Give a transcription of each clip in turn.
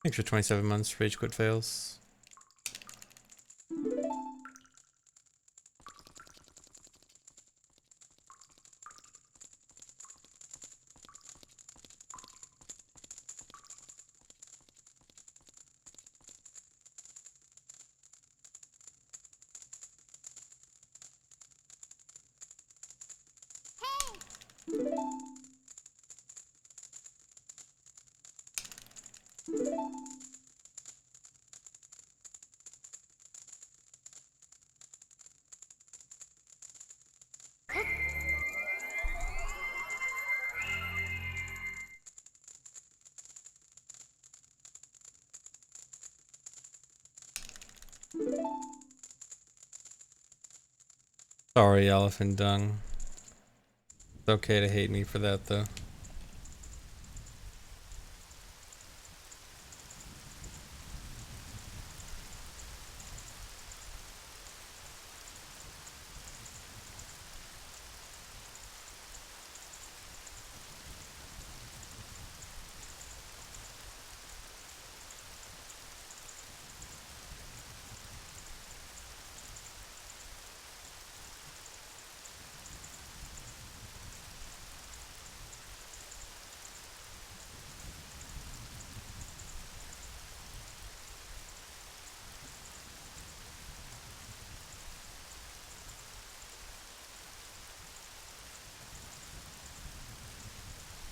Thanks for 27 months. Rage quit fails. Sorry, elephant dung. It's okay to hate me for that, though.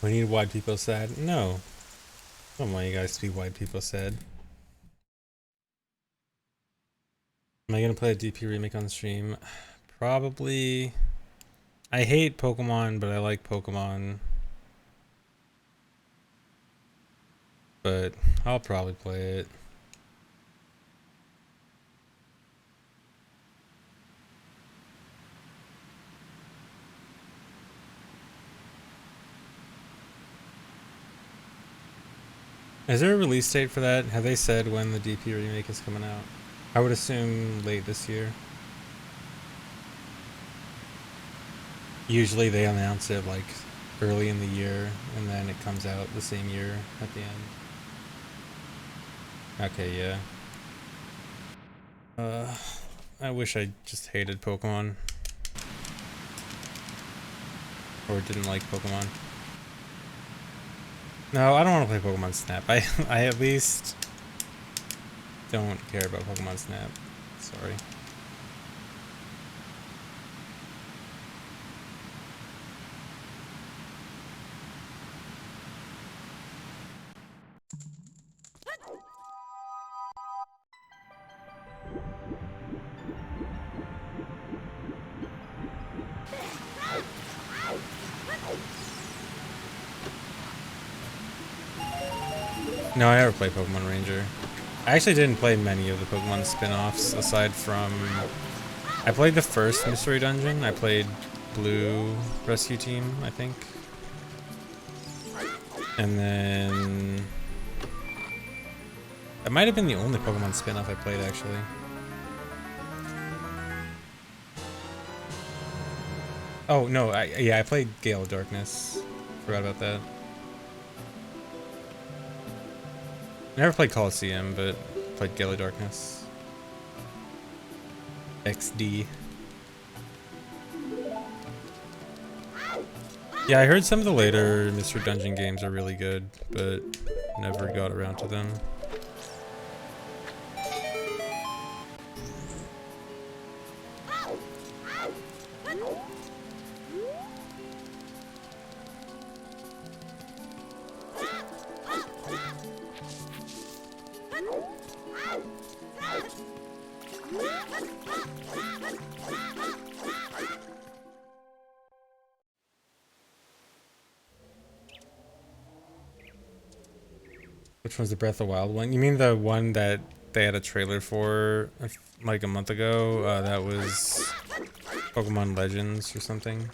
We need white people sad? No. I don't want you guys to be white people sad. Am I gonna play a DP remake on stream? Probably. I hate Pokemon, but I like Pokemon. But I'll probably play it. Is there a release date for that? Have they said when the DP remake is coming out? I would assume late this year. Usually they announce it like early in the year and then it comes out the same year at the end. Okay, yeah. I wish I just hated Pokemon. Or didn't like Pokemon. No, I don't want to play Pokemon Snap. I at least don't care about Pokemon Snap. Sorry. No, I never played Pokemon Ranger. I actually didn't play many of the Pokemon spin-offs aside from... I played the first Mystery Dungeon. I played Blue Rescue Team, I think. And then... That might have been the only Pokemon spin-off I played, actually. Oh, no, I played Gale of Darkness. Forgot about that. Never played Coliseum, but played Gale of Darkness. XD. Yeah, I heard some of the later Mr. Dungeon games are really good, but never got around to them. Which one's the Breath of the Wild one? You mean the one that they had a trailer for like a month ago? That was Pokemon Legends or something.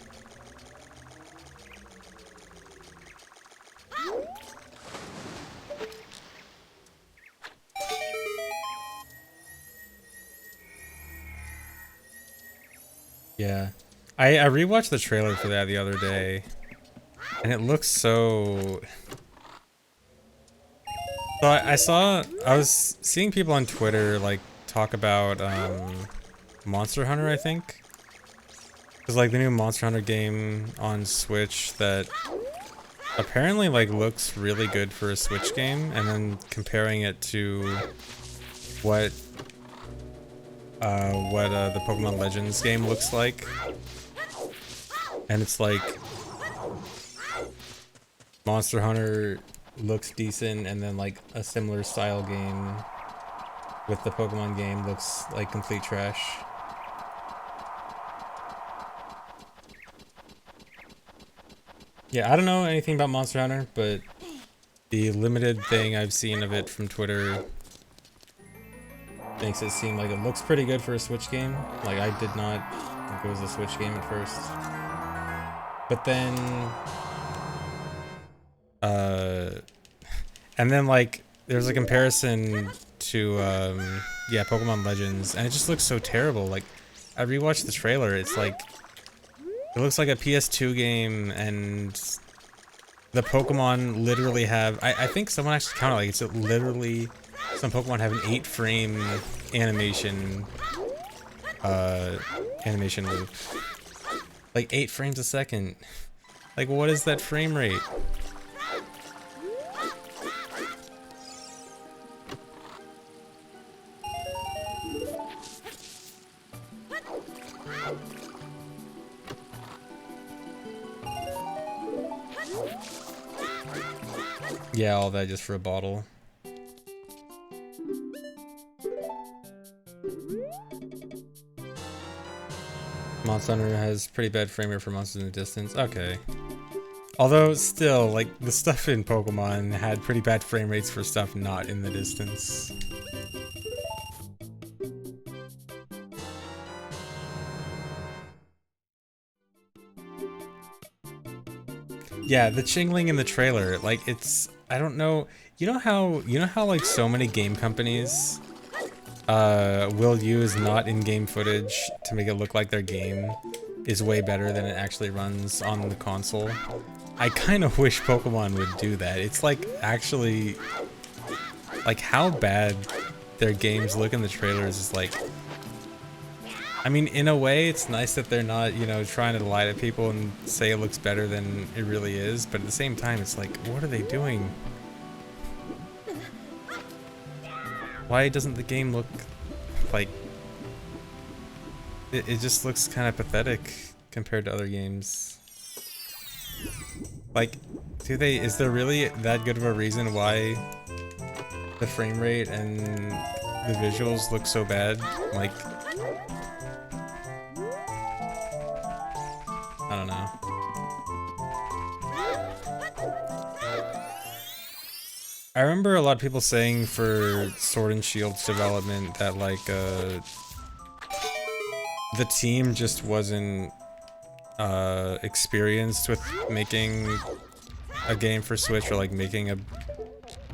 Yeah. I rewatched the trailer for that the other day, and it looks so... So I was seeing people on Twitter like talk about Monster Hunter, I think. It's like the new Monster Hunter game on Switch that apparently like looks really good for a Switch game, and then comparing it to what the Pokemon Legends game looks like. And it's like Monster Hunter looks decent, and then like a similar style game with the Pokemon game looks like complete trash. Yeah, I don't know anything about Monster Hunter, but the limited thing I've seen of it from Twitter makes it seem like it looks pretty good for a Switch game. Like, I did not think it was a Switch game at first. But then and then like there's a comparison to yeah, Pokemon Legends, and it just looks so terrible. Like, I rewatched the trailer, it's like it looks like a PS2 game, and the Pokemon literally have I think someone actually counted, like, it's literally, some Pokemon have an 8-frame animation loop. Like 8 frames a second. Like, what is that frame rate? Yeah, all that just for a bottle. Monster Hunter has pretty bad frame rate for monsters in the distance. Okay. Although, still, like, the stuff in Pokemon had pretty bad frame rates for stuff not in the distance. Yeah, the Chingling in the trailer, like, it's, I don't know, you know how like so many game companies will use not in-game footage to make it look like their game is way better than it actually runs on the console? I kind of wish Pokemon would do that. It's like, actually, like, how bad their games look in the trailers is like, I mean, in a way, it's nice that they're not, you know, trying to lie to people and say it looks better than it really is, but at the same time, it's like, what are they doing? Why doesn't the game look like... It just looks kind of pathetic compared to other games. Like, is there really that good of a reason why the frame rate and the visuals look so bad? Like, I don't know. I remember a lot of people saying for Sword and Shield's development that, like, the team just wasn't experienced with making a game for Switch, or like making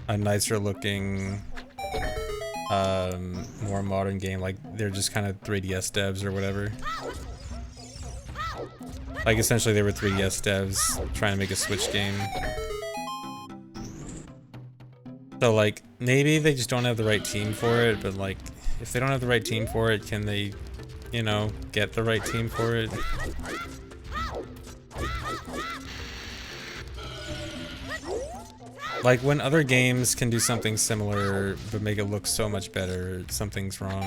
a nicer looking more modern game. Like, they're just kind of 3DS devs or whatever. Like, essentially they were 3DS devs trying to make a Switch game. So, like, maybe they just don't have the right team for it, but, like, if they don't have the right team for it, can they, you know, get the right team for it? Like, when other games can do something similar but make it look so much better, something's wrong.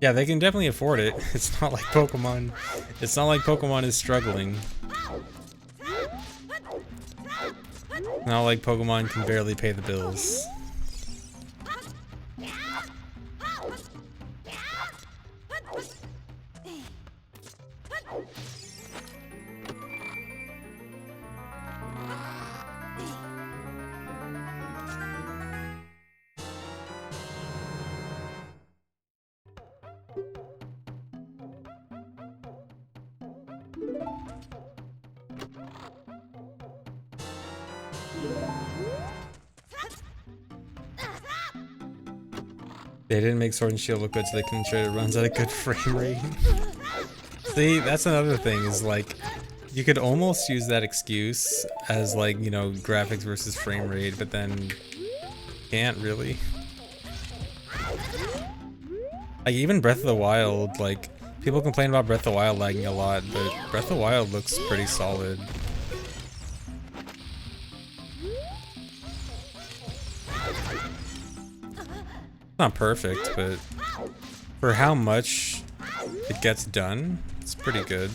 Yeah, they can definitely afford it. It's not like Pokemon. It's not like Pokemon is struggling. Not like Pokemon can barely pay the bills. They didn't make Sword and Shield look good so they can ensure it runs at a good frame rate. See, that's another thing, is like, you could almost use that excuse as like, you know, graphics versus frame rate, but then can't really. Like even Breath of the Wild, like people complain about Breath of the Wild lagging a lot, but Breath of the Wild looks pretty solid. Not perfect, but for how much it gets done, it's pretty good.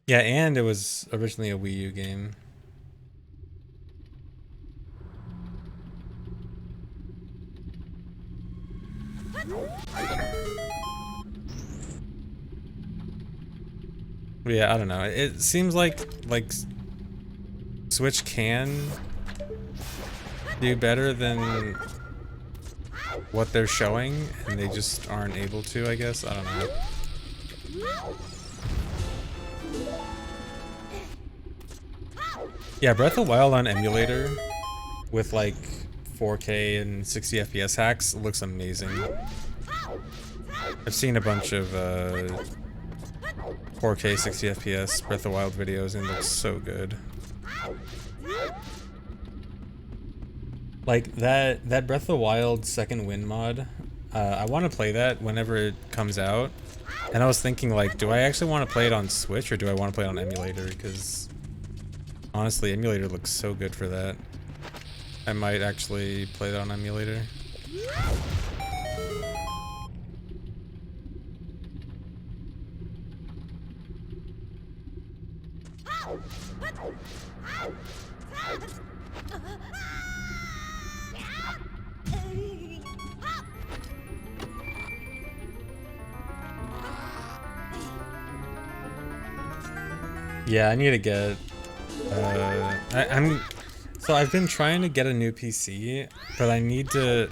Yeah, and it was originally a Wii U game. But yeah, I don't know. It seems like Switch can do better than what they're showing, and they just aren't able to, I guess. I don't know. Yeah, Breath of the Wild on emulator with like 4K and 60 FPS hacks looks amazing. I've seen a bunch of 4K 60 FPS Breath of the Wild videos and it looks so good. Like that Breath of the Wild Second Wind mod, I want to play that whenever it comes out. And I was thinking like, do I actually want to play it on Switch or do I want to play it on emulator? Because honestly, emulator looks so good for that. I might actually play that on emulator. Yeah, I need to get so I've been trying to get a new PC, but I need to,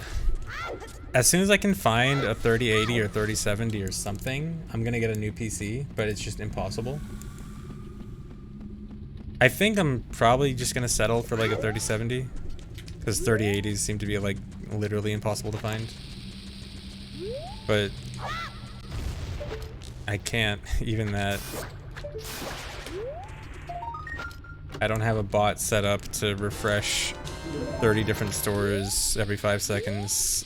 as soon as I can find a 3080 or 3070 or something, I'm gonna get a new PC, but it's just impossible. I think I'm probably just gonna settle for like a 3070, because 3080s seem to be like literally impossible to find. But I can't, even that. I don't have a bot set up to refresh 30 different stores every 5 seconds.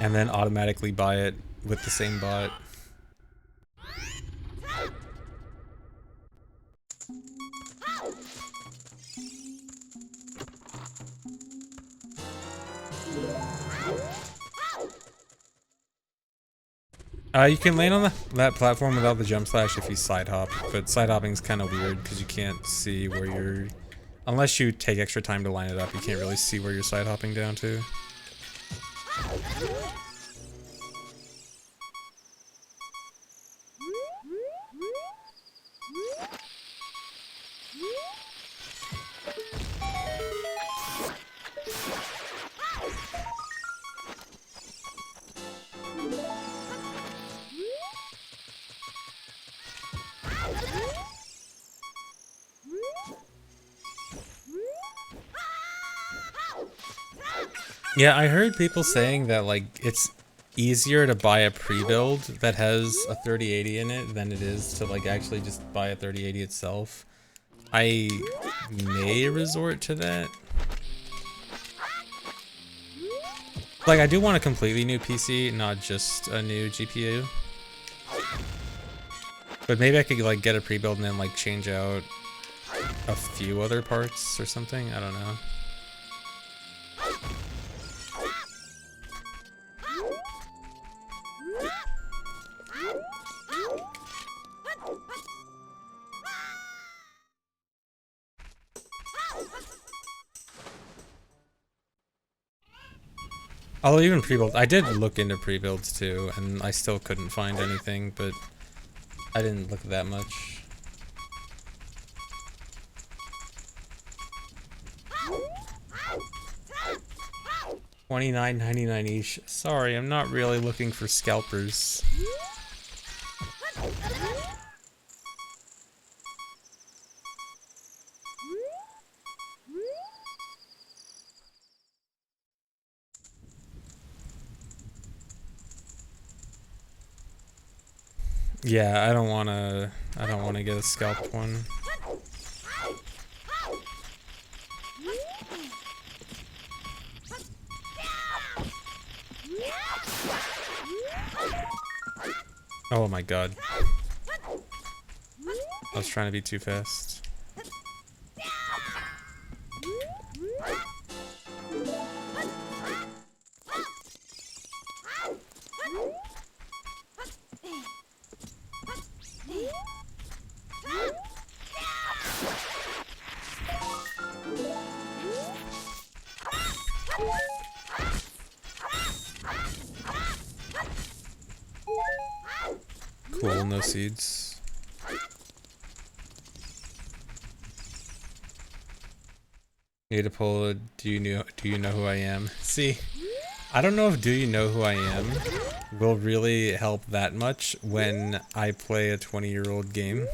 And then automatically buy it with the same bot. You can land on that platform without the jump slash if you side hop, but side hopping is kind of weird because you can't see where you're, unless you take extra time to line it up, you can't really see where you're side hopping down to. Yeah, I heard people saying that like it's easier to buy a pre-build that has a 3080 in it than it is to like actually just buy a 3080 itself. I may resort to that. Like I do want a completely new PC, not just a new GPU. But maybe I could like get a pre-build and then like change out a few other parts or something. I don't know. Although even pre-builds, I did look into pre-builds too, and I still couldn't find anything, but I didn't look that much. $29.99 each. Sorry, I'm not really looking for scalpers. Yeah, I don't wanna get a scalped one. Oh my god. I was trying to be too fast. Cool, no seeds. Need to pull a do you know who I am? See, I don't know if do you know who I am will really help that much when I play a 20-year-old game.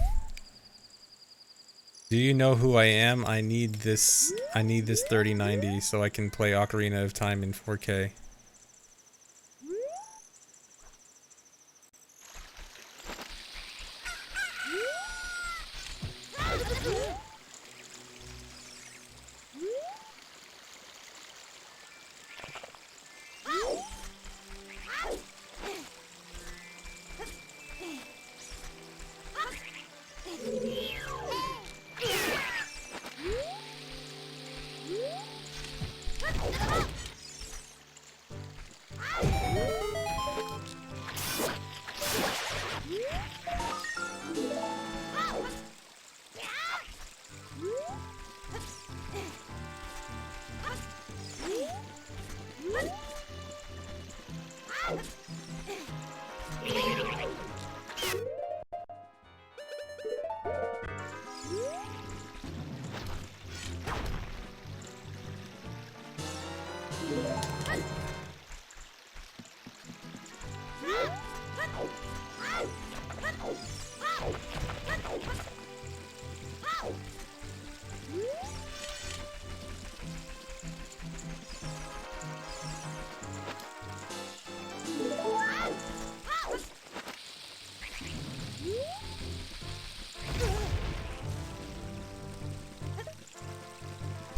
Do you know who I am? I need this 3090 so I can play Ocarina of Time in 4K.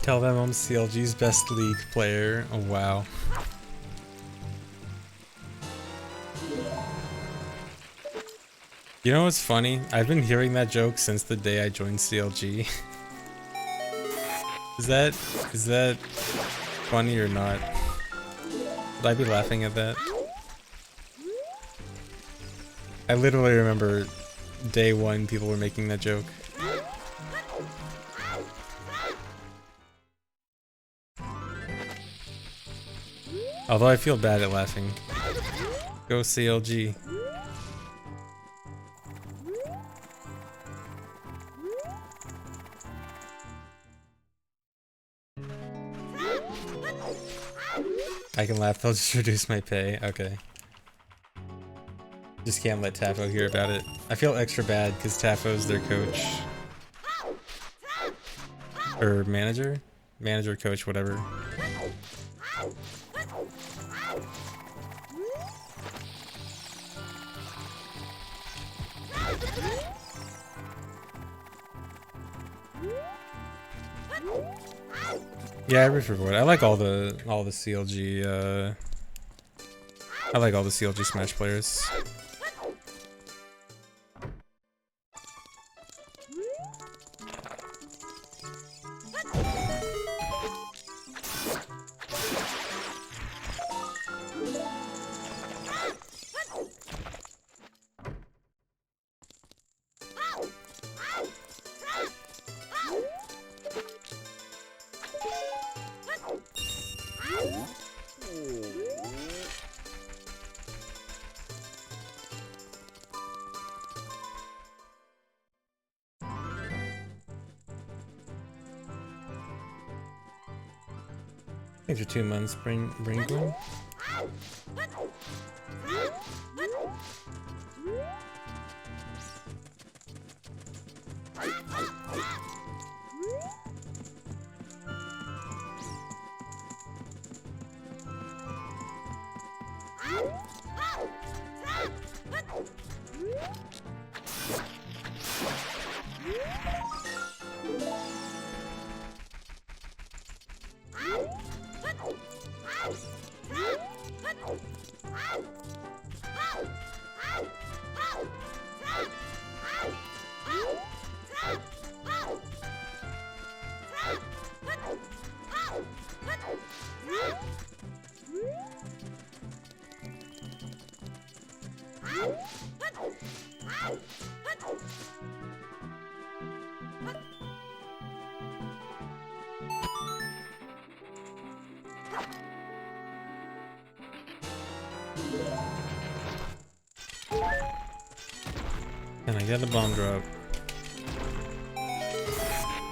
Tell them I'm CLG's best League player. Oh wow. You know what's funny? I've been hearing that joke since the day I joined CLG. Is that funny or not? Would I be laughing at that? I literally remember day one people were making that joke. Although I feel bad at laughing. Go CLG. I can laugh, they'll just reduce my pay. Okay. Just can't let Tafo hear about it. I feel extra bad because Tafo's their coach. Or manager? Manager, coach, whatever. Yeah, I root for Void. I like all the CLG I like all the CLG Smash players. Thanks for 2 months, Bringlin. Can I get a bomb drop?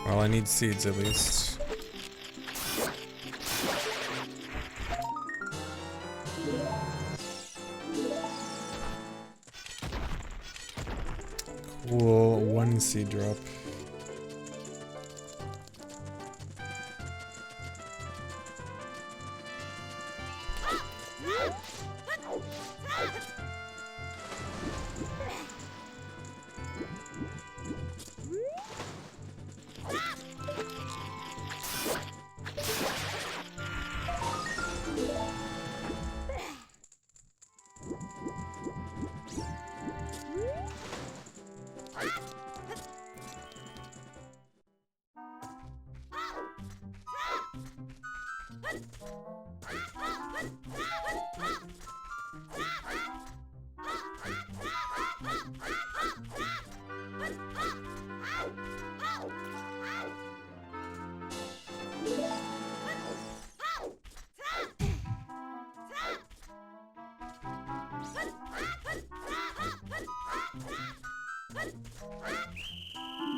Well, I need seeds at least. Cool, 1 seed drop.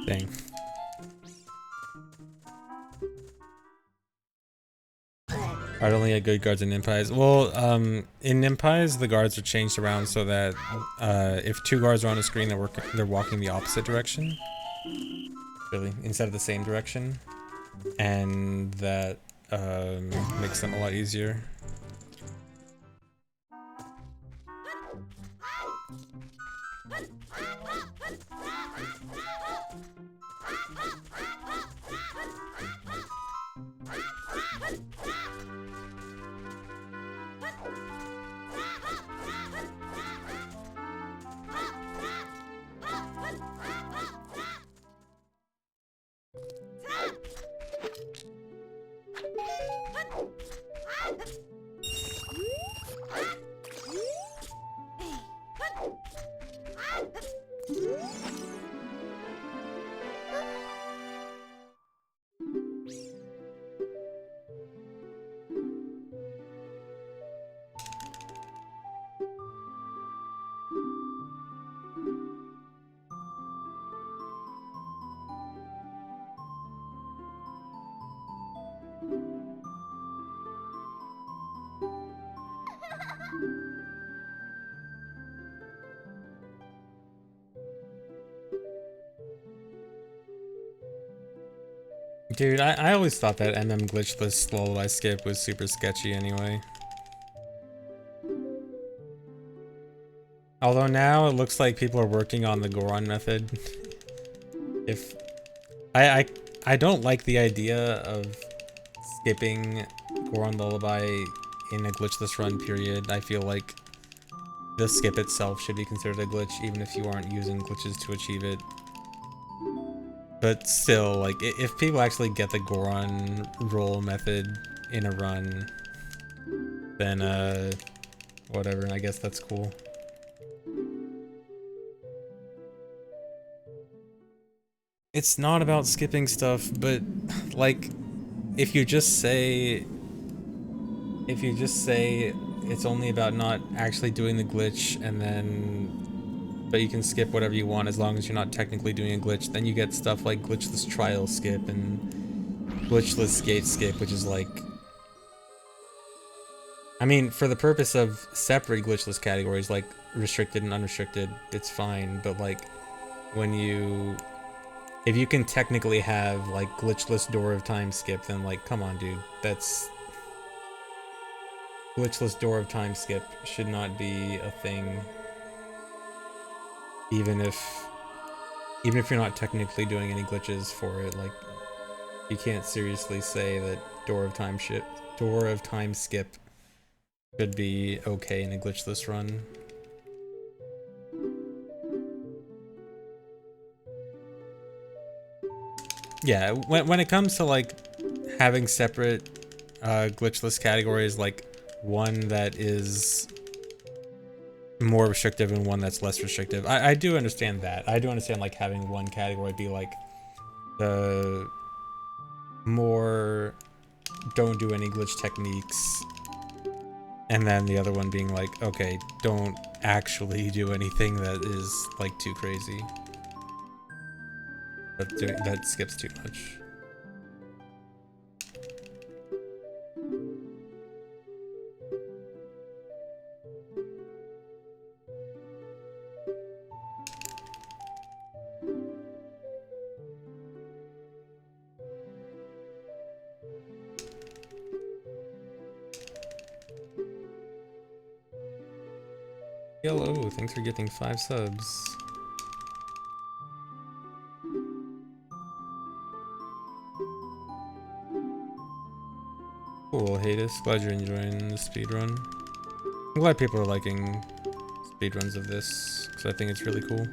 Dang. I'd only get good guards in Nimpize. Well, in Nimpize, the guards are changed around so that if 2 guards are on a screen, they're walking the opposite direction. Really, instead of the same direction, and that makes them a lot easier. Dude, I always thought that glitchless lullaby skip was super sketchy anyway. Although now it looks like people are working on the Goron method. If I don't like the idea of skipping Goron lullaby in a glitchless run period. I feel like the skip itself should be considered a glitch even if you aren't using glitches to achieve it. But still, like, if people actually get the Goron roll method in a run, then, whatever, I guess that's cool. It's not about skipping stuff, but, like, if you just say it's only about not actually doing the glitch and then but you can skip whatever you want as long as you're not technically doing a glitch, then you get stuff like glitchless trial skip and glitchless gate skip, which is like, I mean, for the purpose of separate glitchless categories like restricted and unrestricted, it's fine, but like if you can technically have like glitchless door of time skip, then like, come on, dude, that's glitchless door of time skip should not be a thing. even if you're not technically doing any glitches for it, like you can't seriously say that Door of Time skip could be okay in a glitchless run. Yeah, when it comes to like having separate glitchless categories, like one that is more restrictive and one that's less restrictive, I do understand that. I do understand like having one category be like the more don't do any glitch techniques, and then the other one being like, okay, don't actually do anything that is like too crazy. But that skips too much. Hello, thanks for gifting 5 subs. Cool, Hades. Glad you're enjoying the speedrun. I'm glad people are liking speedruns of this, because I think it's really cool.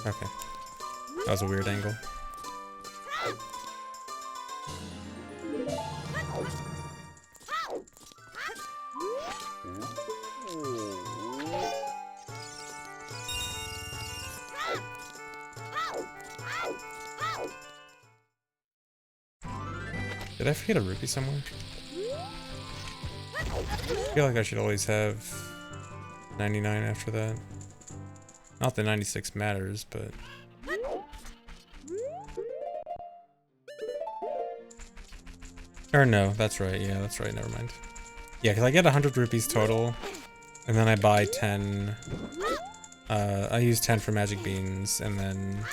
Okay. That was a weird angle. Did I forget a rupee somewhere? I feel like I should always have 99 after that. Not that 96 matters, but... Or no, that's right. Yeah, that's right. Never mind. Yeah, because I get 100 rupees total, and then I buy 10... I use 10 for magic beans, and then...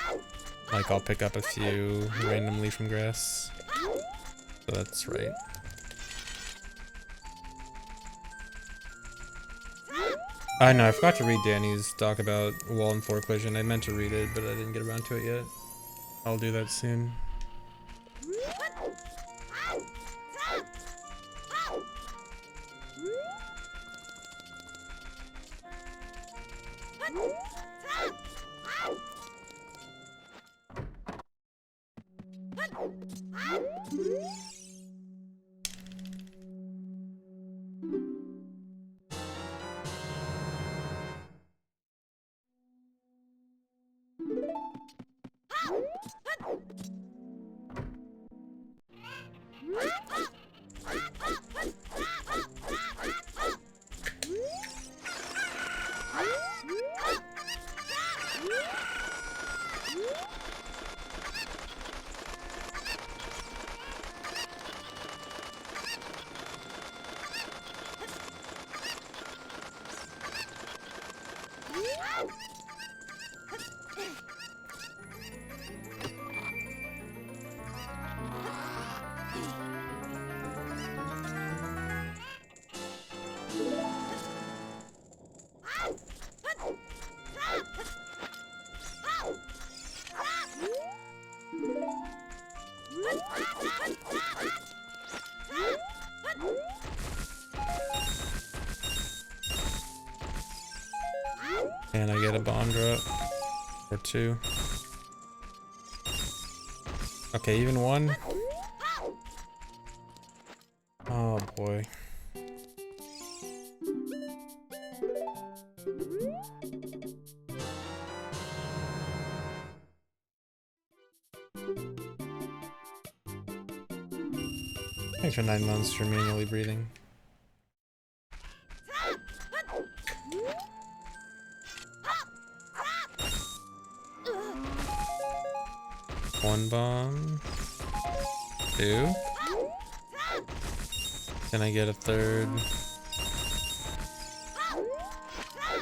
like, I'll pick up a few randomly from grass. So that's right. I know, I forgot to read Danny's talk about wall and floor collision. I meant to read it, but I didn't get around to it yet. I'll do that soon. Can I get a bomb drop? Or two? Okay, even one? Oh boy. Thanks for 9 months for manually breathing. One bomb. Two. Can I get a third?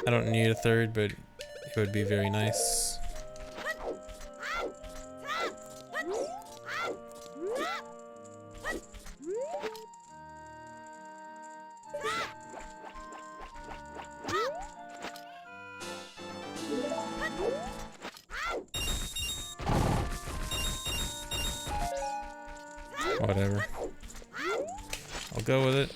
I don't need a third, but it would be very nice. Whatever. I'll go with it.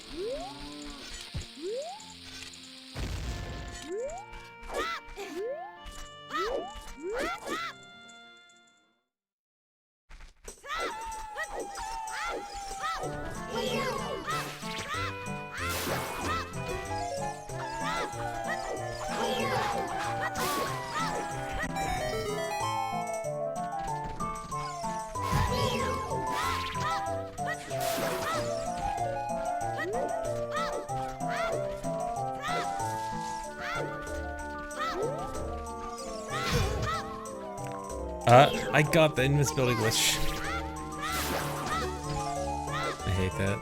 I got the invisibility glitch. I hate that.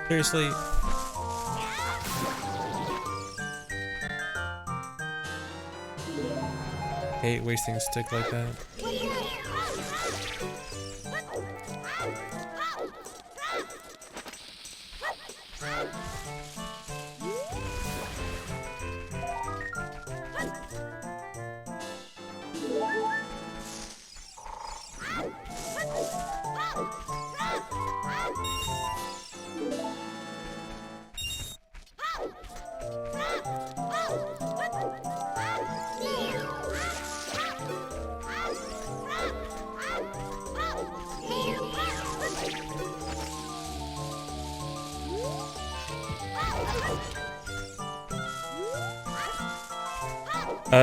Seriously? Hate wasting a stick like that.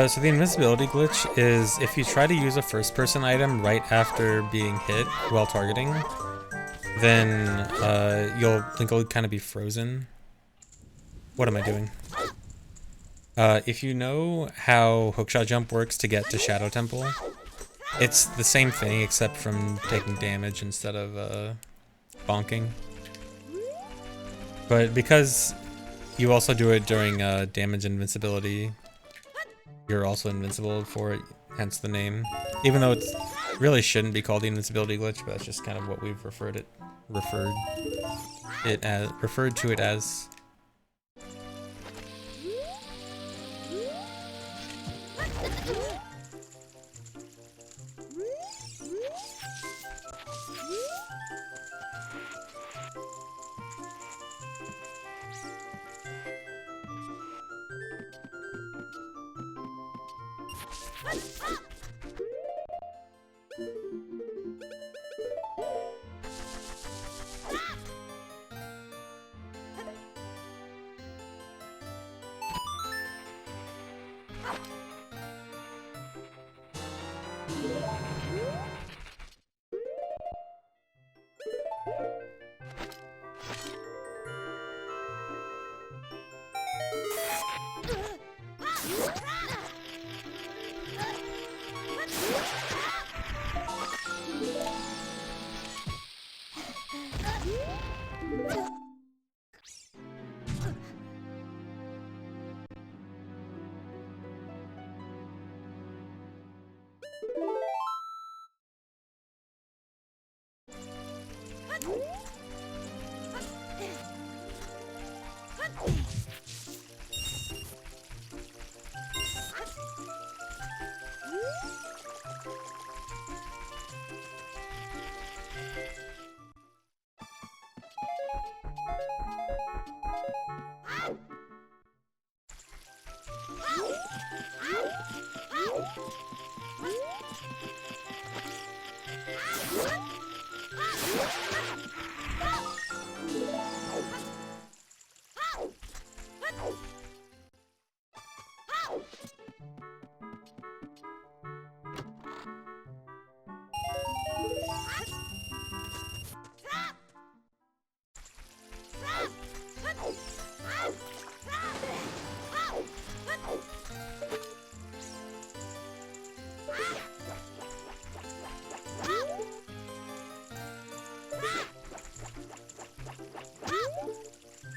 So the invincibility glitch is if you try to use a first-person item right after being hit while targeting, then Link will kind of be frozen. What am I doing? If you know how hookshot jump works to get to Shadow Temple, it's the same thing except from taking damage instead of bonking. But because you also do it during damage invincibility, you're also invincible for it, hence the name. Even though it really shouldn't be called the invincibility glitch, but that's just kind of what we've referred to it as.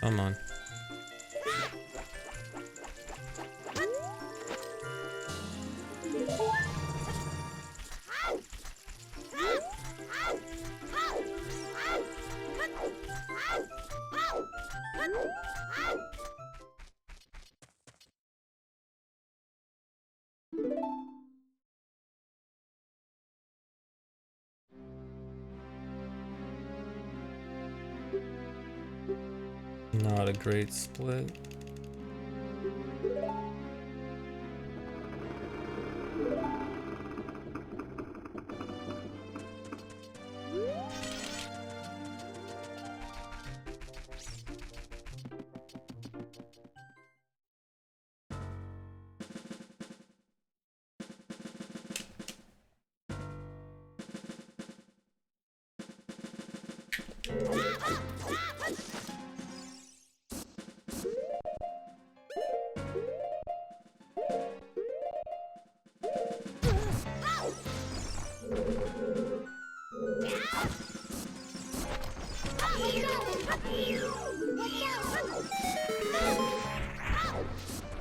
Come on. Not a great split.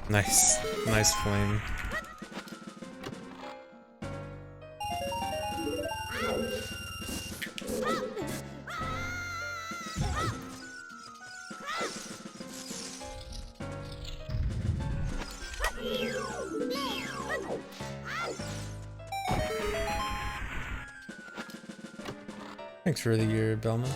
Nice. Nice flame. Thanks for the year, Belma.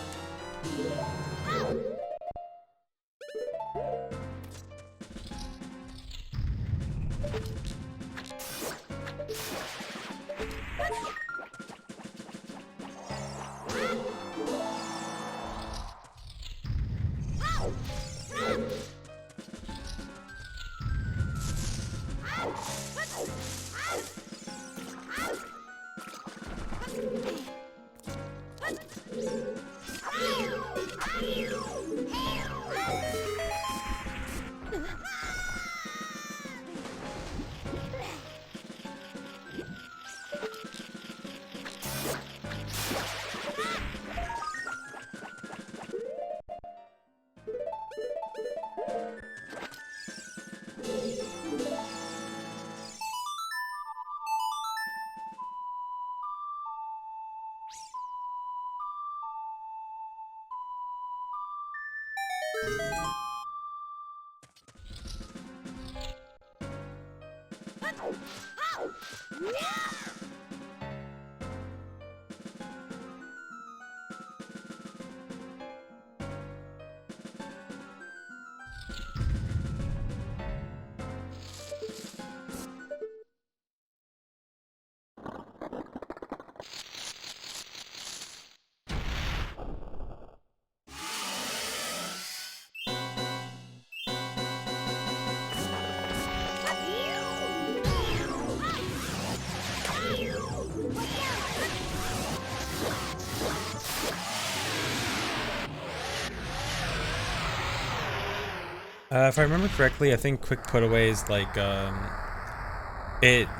If I remember correctly, I think quick put away is like the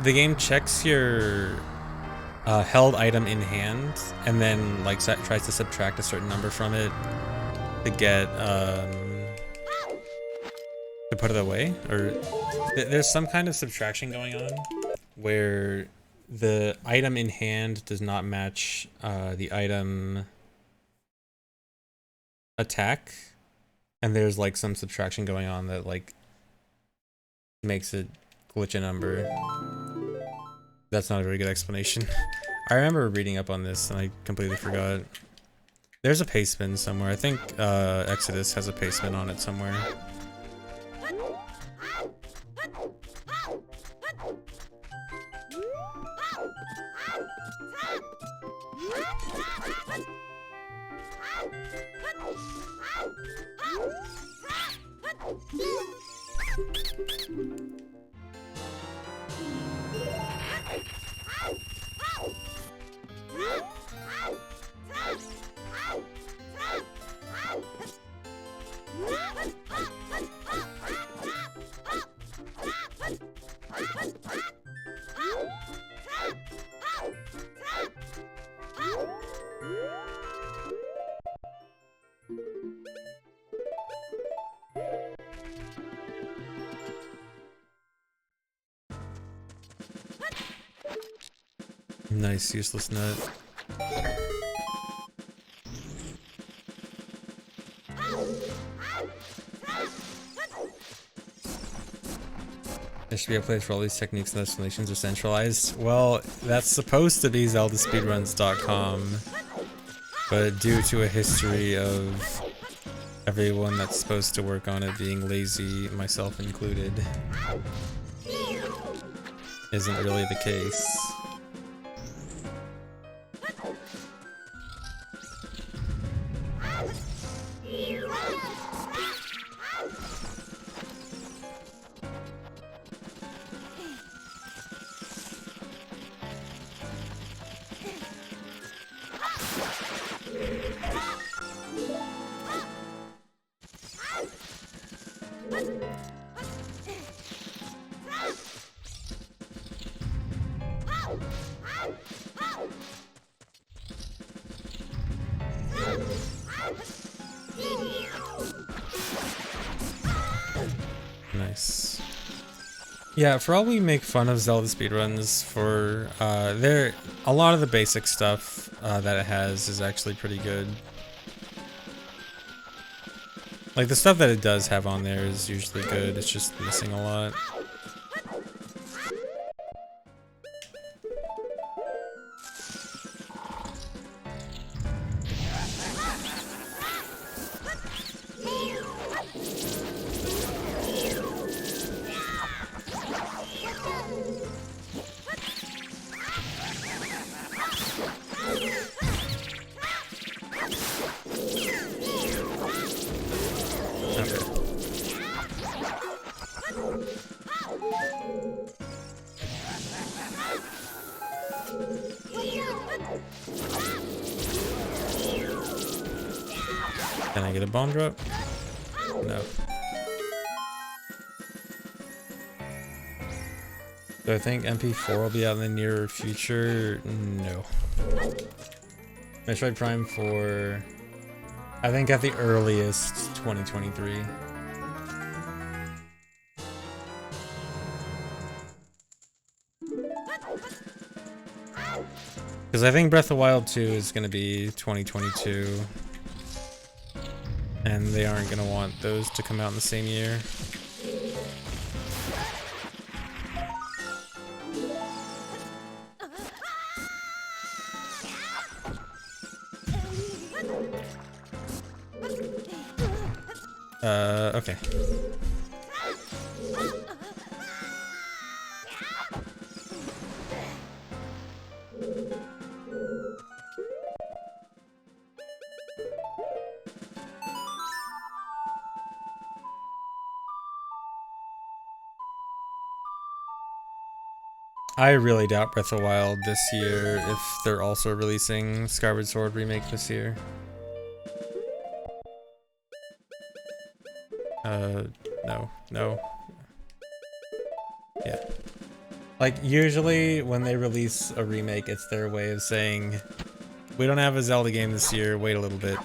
game checks your held item in hand and then like tries to subtract a certain number from it to get to put it away, or there's some kind of subtraction going on where the item in hand does not match the item attack. And there's like some subtraction going on that like makes it glitch a number. That's not a very good explanation. I remember reading up on this and I completely forgot. There's a paste bin somewhere. I think Exodus has a paste bin on it somewhere. Nice, useless nut. There should be a place where all these techniques and explanations are centralized. Well, that's supposed to be ZeldaSpeedruns.com, but due to a history of everyone that's supposed to work on it being lazy, myself included, isn't really the case. Nice. Yeah, for all we make fun of Zelda speedruns for, a lot of the basic stuff that it has is actually pretty good. Like, the stuff that it does have on there is usually good, it's just missing a lot. Can I get a bomb drop? No. Do I think MP4 will be out in the near future? No. Metroid Prime 4, I think at the earliest, 2023. Because I think Breath of the Wild 2 is going to be 2022. And they aren't going to want those to come out in the same year. Okay. I really doubt Breath of the Wild this year if they're also releasing Skyward Sword Remake this year. No. Yeah. Like, usually when they release a remake, it's their way of saying, we don't have a Zelda game this year, wait a little bit.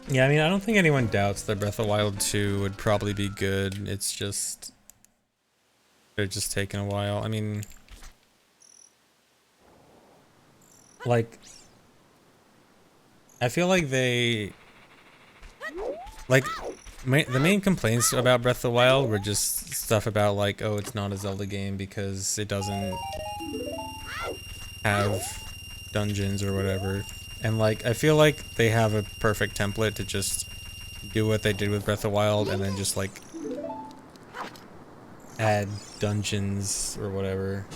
Yeah, I mean, I don't think anyone doubts that Breath of the Wild 2 would probably be good. It's just, they're just taking a while. I mean, like, I feel like they, like, the main complaints about Breath of the Wild were just stuff about like, oh, it's not a Zelda game because it doesn't have dungeons or whatever. And like, I feel like they have a perfect template to just do what they did with Breath of the Wild and then just like add dungeons or whatever.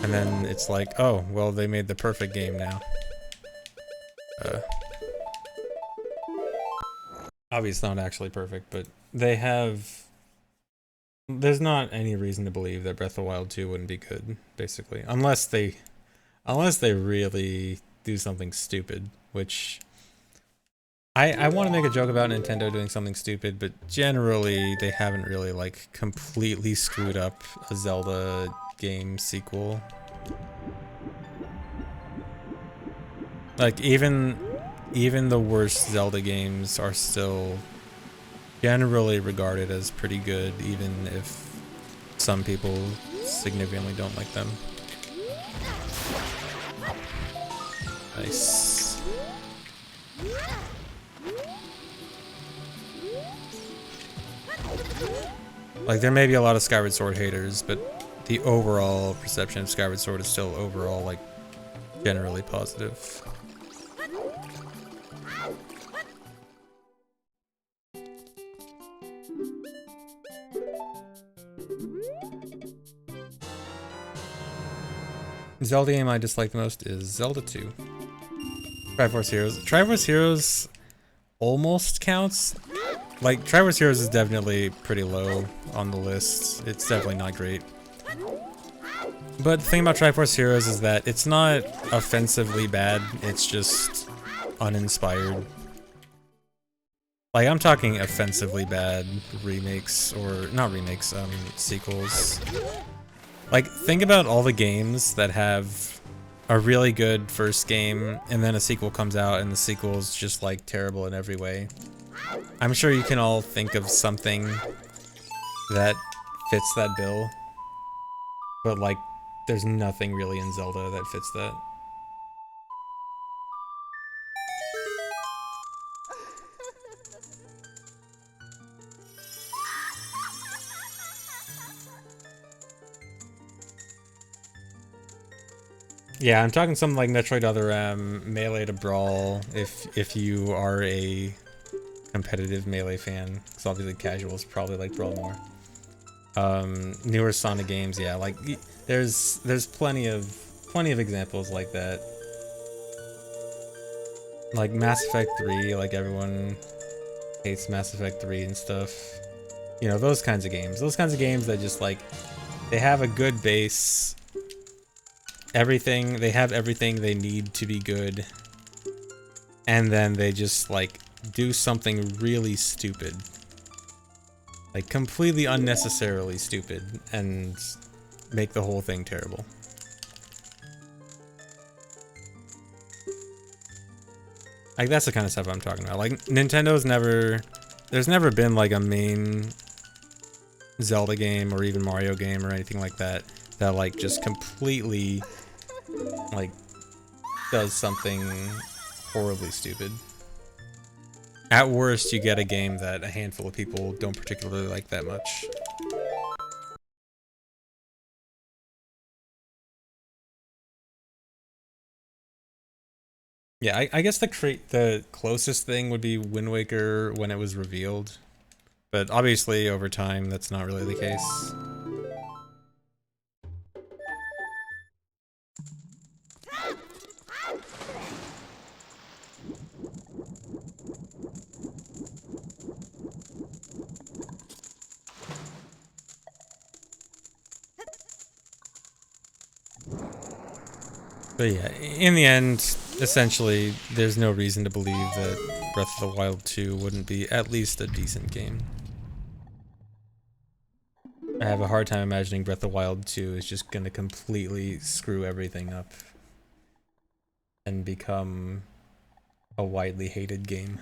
And then it's like, oh, well, they made the perfect game now. Obviously not actually perfect, but they have... There's not any reason to believe that Breath of the Wild 2 wouldn't be good, basically. Unless they really do something stupid, which... I want to make a joke about Nintendo doing something stupid, but generally they haven't really, like, completely screwed up a Zelda game sequel. Like, even the worst Zelda games are still generally regarded as pretty good, even if some people significantly don't like them. Nice. Like, there may be a lot of Skyward Sword haters, but the overall perception of Skyward Sword is still overall, like, generally positive. Zelda game I dislike the most is Zelda 2. Triforce Heroes. Triforce Heroes almost counts. Like, Triforce Heroes is definitely pretty low on the list. It's definitely not great. But the thing about Triforce Heroes is that it's not offensively bad, it's just uninspired. Like, I'm talking offensively bad remakes, or not remakes, sequels. Like, think about all the games that have a really good first game, and then a sequel comes out, and the sequel's just, like, terrible in every way. I'm sure you can all think of something that fits that bill, but, like, there's nothing really in Zelda that fits that. Yeah, I'm talking something like Metroid Other M, Melee to Brawl, if you are a competitive Melee fan, because obviously casuals probably like Brawl more. Newer Sonic games, yeah, like there's plenty of examples like that. Like Mass Effect 3, like everyone hates Mass Effect 3 and stuff. You know, those kinds of games. Those kinds of games that just like, they have a good base. They have everything they need to be good. And then they just like do something really stupid. Like completely unnecessarily stupid and make the whole thing terrible. Like that's the kind of stuff I'm talking about. Like there's never been like a main Zelda game or even Mario game or anything like that that like just completely like does something horribly stupid. At worst, you get a game that a handful of people don't particularly like that much. Yeah, I guess the closest thing would be Wind Waker when it was revealed. But obviously, over time, that's not really the case. But yeah, in the end, essentially, there's no reason to believe that Breath of the Wild 2 wouldn't be at least a decent game. I have a hard time imagining Breath of the Wild 2 is just gonna completely screw everything up and become a widely hated game.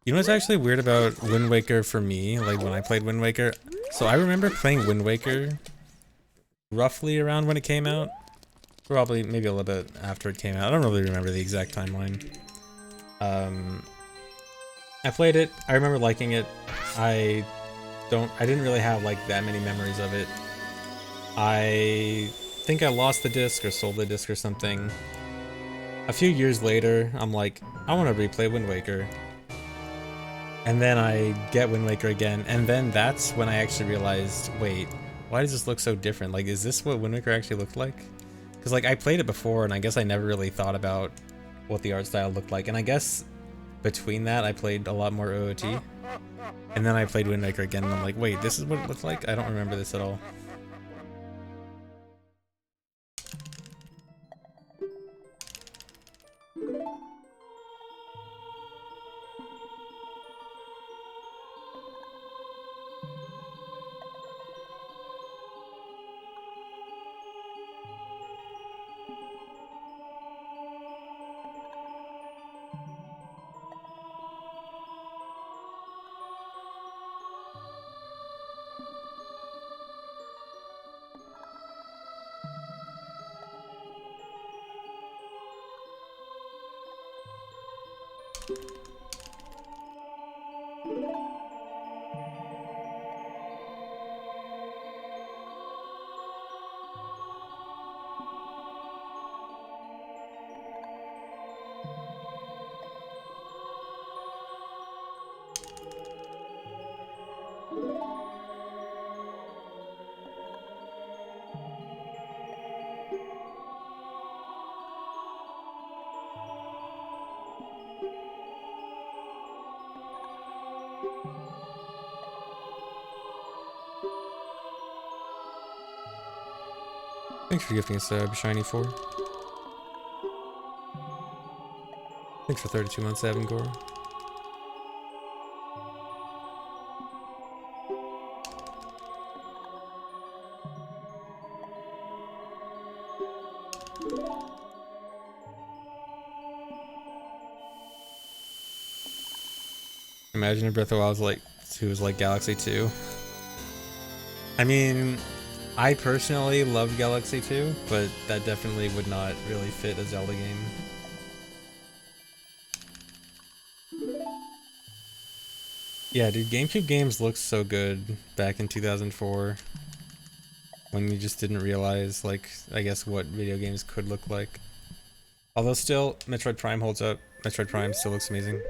You know what's actually weird about Wind Waker for me, like when I played Wind Waker? So I remember playing Wind Waker roughly around when it came out. Probably maybe a little bit after it came out. I don't really remember the exact timeline. I played it. I remember liking it. I didn't really have like that many memories of it. I think I lost the disc or sold the disc or something. A few years later, I'm like, I want to replay Wind Waker. And then I get Wind Waker again, and then that's when I actually realized, wait, why does this look so different? Like, is this what Wind Waker actually looked like? Because like I played it before, and I guess I never really thought about what the art style looked like. And I guess between that, I played a lot more OOT. And then I played Wind Waker again, and I'm like, wait, this is what it looks like? I don't remember this at all. Thanks for gifting a sub, Shiny4. Thanks for 32 months, Avangor. Imagine if Breath of the Wild was like Galaxy 2. I mean, I personally loved Galaxy 2, but that definitely would not really fit a Zelda game. Yeah, dude, GameCube games looked so good back in 2004 when you just didn't realize, like, I guess what video games could look like. Although still, Metroid Prime holds up. Metroid Prime still looks amazing.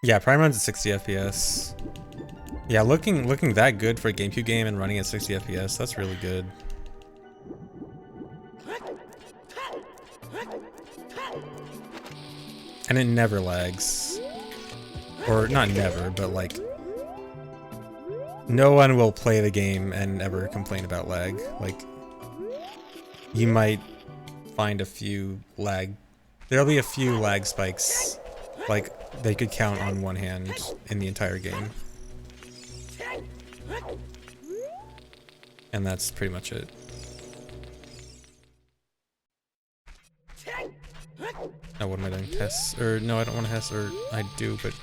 Yeah, Prime runs at 60 FPS. Yeah, looking that good for a GameCube game and running at 60 FPS, that's really good. And it never lags. Or not never, but like no one will play the game and ever complain about lag. Like you might find a few lag. There'll be a few lag spikes. Like they could count on one hand in the entire game. And that's pretty much it. Oh, what am I doing? Hess? Or no, I don't want to Hess, or I do, but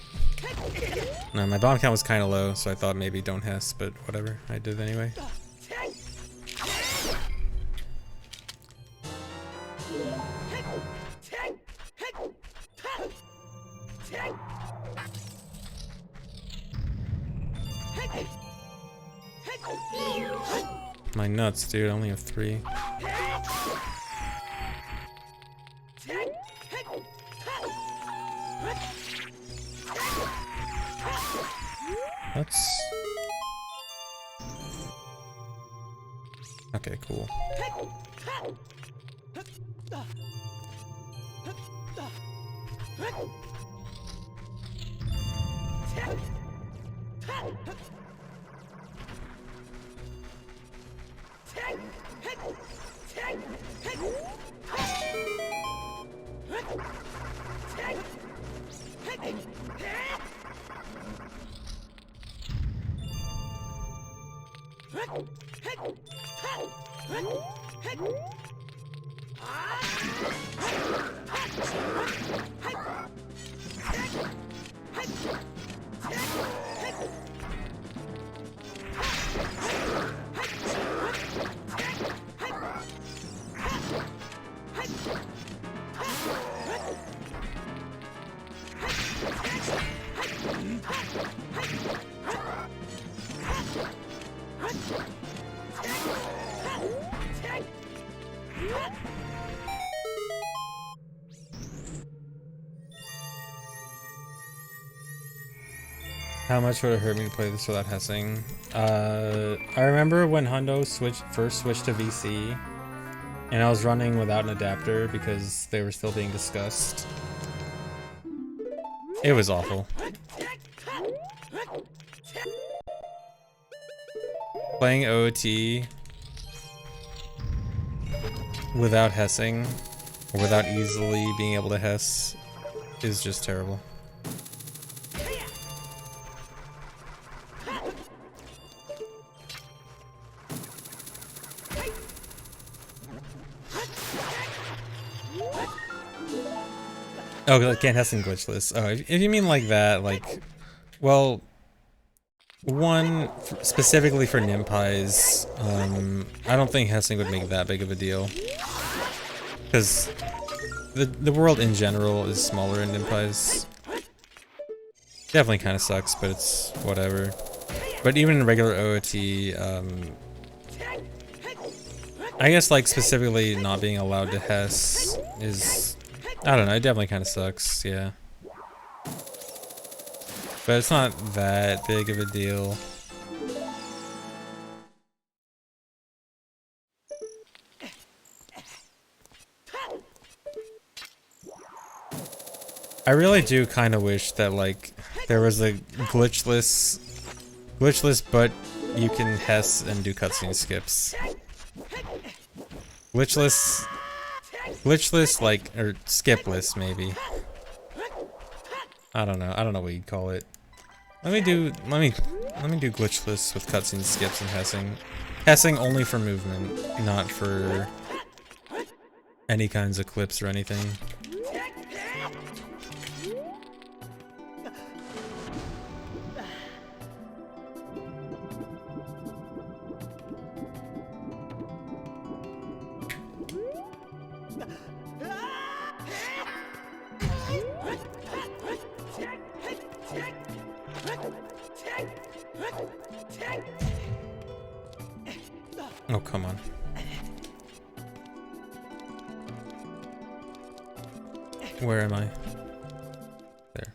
no, my bomb count was kind of low, so I thought maybe don't Hess, but whatever, I did anyway. My nuts, dude, I only have 3. That's... okay, cool. How much would it hurt me to play this without hessing? I remember when Hundo first switched to VC, and I was running without an adapter because they were still being discussed. It was awful. Playing OOT without hessing, or without easily being able to hess, is just terrible. Oh, I can't hess in glitchless. Oh, if you mean like that, like, well, one specifically for Nimpize, I don't think hessing would make that big of a deal, because the world in general is smaller in Nimpize. Definitely kind of sucks, but it's whatever. But even in regular OOT, I guess like specifically not being allowed to hess is, I don't know, it definitely kind of sucks, yeah. But it's not that big of a deal. I really do kind of wish that like there was a glitchless but you can hess and do cutscene skips. Glitchless like, or skipless maybe. I don't know what you'd call it. Let me do glitchless with cutscene skips and hessing. Hessing only for movement, not for any kinds of clips or anything. Oh, come on. Where am I? There.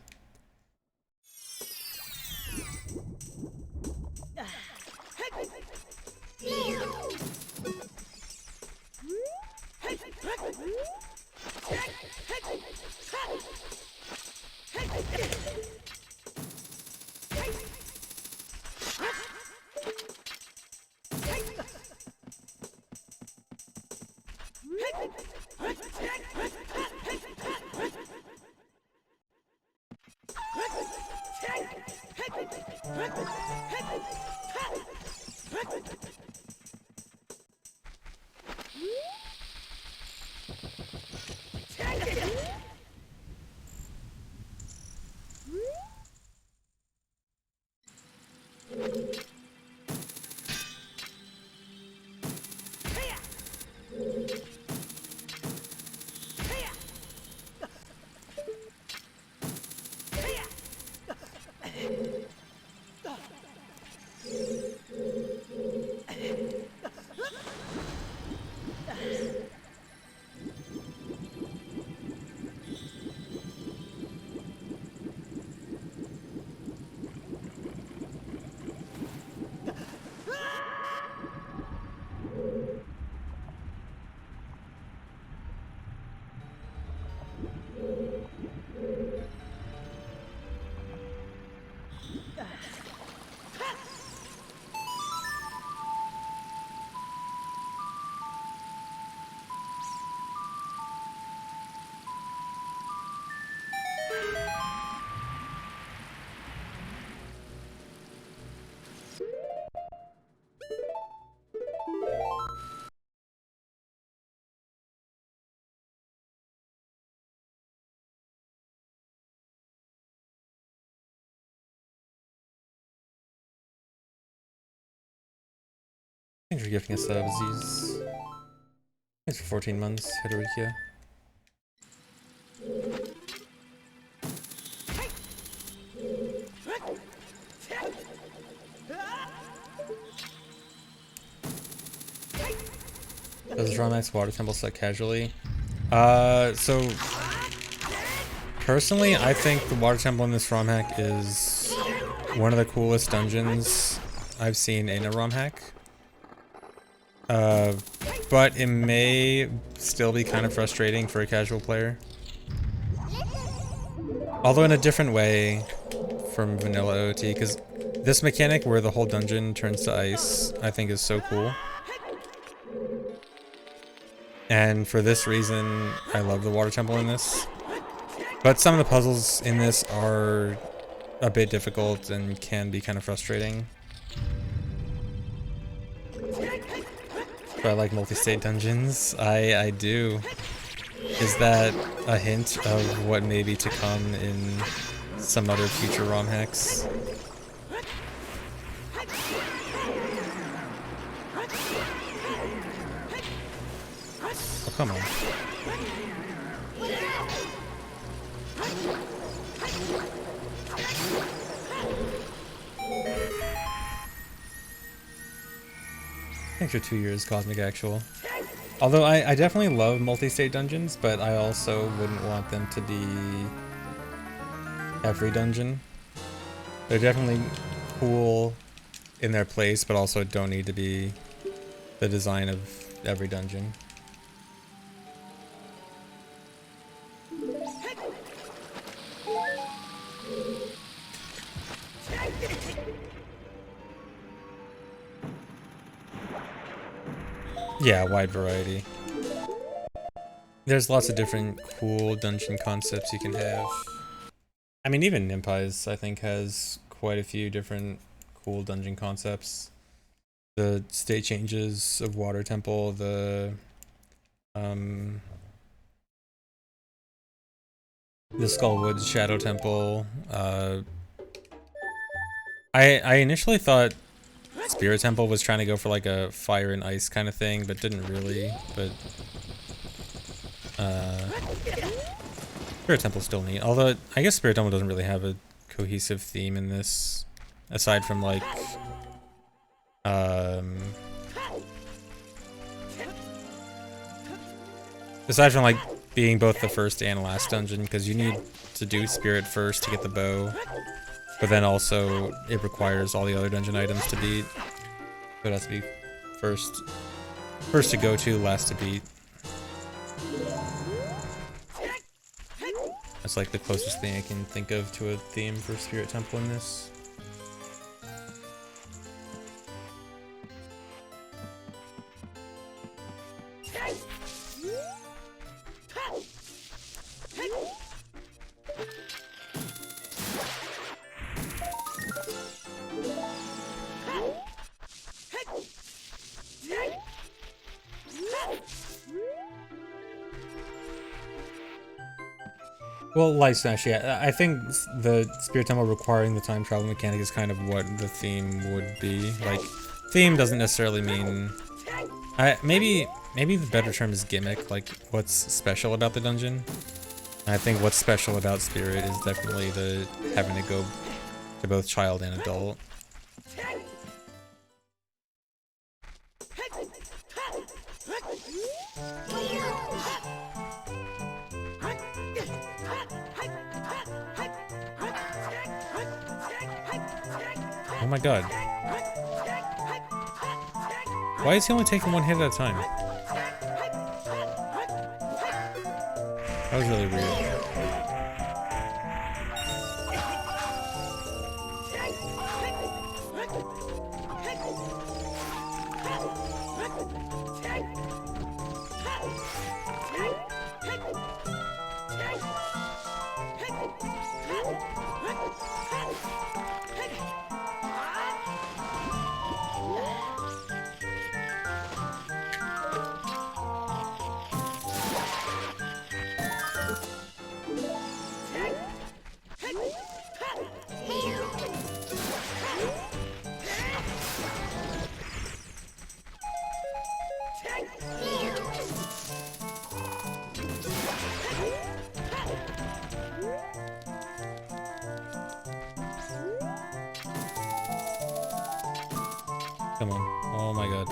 Thanks for gifting us subs. Thanks for 14 months, Hidorikia. Does Ron Max Water Temple set casually? So personally, I think the Water Temple in this ROM hack is one of the coolest dungeons I've seen in a ROM hack. But it may still be kind of frustrating for a casual player. Although in a different way from vanilla OT, because this mechanic where the whole dungeon turns to ice, I think is so cool. And for this reason, I love the Water Temple in this. But some of the puzzles in this are a bit difficult and can be kind of frustrating. But I like multi-state dungeons. I do. Is that a hint of what may be to come in some other future ROM hacks? Oh, come on. Thanks for 2 years, Cosmic Actual. Although I definitely love multi-state dungeons, but I also wouldn't want them to be every dungeon. They're definitely cool in their place, but also don't need to be the design of every dungeon. Yeah, wide variety. There's lots of different cool dungeon concepts you can have. I mean, even Nimpize, I think, has quite a few different cool dungeon concepts. The state changes of Water Temple, the Skullwood Shadow Temple. I initially thought Spirit Temple was trying to go for like a fire and ice kind of thing, but didn't really. But Spirit Temple's still neat. Although I guess Spirit Temple doesn't really have a cohesive theme in this, aside from like being both the first and last dungeon, because you need to do Spirit first to get the bow. But then also, it requires all the other dungeon items to beat. So it has to be first to go to, last to beat. That's like the closest thing I can think of to a theme for Spirit Temple in this. Well, Light Smash, yeah. I think the Spirit Temple requiring the time travel mechanic is kind of what the theme would be. Like, theme doesn't necessarily mean... maybe the better term is gimmick, like what's special about the dungeon. I think what's special about Spirit is definitely the having to go to both child and adult. Oh my god. Why is he only taking one hit at a time? That was really weird. Come on. Oh my god.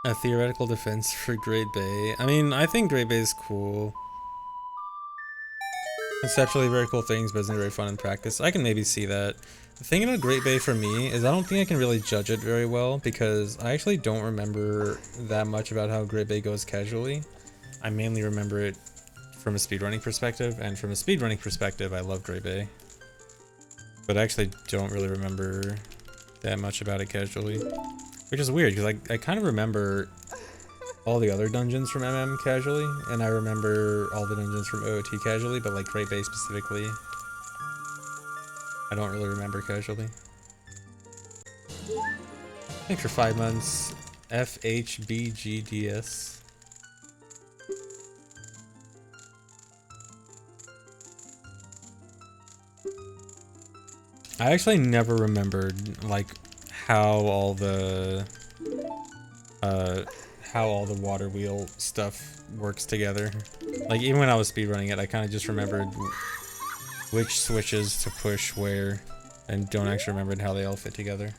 A theoretical defense for Great Bay. I mean, I think Great Bay is cool. Conceptually very cool things, but isn't very fun in practice. I can maybe see that. The thing about Great Bay for me is I don't think I can really judge it very well because I actually don't remember that much about how Great Bay goes casually. I mainly remember it from a speedrunning perspective, and from a speedrunning perspective, I love Great Bay. But I actually don't really remember that much about it casually. Which is weird, because I kind of remember all the other dungeons from MM casually, and I remember all the dungeons from OOT casually, but like Great Bay specifically, I don't really remember casually. Thanks for 5 months, FHBGDS. I actually never remembered, like, how all the water wheel stuff works together. Like, even when I was speedrunning it, I kind of just remembered which switches to push where, and don't actually remember how they all fit together.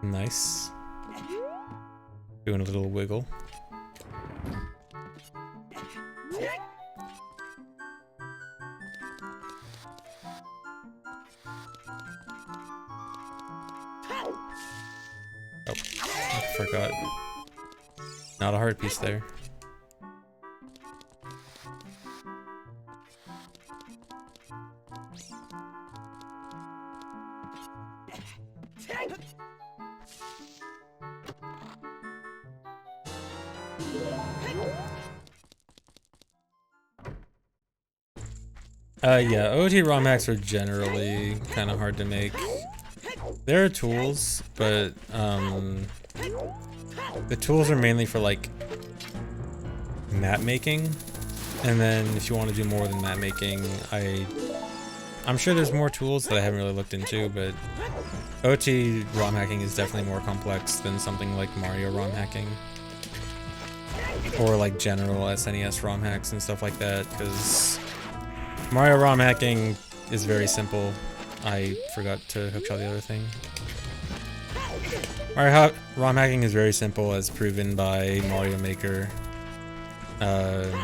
Nice. Doing a little wiggle. Oh, I forgot. Not a heart piece there. Yeah, OT ROM hacks are generally kind of hard to make. There are tools, but the tools are mainly for like map making, and then if you want to do more than map making, I'm sure there's more tools that I haven't really looked into, but OT ROM hacking is definitely more complex than something like Mario ROM hacking. Or like general SNES ROM hacks and stuff like that, because Mario ROM hacking is very simple. I forgot to hookshot the other thing. Mario ROM hacking is very simple, as proven by Mario Maker. And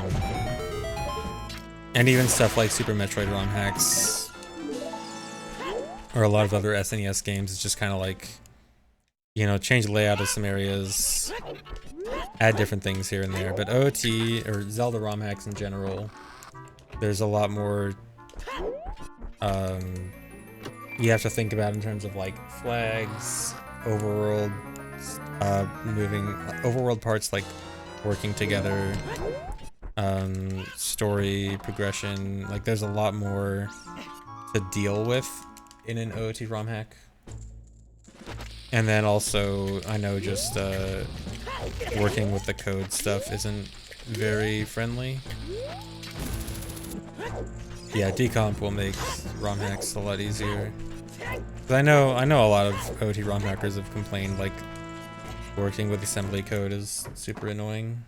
even stuff like Super Metroid ROM hacks, or a lot of other SNES games, it's just kind of like, you know, change the layout of some areas, add different things here and there. But OT, or Zelda ROM hacks in general, there's a lot more you have to think about in terms of like flags, overworld, overworld parts like working together, story progression. Like there's a lot more to deal with in an OT ROM hack. And then also, I know just working with the code stuff isn't very friendly. Yeah, decomp will make ROM hacks a lot easier. But I know a lot of OT ROM hackers have complained like working with assembly code is super annoying.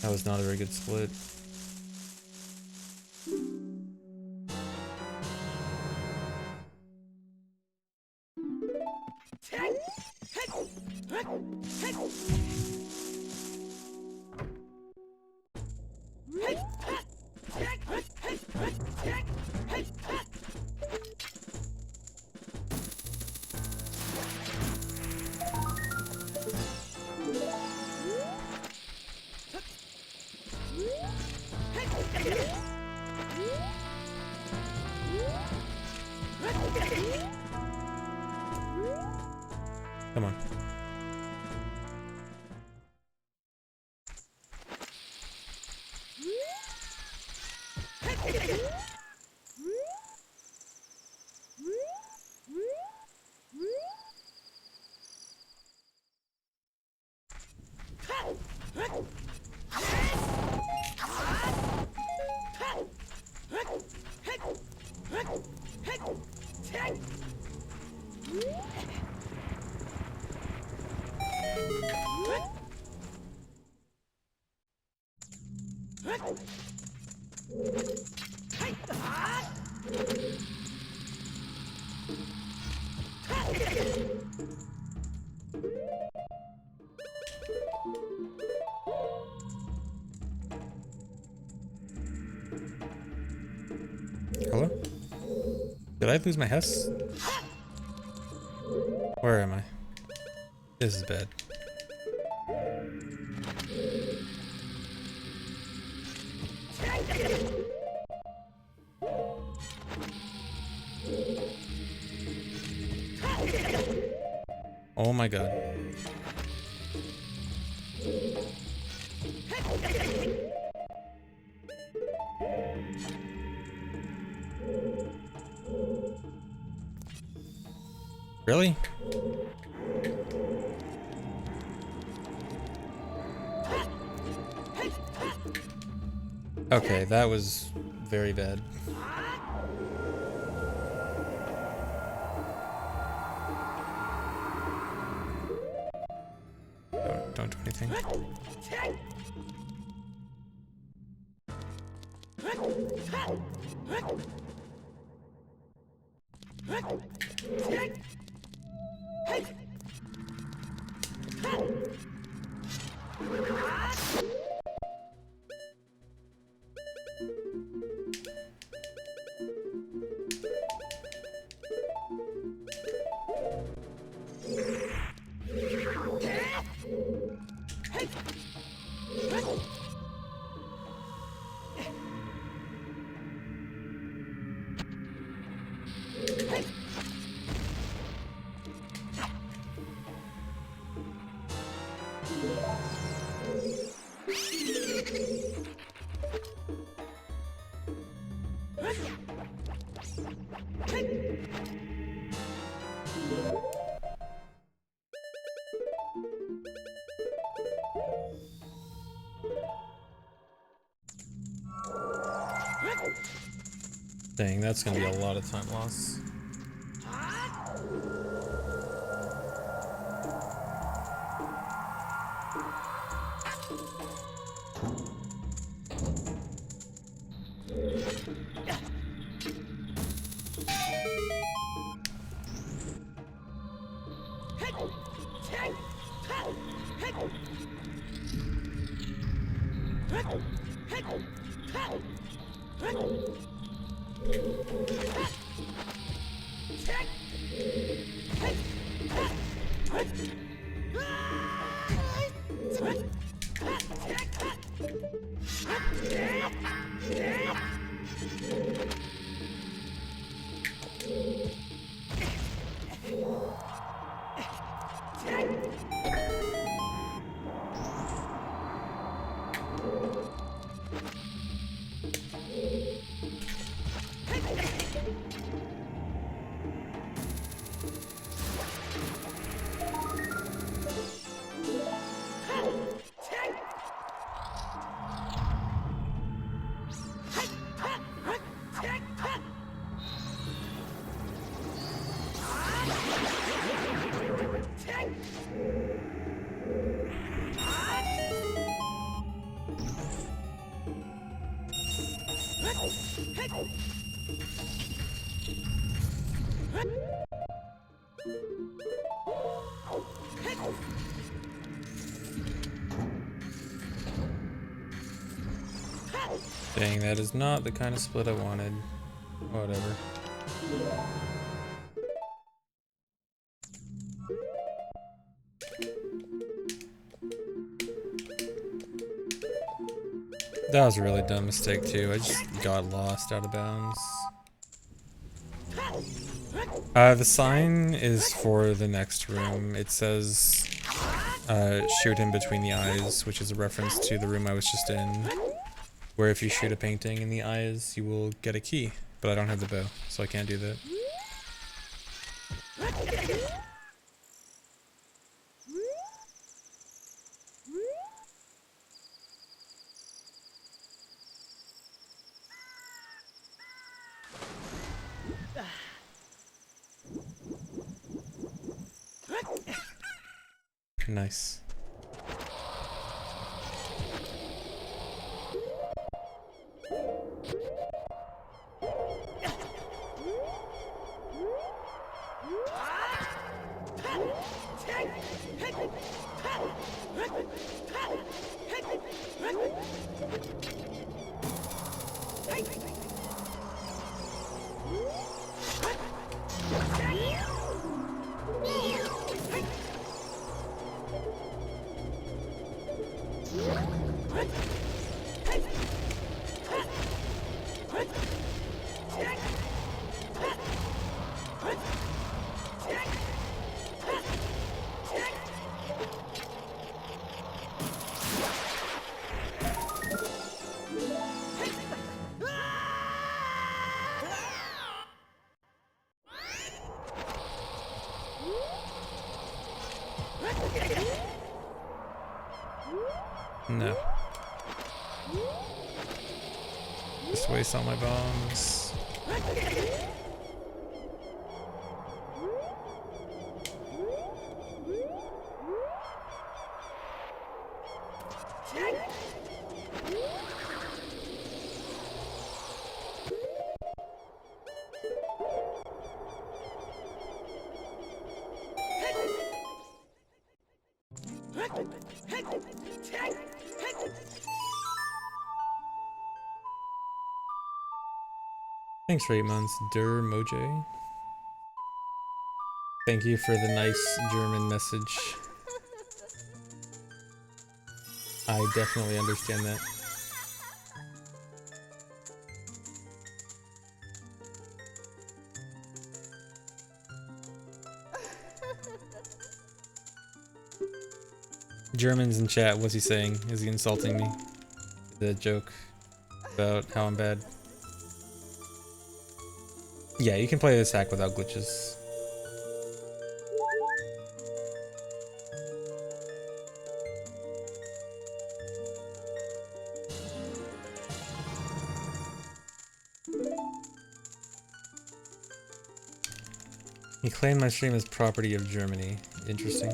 That was not a very good split. Come on. Hello? Did I lose my Hess? Where am I? This is bad. Oh my god. Really? Okay, that was very bad. Don't do anything. Dang, that's gonna be a lot of time loss. Dang, that is not the kind of split I wanted. Whatever. That was a really dumb mistake too. I just got lost out of bounds. The sign is for the next room. It says, shoot him between the eyes, which is a reference to the room I was just in, where if you shoot a painting in the eyes, you will get a key. But I don't have the bow, so I can't do that. Nice. No. Just waste all my bombs. Thanks for 8 months, Der Moje. Thank you for the nice German message. I definitely understand that. German's in chat, what's he saying? Is he insulting me? The joke about how I'm bad. Yeah, you can play this hack without glitches. He claimed my stream as property of Germany. Interesting.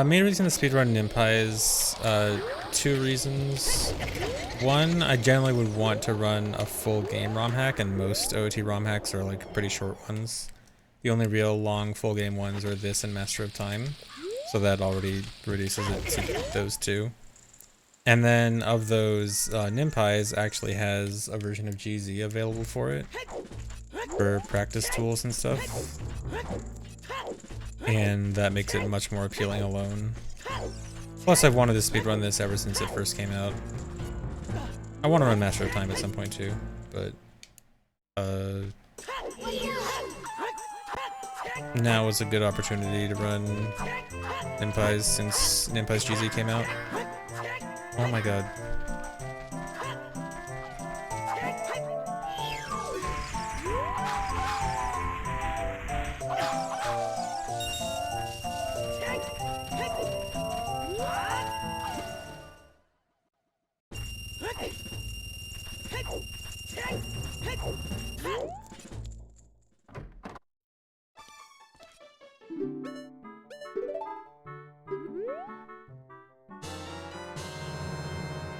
Main reason to speedrun Nimpize, 2 reasons. One, I generally would want to run a full game ROM hack, and most OOT ROM hacks are like pretty short ones. The only real long full game ones are this and Master of Time, so that already reduces it to those 2. And then of those, Nimpize actually has a version of GZ available for it, for practice tools and stuff. And that makes it much more appealing alone. Plus, I've wanted to speedrun this ever since it first came out. I want to run Master of Time at some point too, but now is a good opportunity to run Nimpize since Nimpize GZ came out. Oh my god.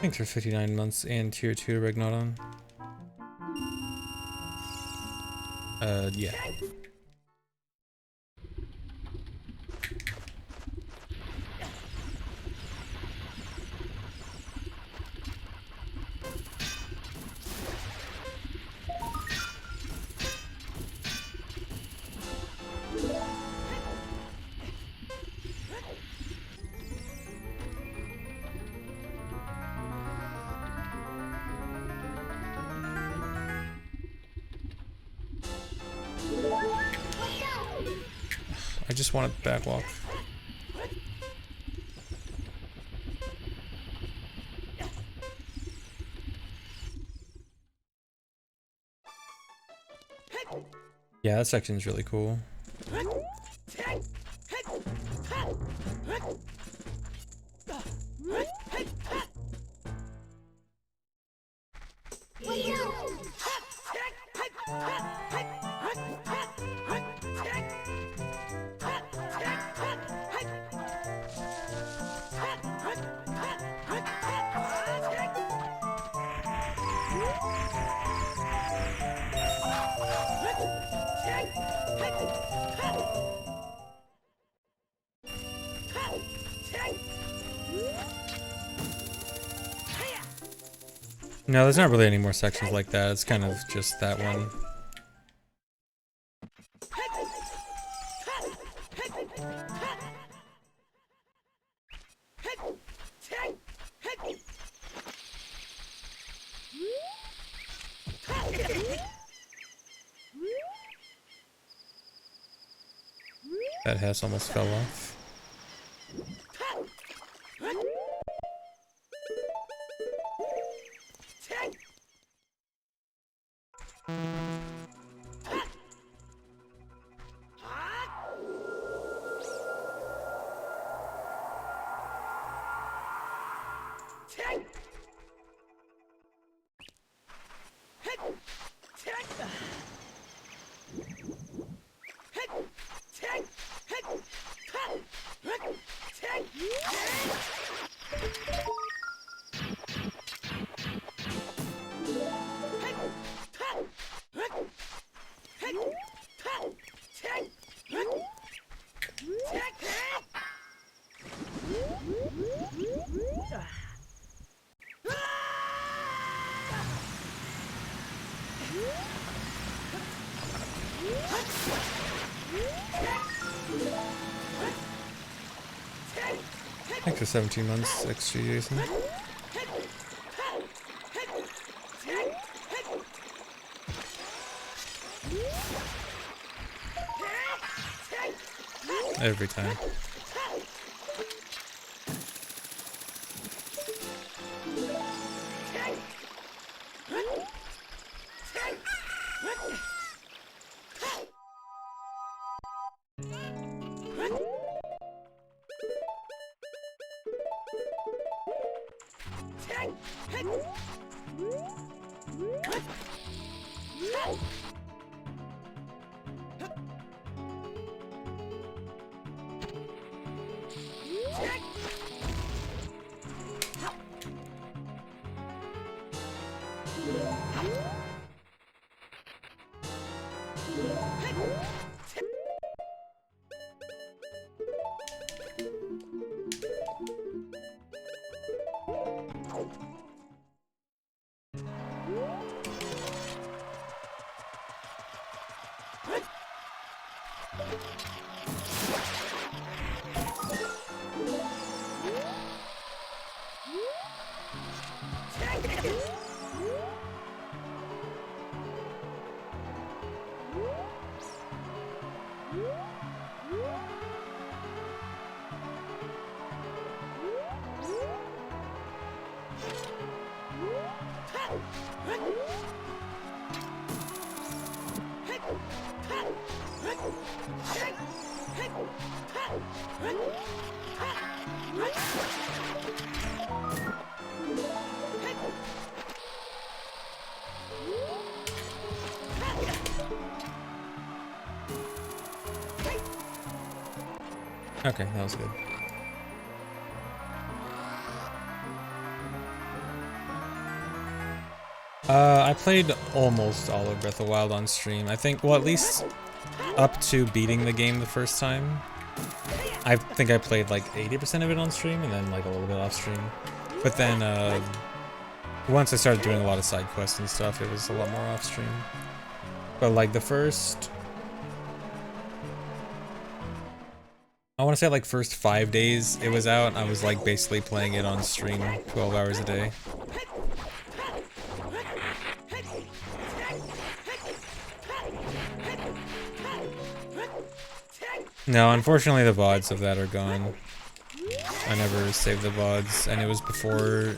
think there's 59 months and tier 2 Regnodon. Yeah. I just wanted the backwalk. Yeah, that section's really cool. No, there's not really any more sections like that. It's kind of just that one. That has almost fell off. Thanks for 17 months, XG Jason. Every time. Okay, that was good. I played almost all of Breath of the Wild on stream. I think, well, at least up to beating the game the first time. I think I played like 80% of it on stream and then like a little bit off stream. But then once I started doing a lot of side quests and stuff, it was a lot more off stream. But like the first, I want to say like first 5 days it was out, I was like basically playing it on stream 12 hours a day. No, unfortunately the VODs of that are gone. I never saved the VODs, and it was before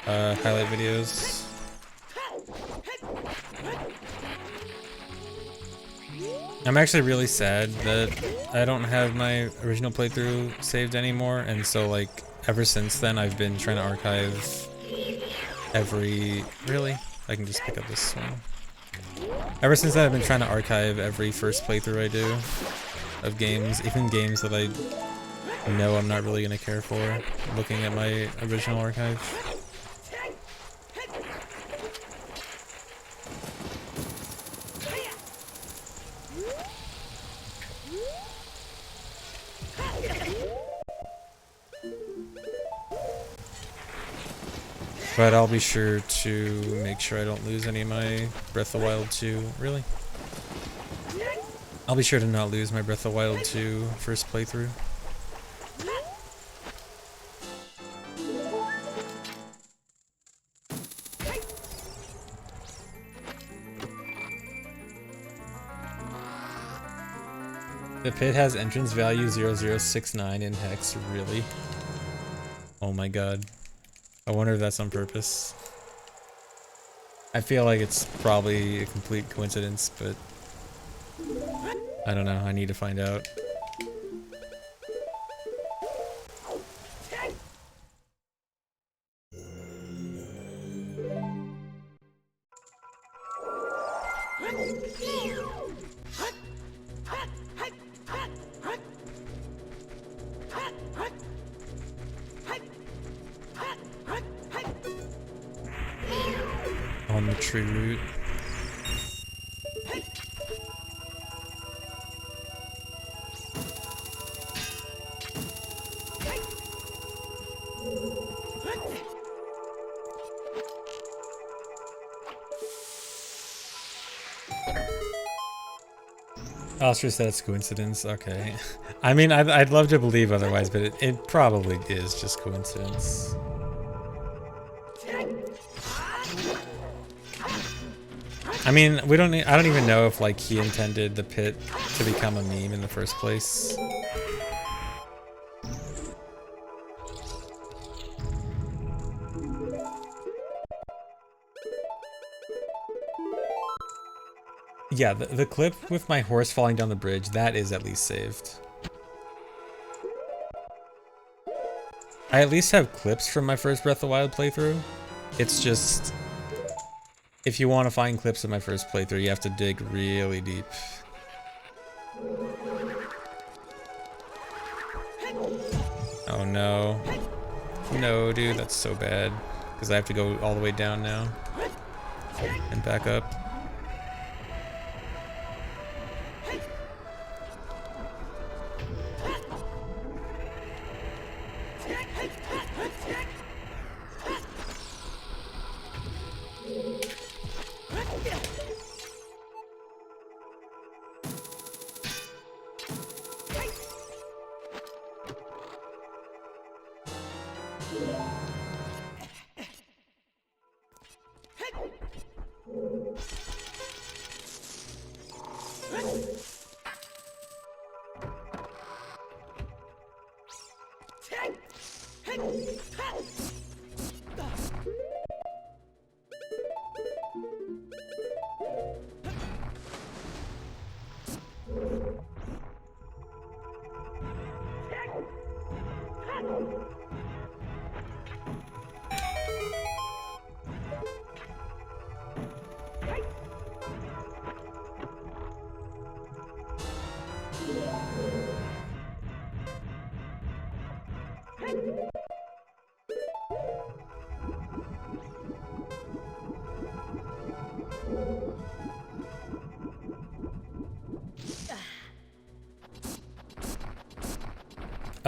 highlight videos. I'm actually really sad that I don't have my original playthrough saved anymore, and so like ever since then I've been trying to archive every... Really? I can just pick up this one. Ever since then I've been trying to archive every first playthrough I do of games, even games that I know I'm not really gonna care for, looking at my original archive. But I'll be sure to make sure I don't lose any of my Breath of the Wild 2. Really? I'll be sure to not lose my Breath of the Wild 2 first playthrough. The pit has entrance value 0069 in hex, really? Oh my god. I wonder if that's on purpose. I feel like it's probably a complete coincidence, but I don't know, I need to find out. On the tree root. Oscar said it's coincidence. Okay. I mean, I'd love to believe otherwise, but it probably is just coincidence. I mean, we don't. I don't even know if like he intended the pit to become a meme in the first place. Yeah, the clip with my horse falling down the bridge, that is at least saved. I at least have clips from my first Breath of the Wild playthrough. It's just, if you want to find clips of my first playthrough, you have to dig really deep. Oh no. No, dude, that's so bad. Because I have to go all the way down now. And back up.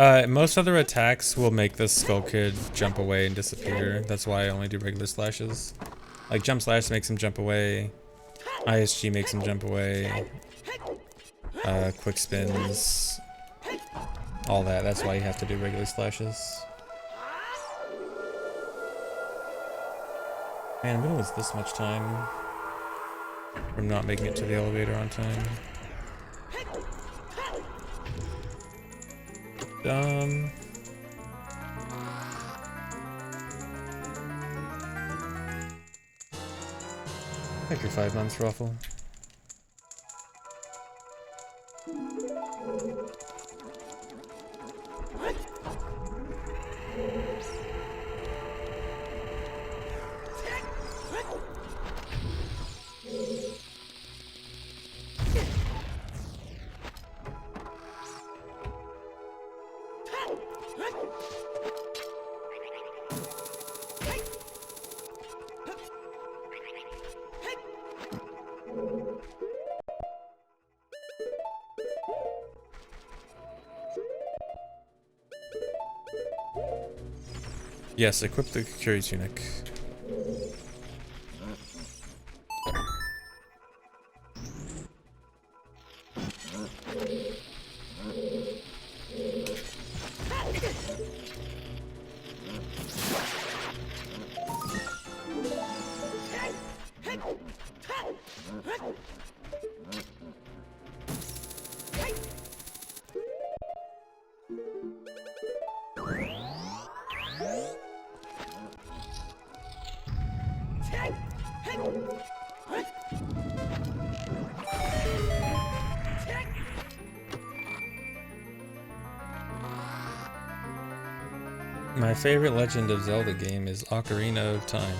Most other attacks will make the Skull Kid jump away and disappear. That's why I only do regular slashes. Like jump slash makes him jump away. ISG makes him jump away. Quick spins. All that. That's why you have to do regular slashes. Man, I'm gonna lose this much time from not making it to the elevator on time. Dumb. Thank you, 5 months, Ruffle. Yes, equip the Curie Tunic. My favorite Legend of Zelda game is Ocarina of Time.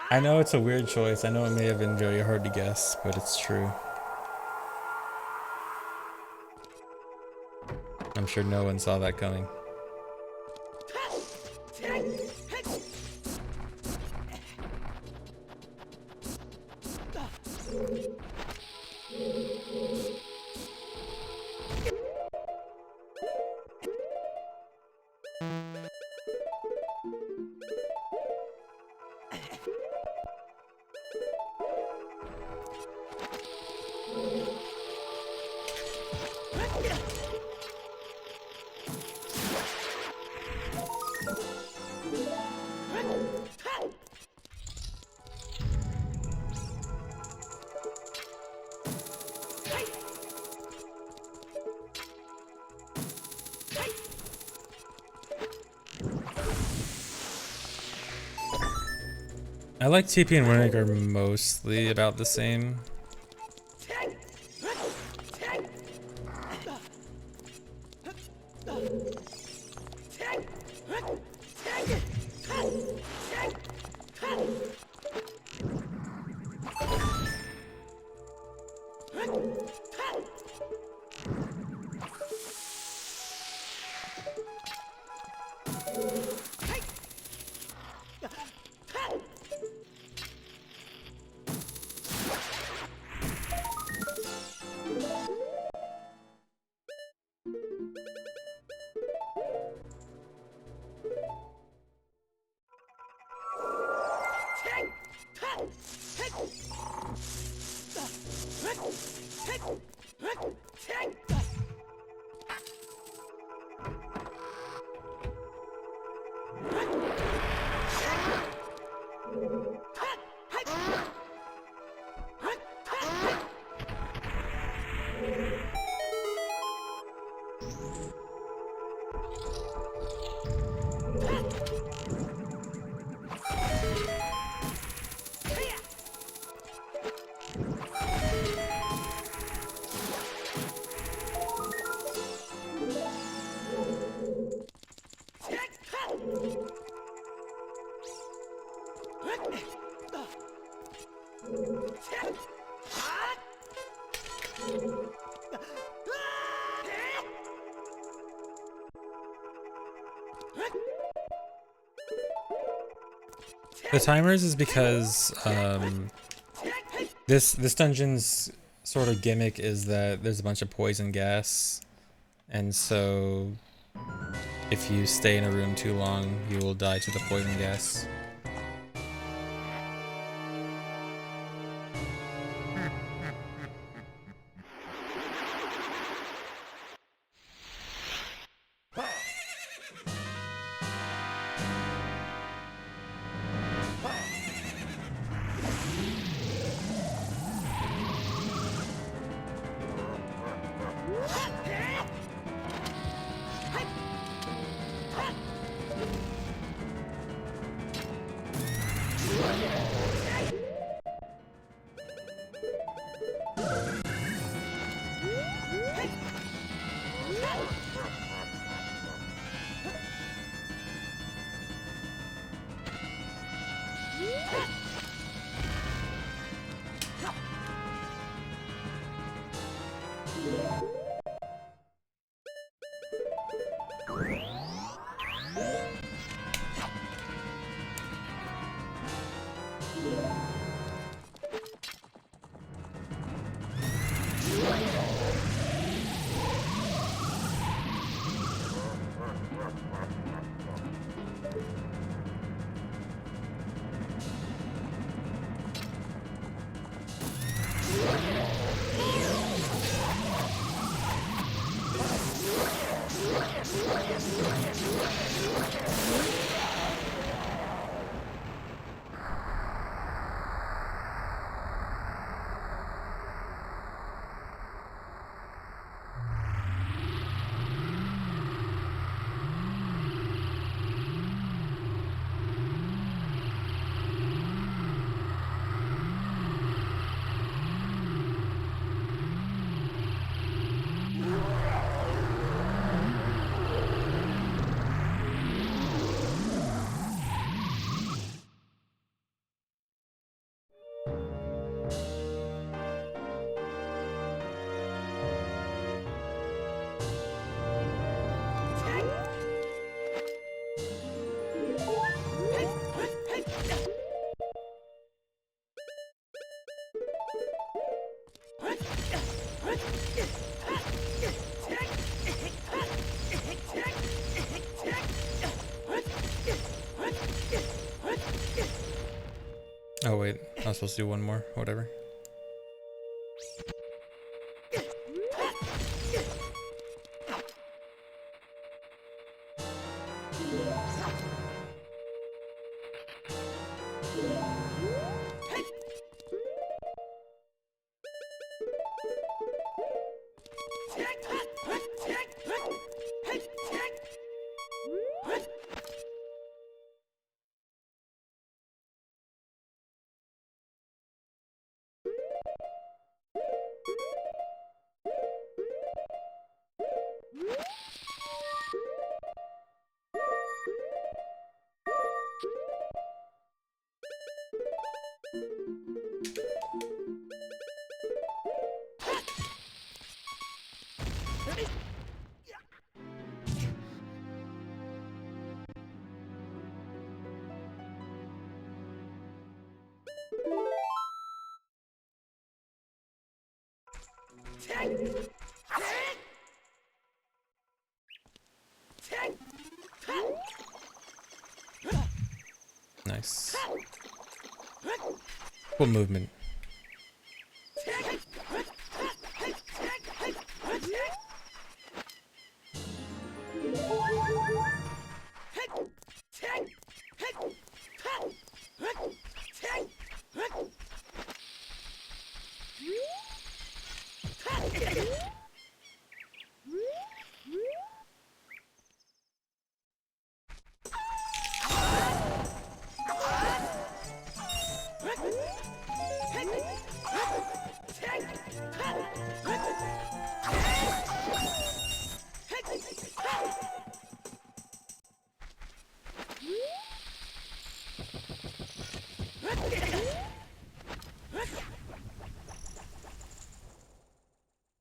I know it's a weird choice. I know it may have been very hard to guess, but it's true. I'm sure no one saw that coming. I like TP and Winnig are mostly about the same. The timers is because this dungeon's sort of gimmick is that there's a bunch of poison gas, and so if you stay in a room too long, you will die to the poison gas. Oh wait, I was supposed to do one more, whatever. Nice. What movement?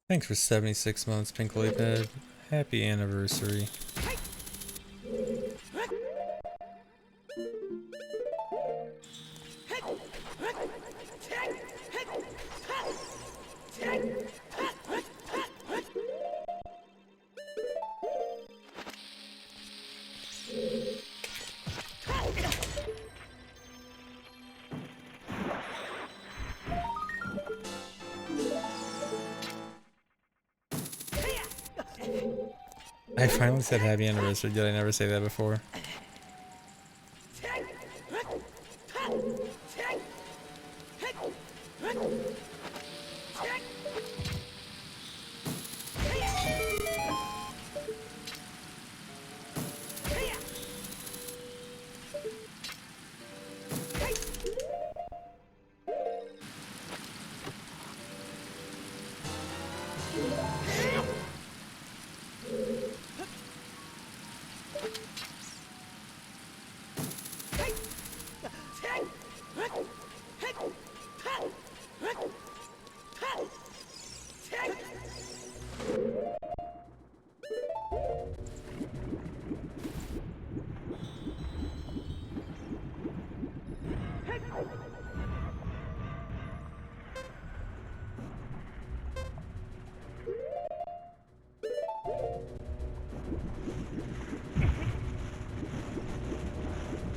Thanks for 76 months, Pink Lily. Happy anniversary. I finally said happy anniversary. Did I never say that before?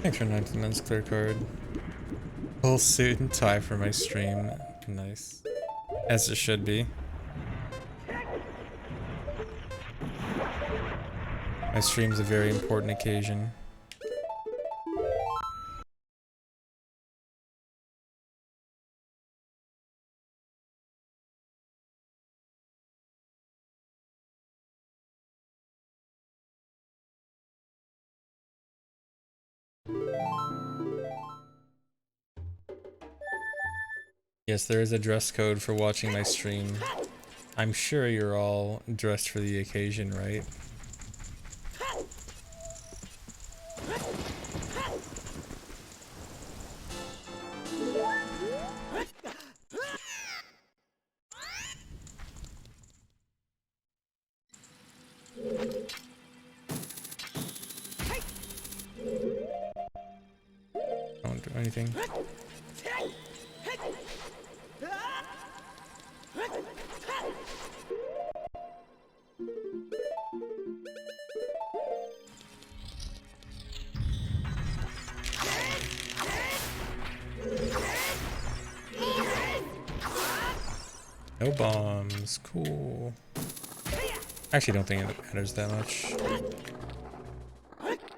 Thanks for 19 months clear card. Full suit and tie for my stream. Nice. As it should be. My stream's a very important occasion. Yes, there is a dress code for watching my stream. I'm sure you're all dressed for the occasion, right? Don't do anything. No bombs. Cool. I actually don't think it matters that much.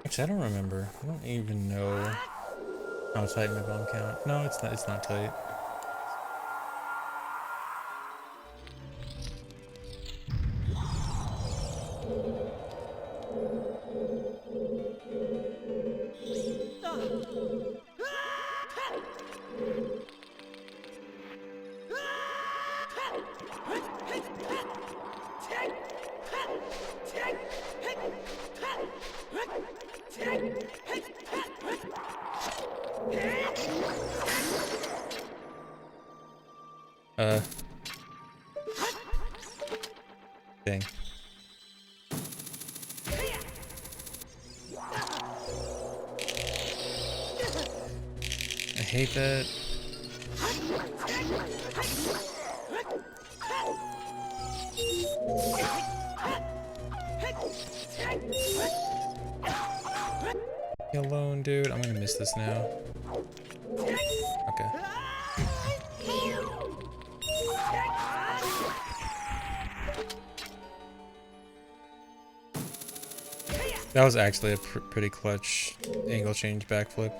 Actually, I don't remember. I don't even know how tight my bomb count. No, it's not. It's not tight. Dang. I hate that. Leave me alone, dude. I'm gonna miss this now. Okay. That was actually a pretty clutch angle change backflip.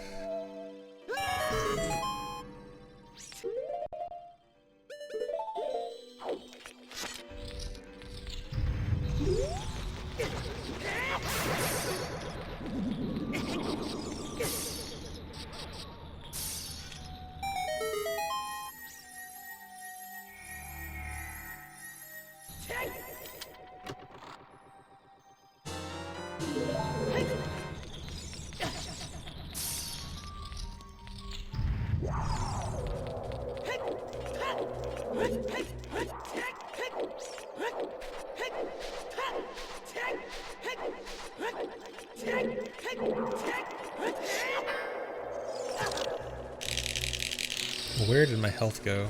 Where did my health go?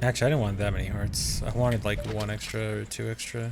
Actually, I didn't want that many hearts. I wanted like 1 extra or 2 extra.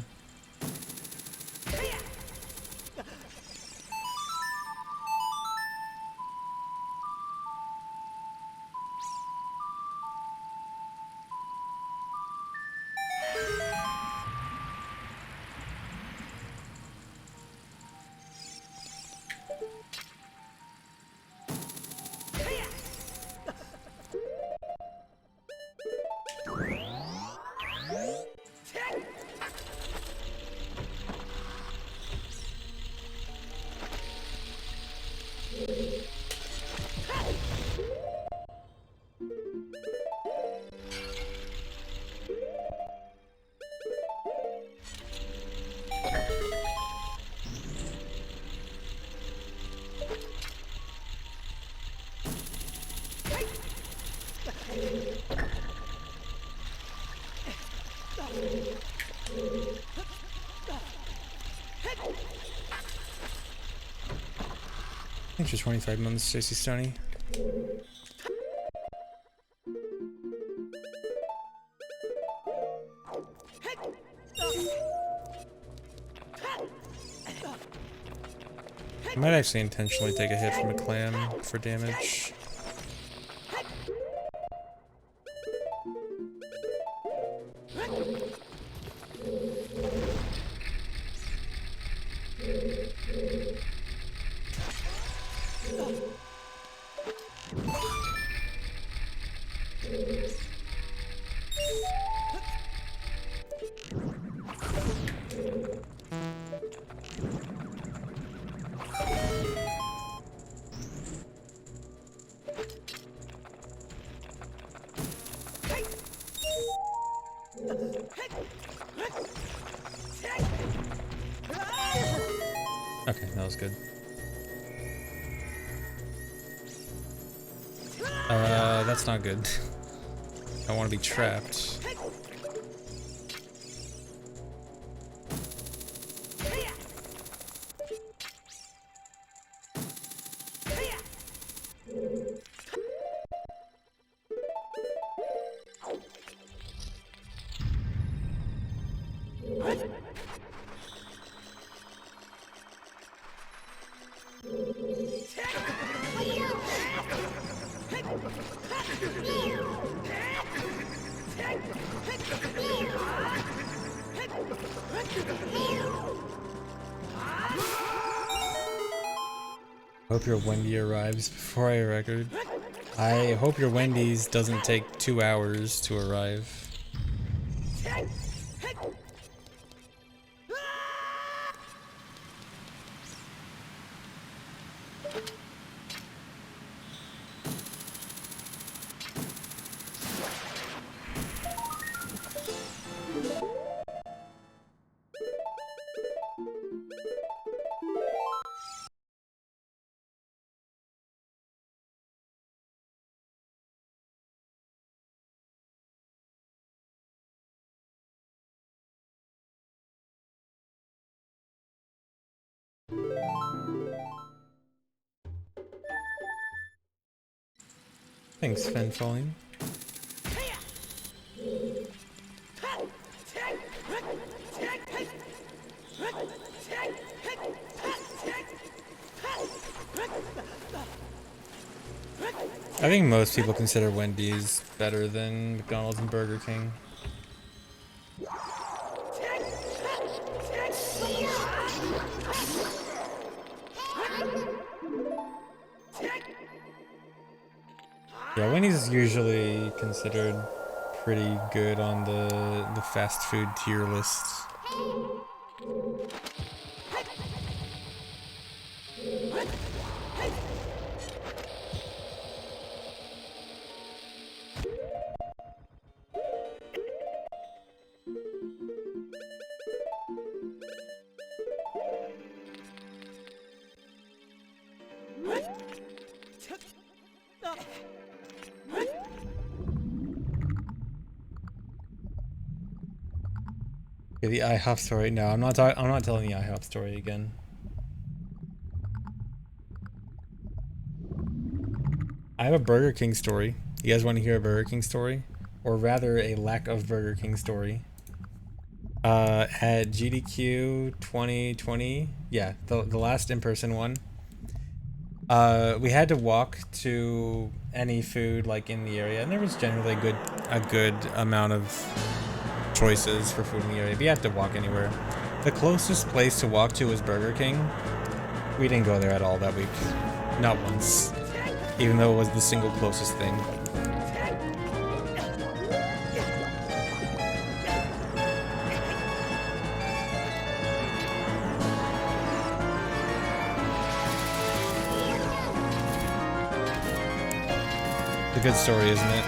Thanks for 25 months, JC Stoney. I might actually intentionally take a hit from a clam for damage. Okay, that was good. That's not good. I want to be trapped. Hope your Wendy arrives before I record. I hope your Wendy's doesn't take 2 hours to arrive. Thanks, Fen Falling. I think most people consider Wendy's better than McDonald's and Burger King. Yeah, Wendy's is usually considered pretty good on the fast food tier list. Okay, the IHOP story. No, I'm not telling the IHOP story again. I have a Burger King story. You guys want to hear a Burger King story? or rather a lack of Burger King story. At GDQ 2020, yeah, the last in-person one, we had to walk to any food like in the area, and there was generally a good amount of choices for food in the area, but you had to walk anywhere. The closest place to walk to was Burger King. We didn't go there at all that week. Not once. Even though it was the single closest thing. It's a good story, isn't it?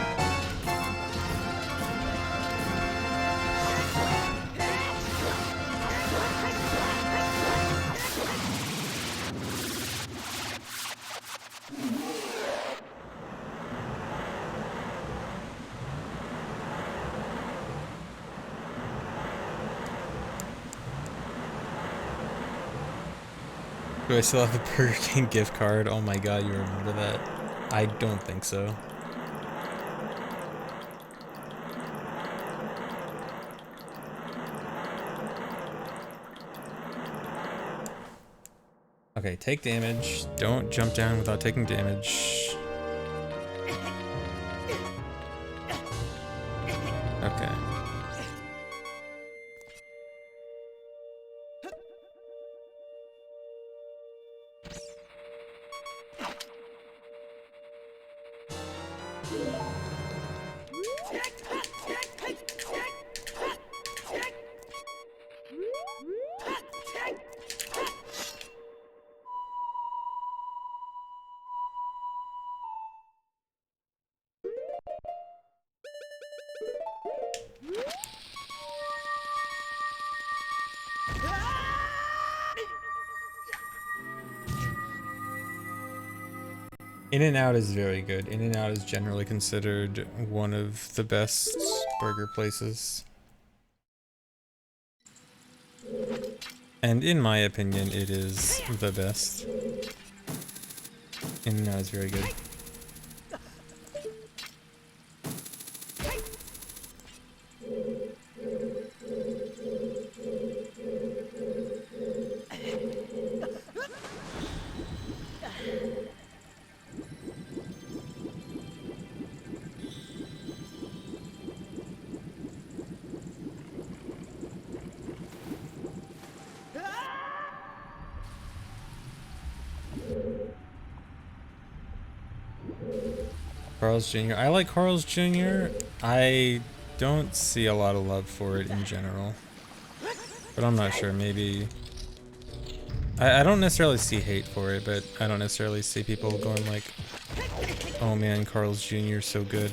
Do I still have the Burger King gift card? Oh my god, you remember that? I don't think so. Okay, take damage. Don't jump down without taking damage. Okay. In-N-Out is very good. In-N-Out is generally considered one of the best burger places. And in my opinion, it is the best. In-N-Out is very good. Carl's Jr. I like Carl's Jr. I don't see a lot of love for it in general. But I'm not sure, maybe... I don't necessarily see hate for it, but I don't necessarily see people going like, oh man, Carl's Jr. is so good.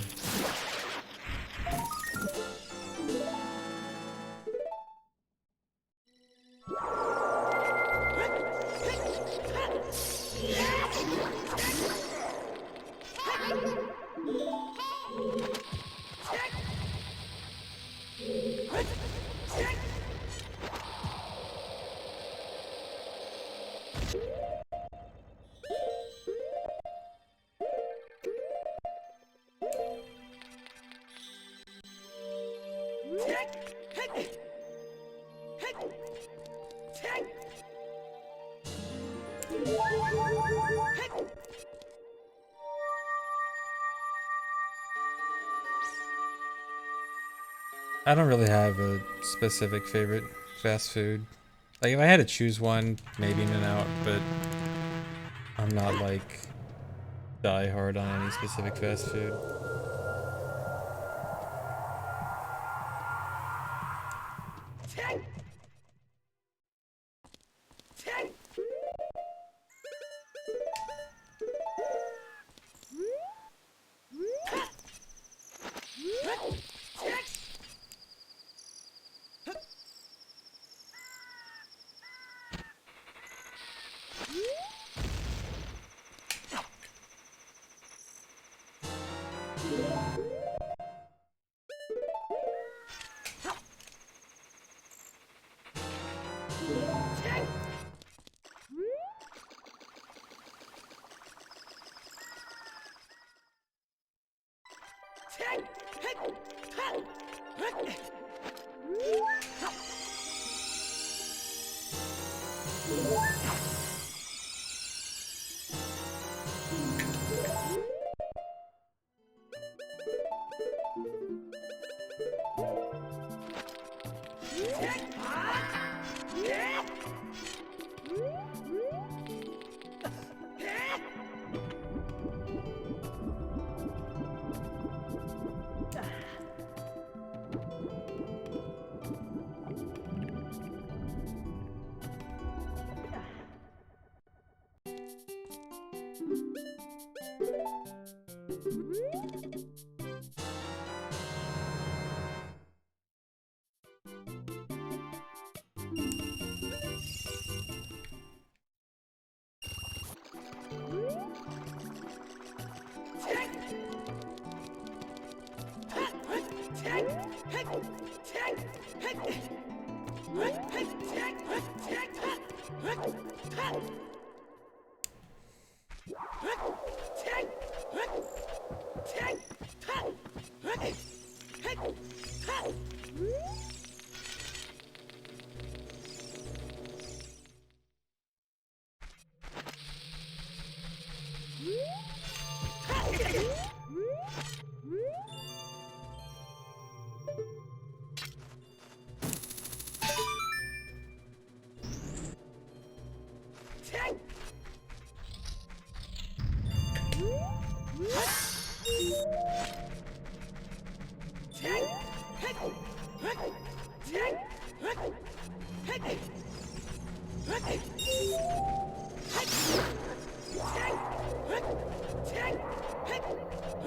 I don't really have a specific favorite fast food. Like, if I had to choose one, maybe In-N-Out, but I'm not, like, die hard on any specific fast food.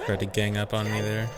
Tried to gang up on me there.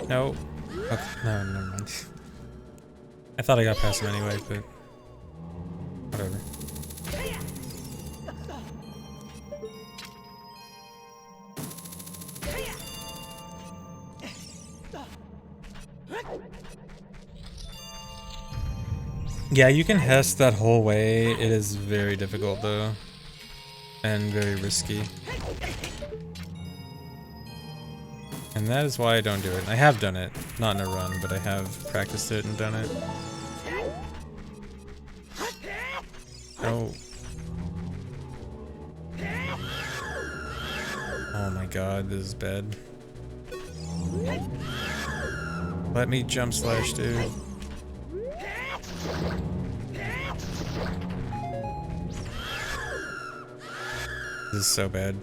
No. Okay. No, never mind. I thought I got past him anyway, but whatever. Yeah, you can Hest that whole way. It is very difficult though, and very risky. And that is why I don't do it. I have done it, not in a run, but I have practiced it and done it. Oh. Oh my god, this is bad. Let me jump slash, dude. This is so bad.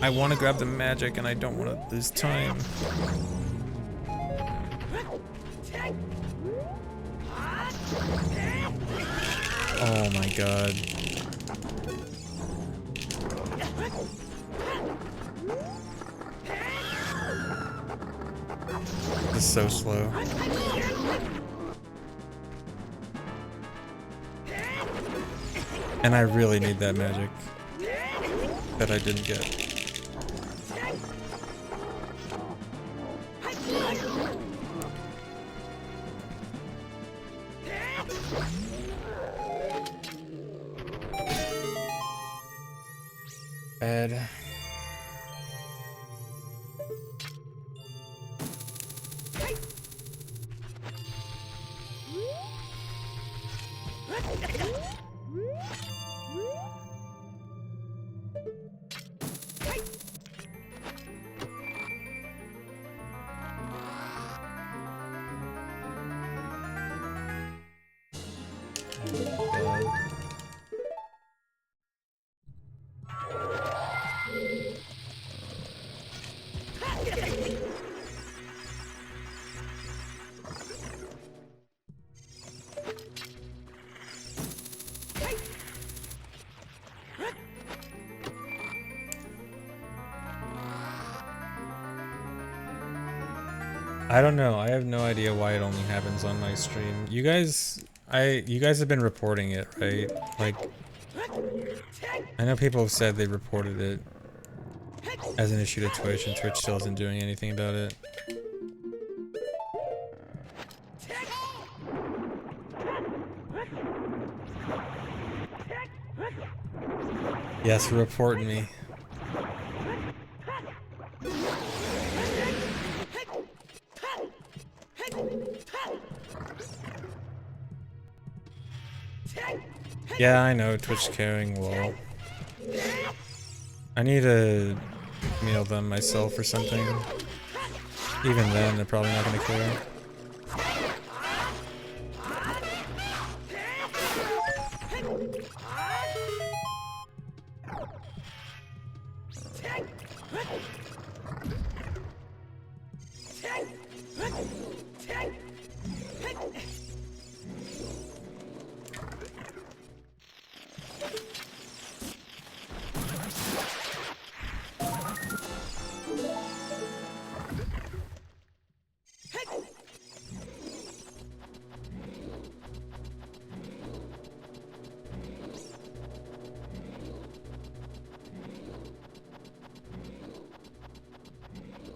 I want to grab the magic and I don't want to lose time. Oh my god. This is so slow. And I really need that magic that I didn't get. Bad. I don't know. I have no idea why it only happens on my stream. You guys have been reporting it, right? Like, I know people have said they reported it as an issue to Twitch, and Twitch still isn't doing anything about it. Yes, report me. Yeah, I know, Twitch carrying lol. I need to mail them myself or something. Even then, they're probably not gonna care.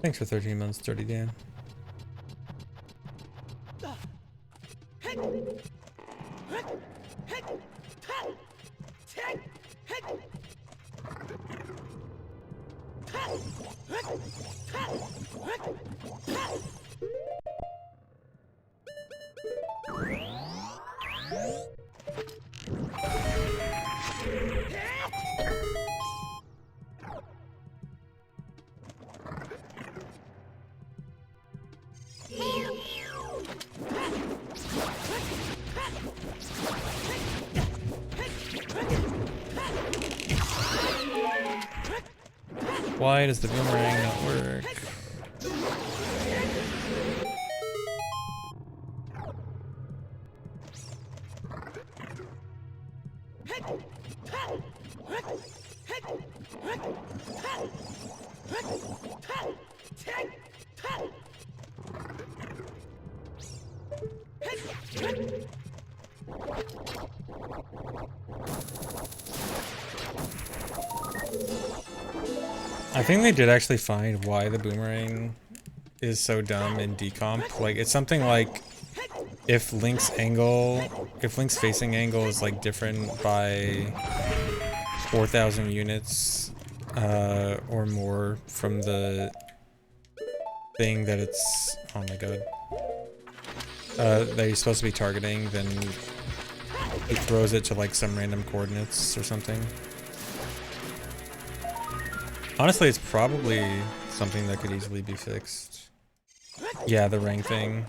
Thanks for 13 months, Dirty Dan. Why does the boomerang not work? I think they did actually find why the boomerang is so dumb in decomp. Like, it's something like if Link's facing angle is like different by 4,000 units or more from the thing that it's, oh my god, that you're supposed to be targeting, then he throws it to like some random coordinates or something. Honestly, it's probably something that could easily be fixed. Yeah, the rank thing.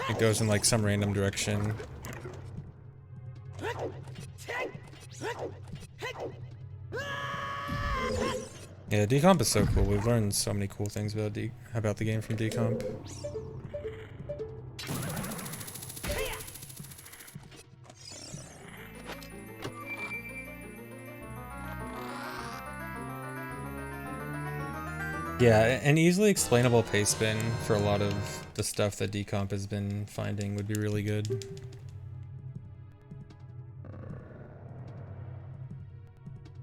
It goes in like some random direction. Yeah, decomp is so cool. We've learned so many cool things about the game from decomp. Yeah, an easily explainable pace bin for a lot of the stuff that Decomp has been finding would be really good.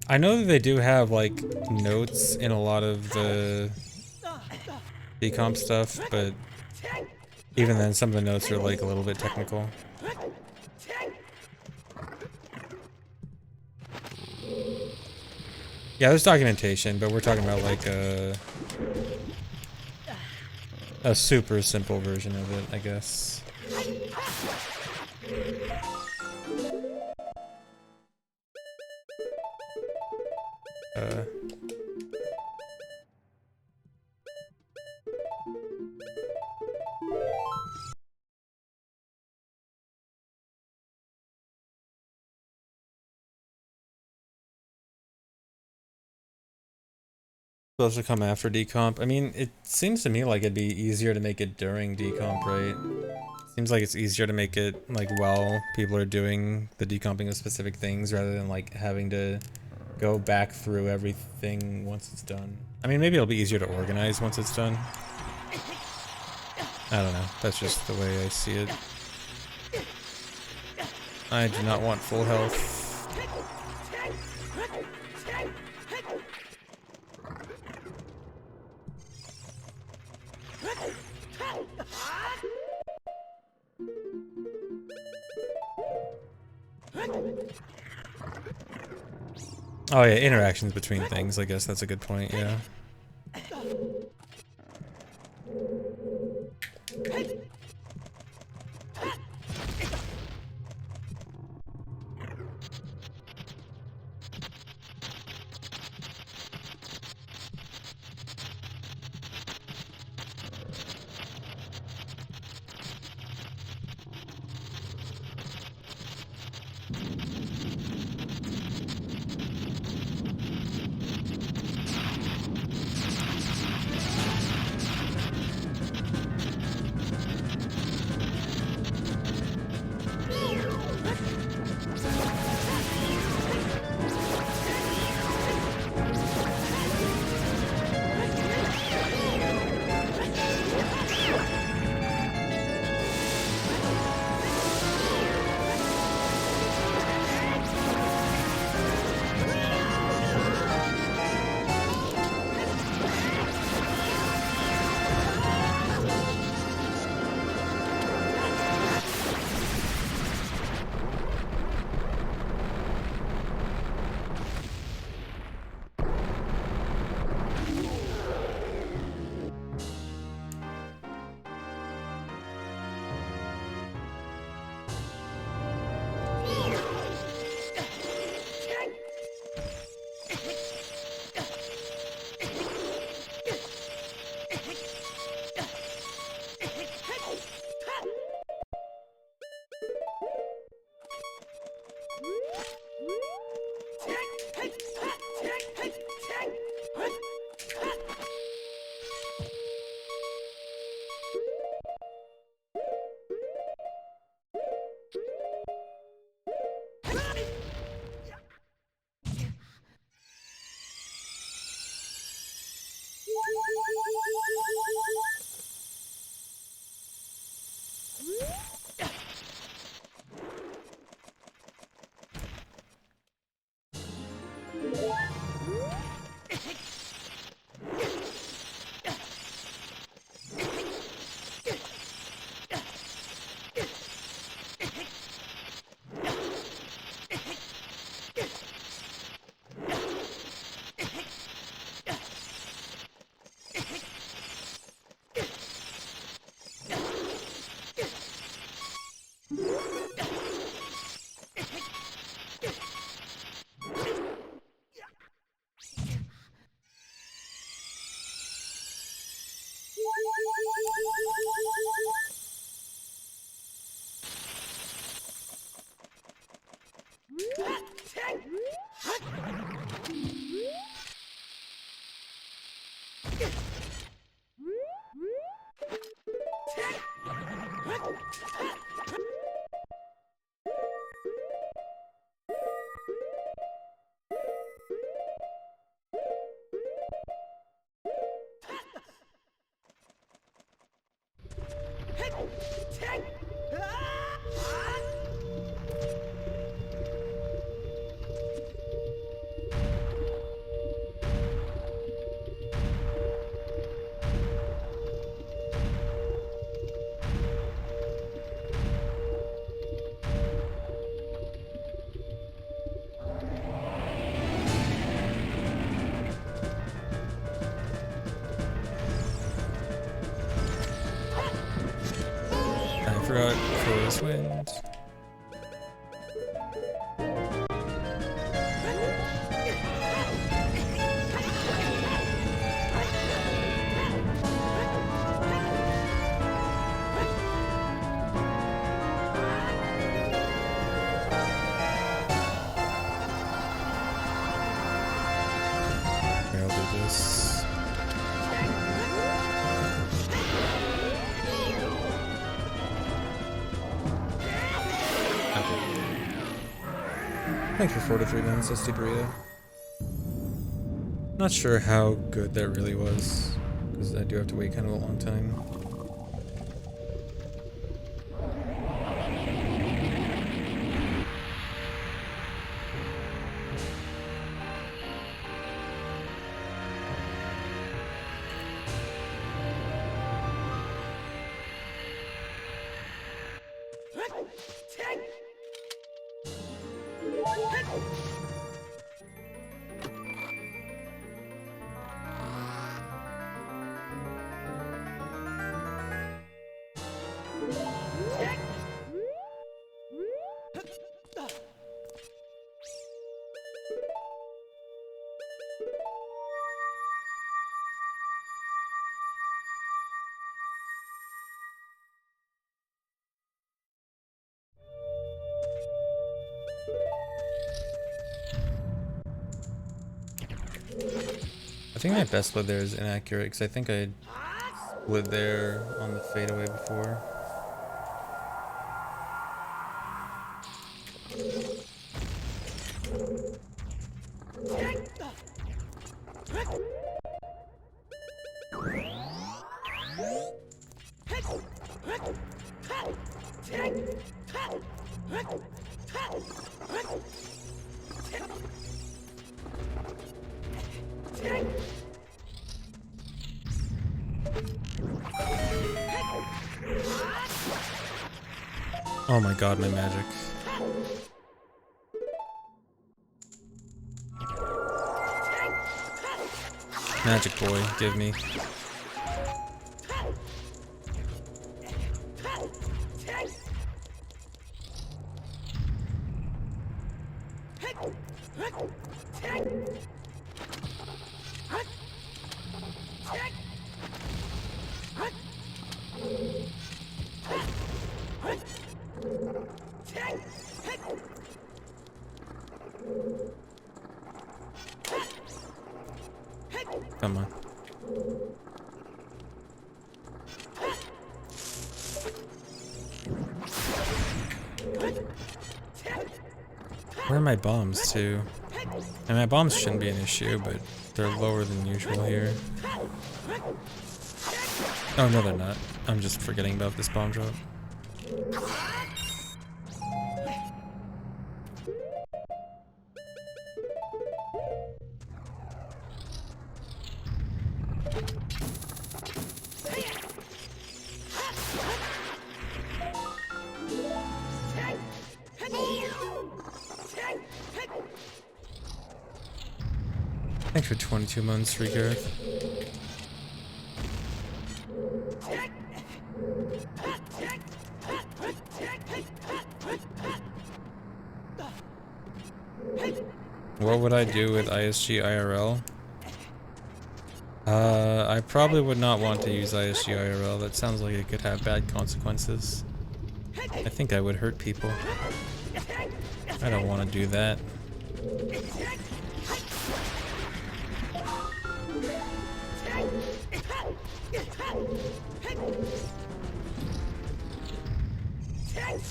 I know that they do have like notes in a lot of the Decomp stuff, but even then some of the notes are like a little bit technical. Yeah, there's documentation, but we're talking about like a super simple version of it, I guess. Supposed to come after decomp. I mean, it seems to me like it'd be easier to make it during decomp, right? Seems like it's easier to make it like while people are doing the decomping of specific things rather than like having to go back through everything once it's done. I mean, maybe it'll be easier to organize once it's done. I don't know. That's just the way I see it. I do not want full health. Oh yeah, interactions between things, I guess that's a good point, yeah. forgot Forest Wind. Here, I'll do this. Thanks for 43 minutes, SD Burrito. Not sure how good that really was, because I do have to wait kind of a long time. I think my best split there is inaccurate because I think I split there on the fadeaway before. Oh my god, my magic. Magic boy, give me. Come on. Where are my bombs too? And my bombs shouldn't be an issue, but they're lower than usual here. Oh no, they're not. I'm just forgetting about this bomb drop. Thanks for 22 months, Regarth. What would I do with ISG IRL? I probably would not want to use ISG IRL. That sounds like it could have bad consequences. I think I would hurt people. I don't want to do that.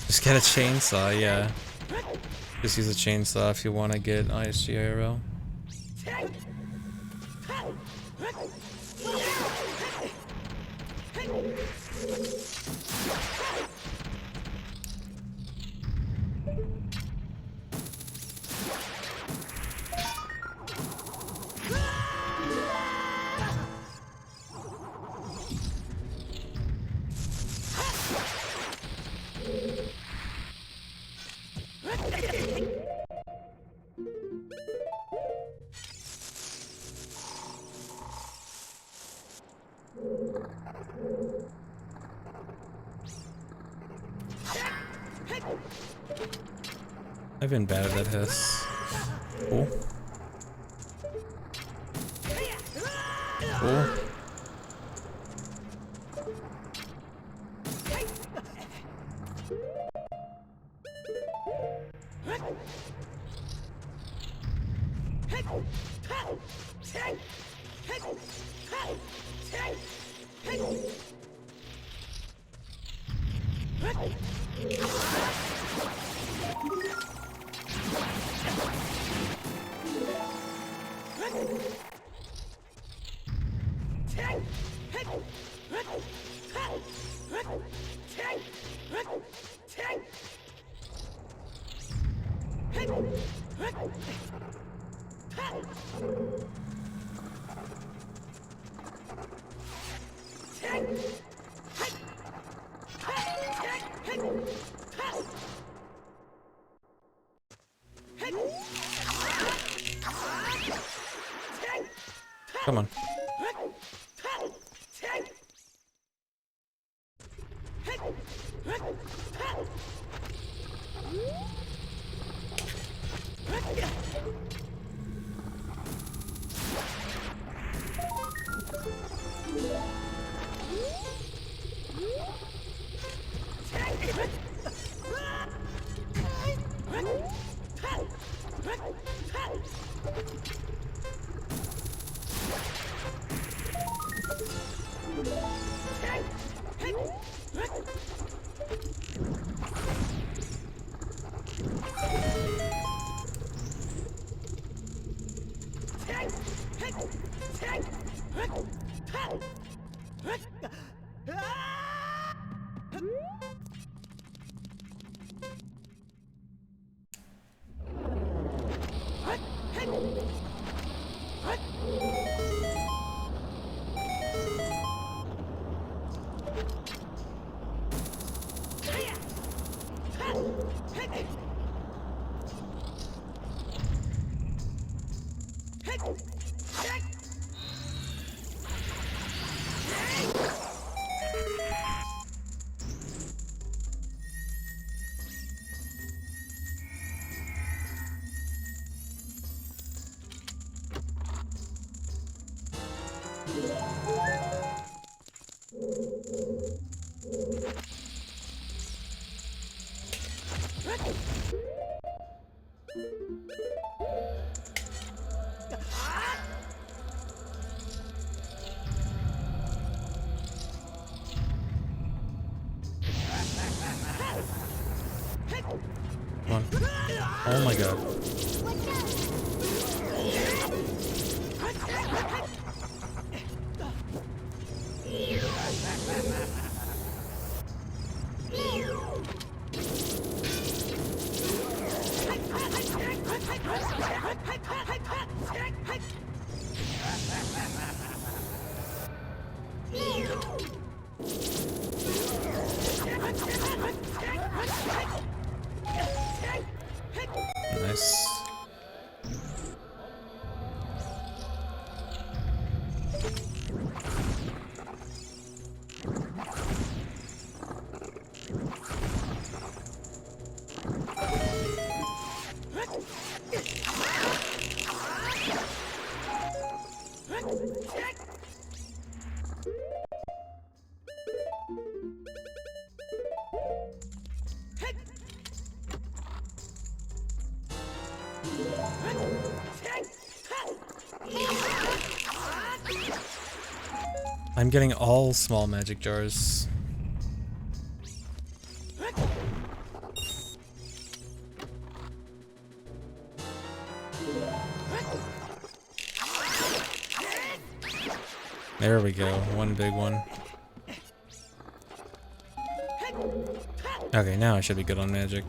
Just get a chainsaw, yeah. Just use a chainsaw if you want to get ISG IRL. I've been bad at that hiss. Cool. Cool. Come on. Come on. Oh my god. Nice. I'm getting all small magic jars. There we go, one big one. Okay, now I should be good on magic.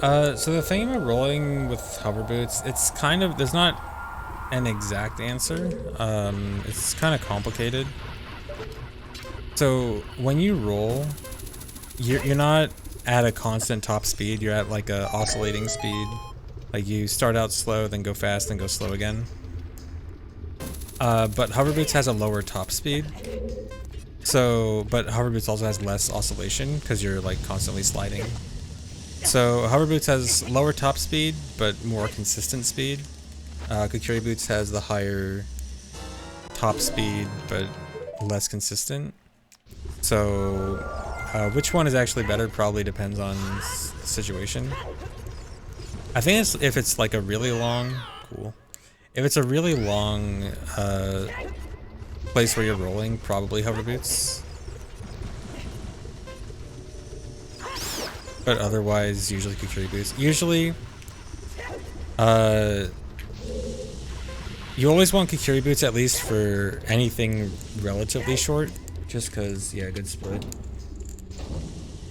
So the thing about rolling with hover boots, it's kind of, there's not an exact answer. It's kind of complicated. So when you roll, you're not at a constant top speed. You're at like a oscillating speed. Like you start out slow, then go fast, then go slow again. But hover boots has a lower top speed. So, but hover boots also has less oscillation because you're like constantly sliding. So hover boots has lower top speed, but more consistent speed. Kukuri boots has the higher top speed, but less consistent. So which one is actually better probably depends on the situation. I think it's, if it's like a really long, cool. If it's a really long place where you're rolling, probably hover boots. But otherwise, usually Kukuri boots. Usually, you always want Kukuri boots at least for anything relatively short, just because, yeah, good split.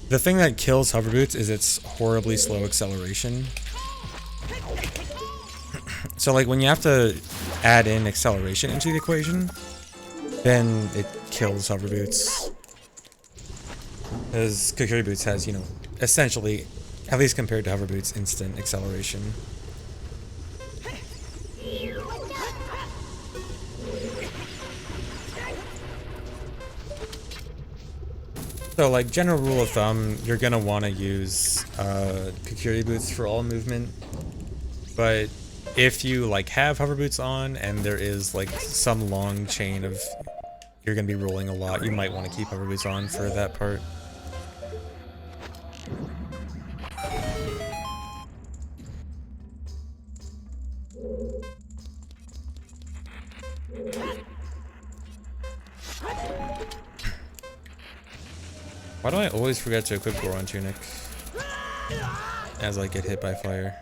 The thing that kills hover boots is its horribly slow acceleration. So like when you have to add in acceleration into the equation, then it kills hover boots. Because Kukuri boots has, you know, essentially, at least compared to hover boots, instant acceleration. So like general rule of thumb, you're gonna want to use Kukuri boots for all movement, but if you like have hover boots on and there is like some long chain of you're gonna be rolling a lot, you might want to keep hover boots on for that part. Why do I always forget to equip Goron Tunic as I get hit by fire?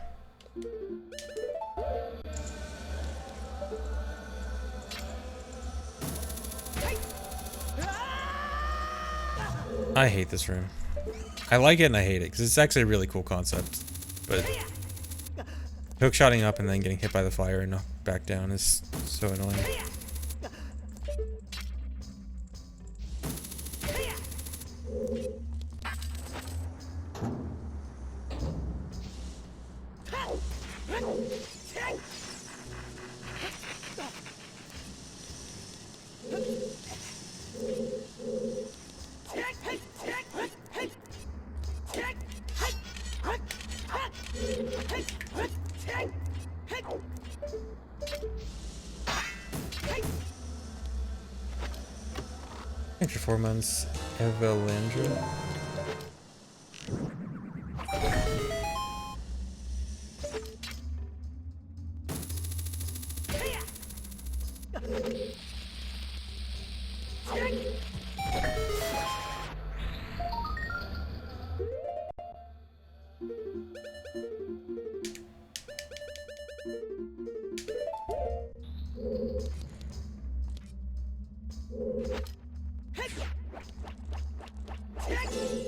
I hate this room. I like it and I hate it because it's actually a really cool concept, but hookshotting up and then getting hit by the fire and knocked back down is so annoying. Thanks for 4 months, Evelandra.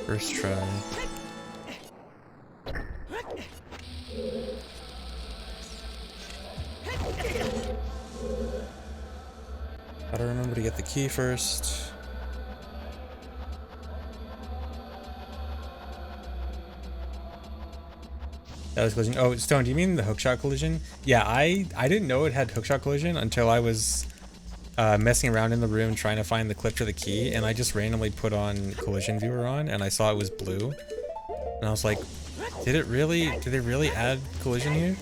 First try. Gotta remember to get the key first. That was collision. Oh, Stone, do you mean the hookshot collision? Yeah, I didn't know it had hookshot collision until I was messing around in the room trying to find the clip to the key, and I just randomly put on collision viewer on, and I saw it was blue, and I was like, did they really add collision here?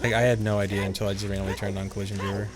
Like, I had no idea until I just randomly turned on collision viewer.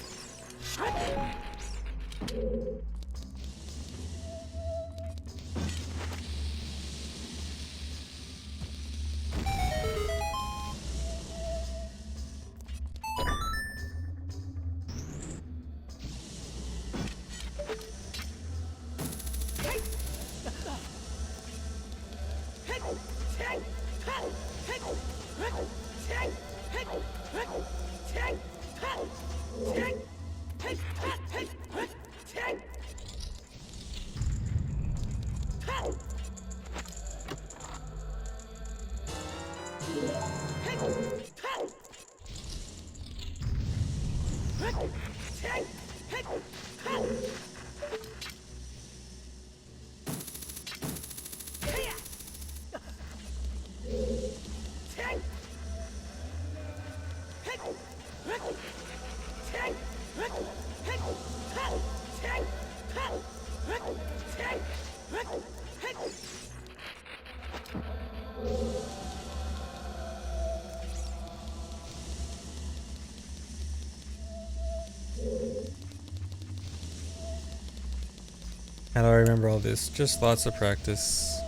How do I remember all this? Just lots of practice.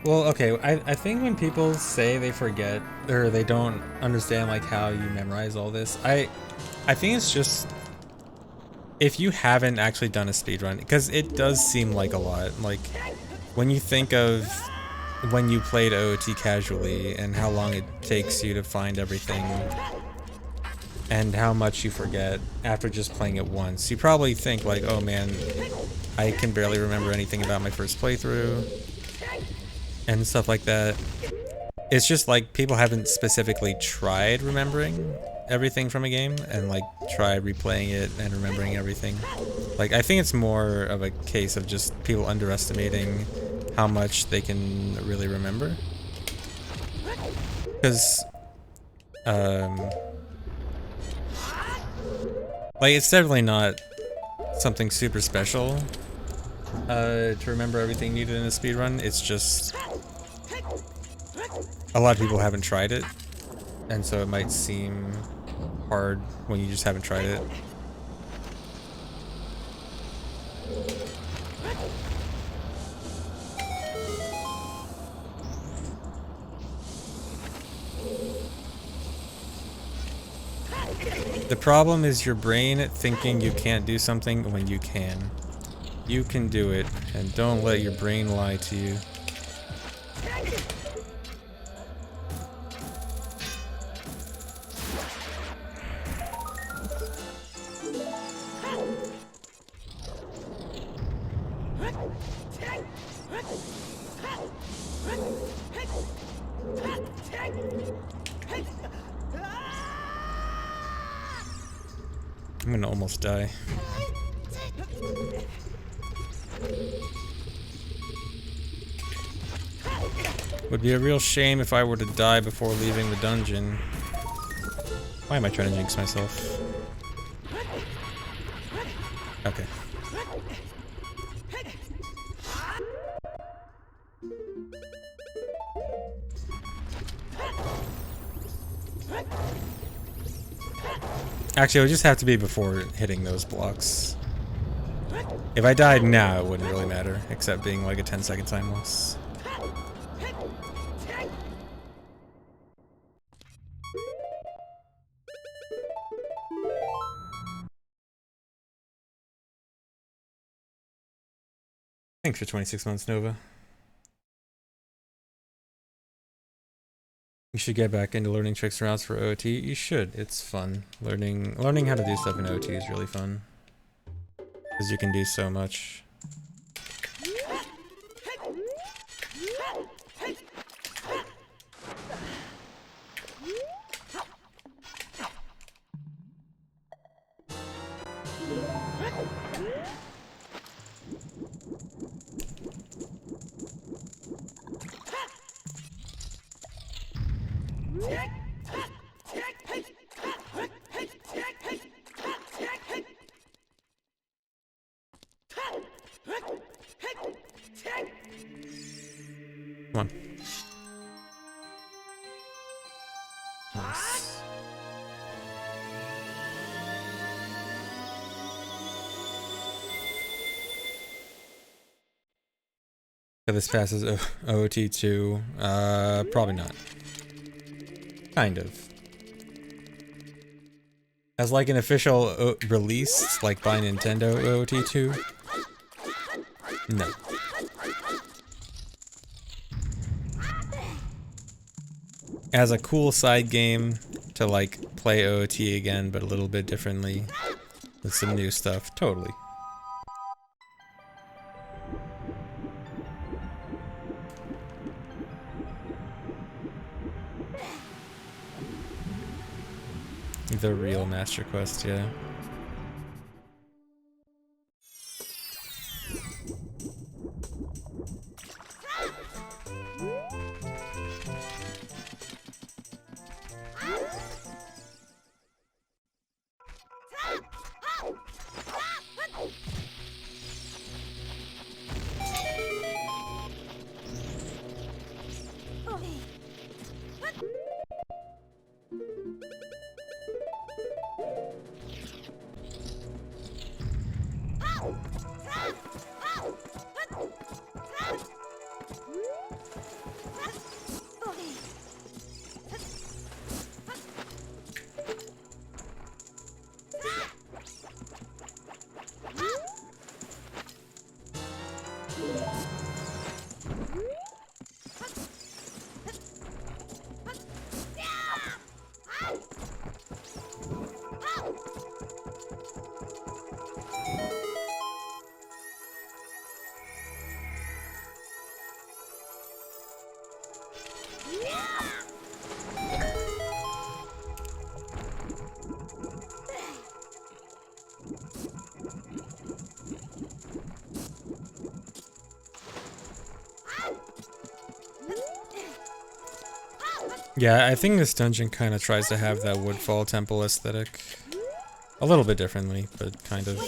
Well, okay, I think when people say they forget or they don't understand like how you memorize all this, I think it's just if you haven't actually done a speedrun, because it does seem like a lot. Like when you think of when you played OOT casually and how long it takes you to find everything and how much you forget after just playing it once, you probably think like, oh man, I can barely remember anything about my first playthrough and stuff like that. It's just like people haven't specifically tried remembering everything from a game and like tried replaying it and remembering everything. Like I think it's more of a case of just people underestimating how much they can really remember. Because like it's definitely not something super special to remember everything needed in a speedrun. It's just a lot of people haven't tried it, and so it might seem hard when you just haven't tried it. The problem is your brain thinking you can't do something when you can. You can do it, and don't let your brain lie to you. I'm gonna almost die. Would be a real shame if I were to die before leaving the dungeon. Why am I trying to jinx myself? Okay. Actually, it would just have to be before hitting those blocks. If I died now, it wouldn't really matter, except being like a 10-second time loss. Thanks for 26 months, Nova. You should get back into learning tricks and routes for OT. You should. It's fun. Learning how to do stuff in OT is really fun. Because you can do so much. Come on. Nice. So this passes OOT2. Probably not. Kind of. As like an official release, like by Nintendo OOT2? No. As a cool side game to like play OOT again, but a little bit differently with some new stuff, totally. The real Master Quest, yeah. Yeah, I think this dungeon kind of tries to have that Woodfall Temple aesthetic. A little bit differently, but kind of.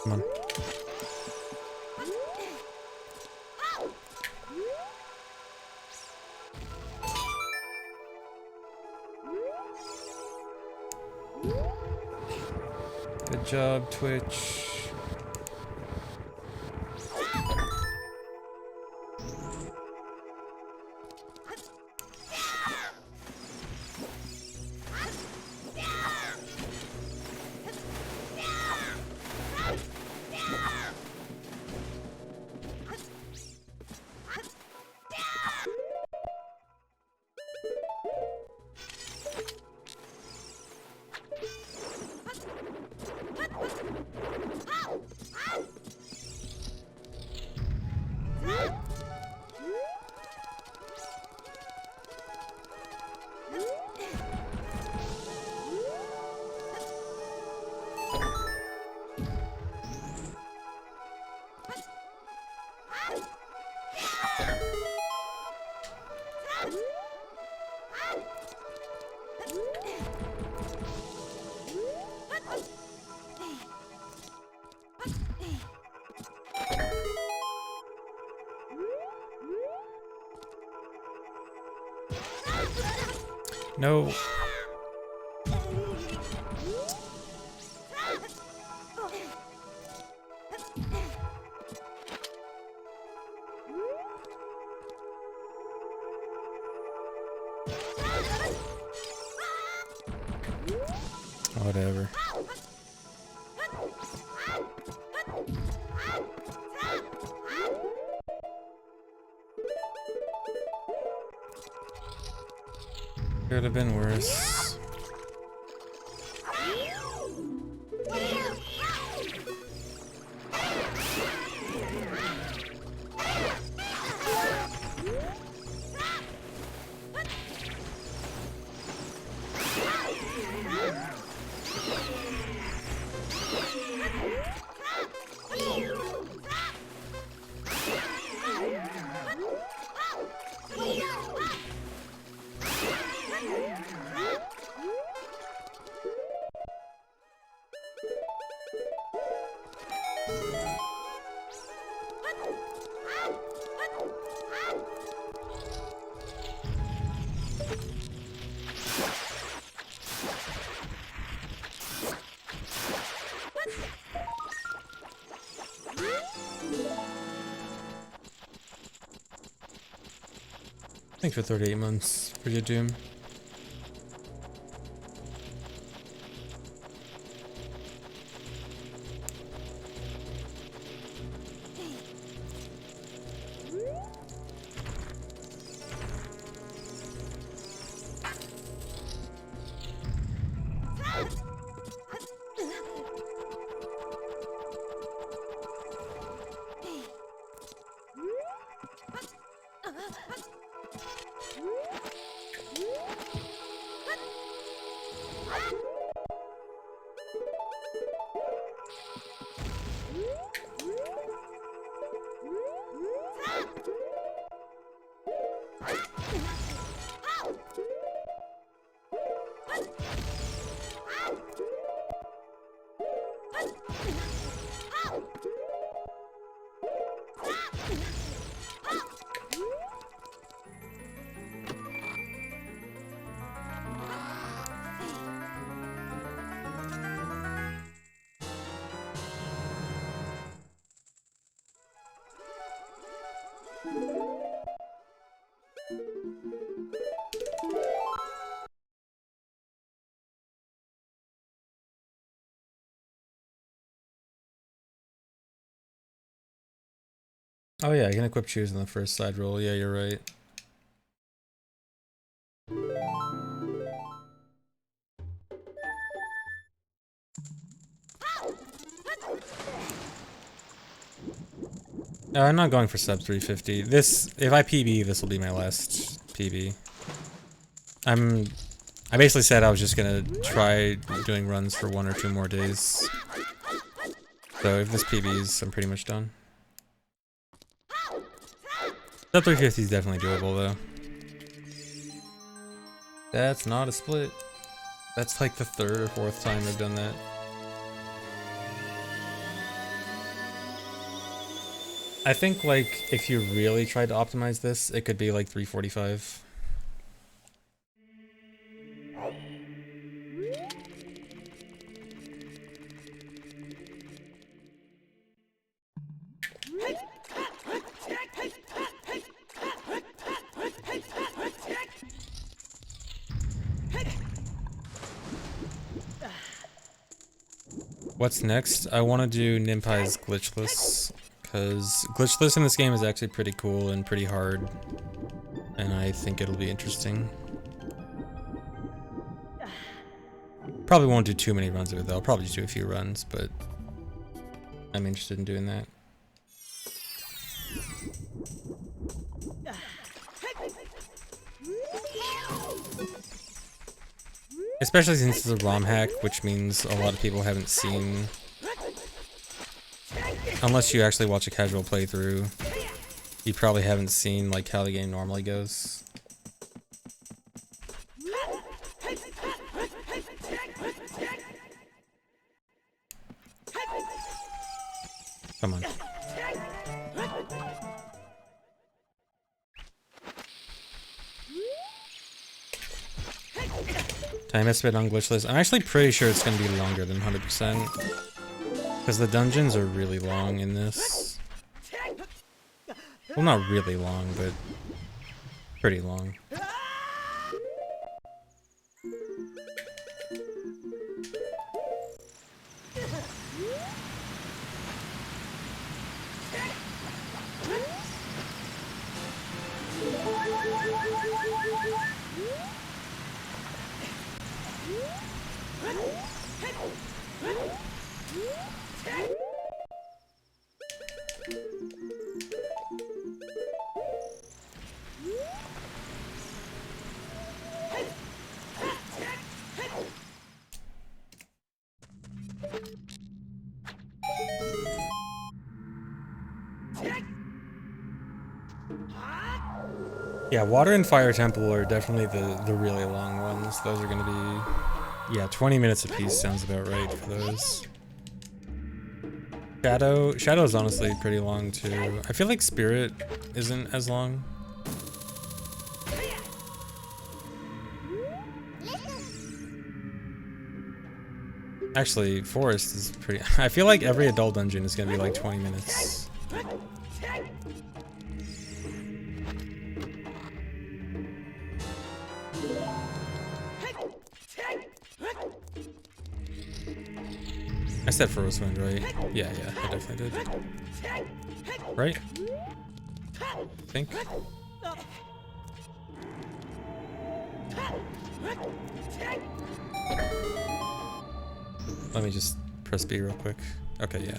Come on. Good job, Twitch. No. Whatever. Could have been worse. Thanks for 38 months. Pretty good, Doom. Oh yeah, you can equip shoes in the first side roll. Yeah, you're right. I'm not going for sub 350. This, if I PB, this will be my last PB. I basically said I was just gonna try doing runs for 1 or 2 more days. So if this PBs, I'm pretty much done. Sub 350 is definitely doable though. That's not a split. That's like the 3rd or 4th time I've done that. I think like if you really tried to optimize this, it could be like 345. What's next? I want to do Nimpize glitchless, because glitchless in this game is actually pretty cool and pretty hard, and I think it'll be interesting. Probably won't do too many runs of it though, I'll probably just do a few runs, but I'm interested in doing that. Especially since it's a ROM hack, which means a lot of people haven't seen... Unless you actually watch a casual playthrough, you probably haven't seen like how the game normally goes. Come on. Time estimate on glitchless. I'm actually pretty sure it's going to be longer than 100%. Because the dungeons are really long in this. Well, not really long, but pretty long. Yeah, Water and Fire Temple are definitely the really long ones. Those are gonna be... Yeah, 20 minutes apiece sounds about right for those. Shadow is honestly pretty long too. I feel like Spirit isn't as long. Actually, Forest is pretty... I feel like every adult dungeon is gonna be like 20 minutes. I said Frost Wind, right? Yeah, I definitely did. Right? I think. Let me just press B real quick. Okay, yeah.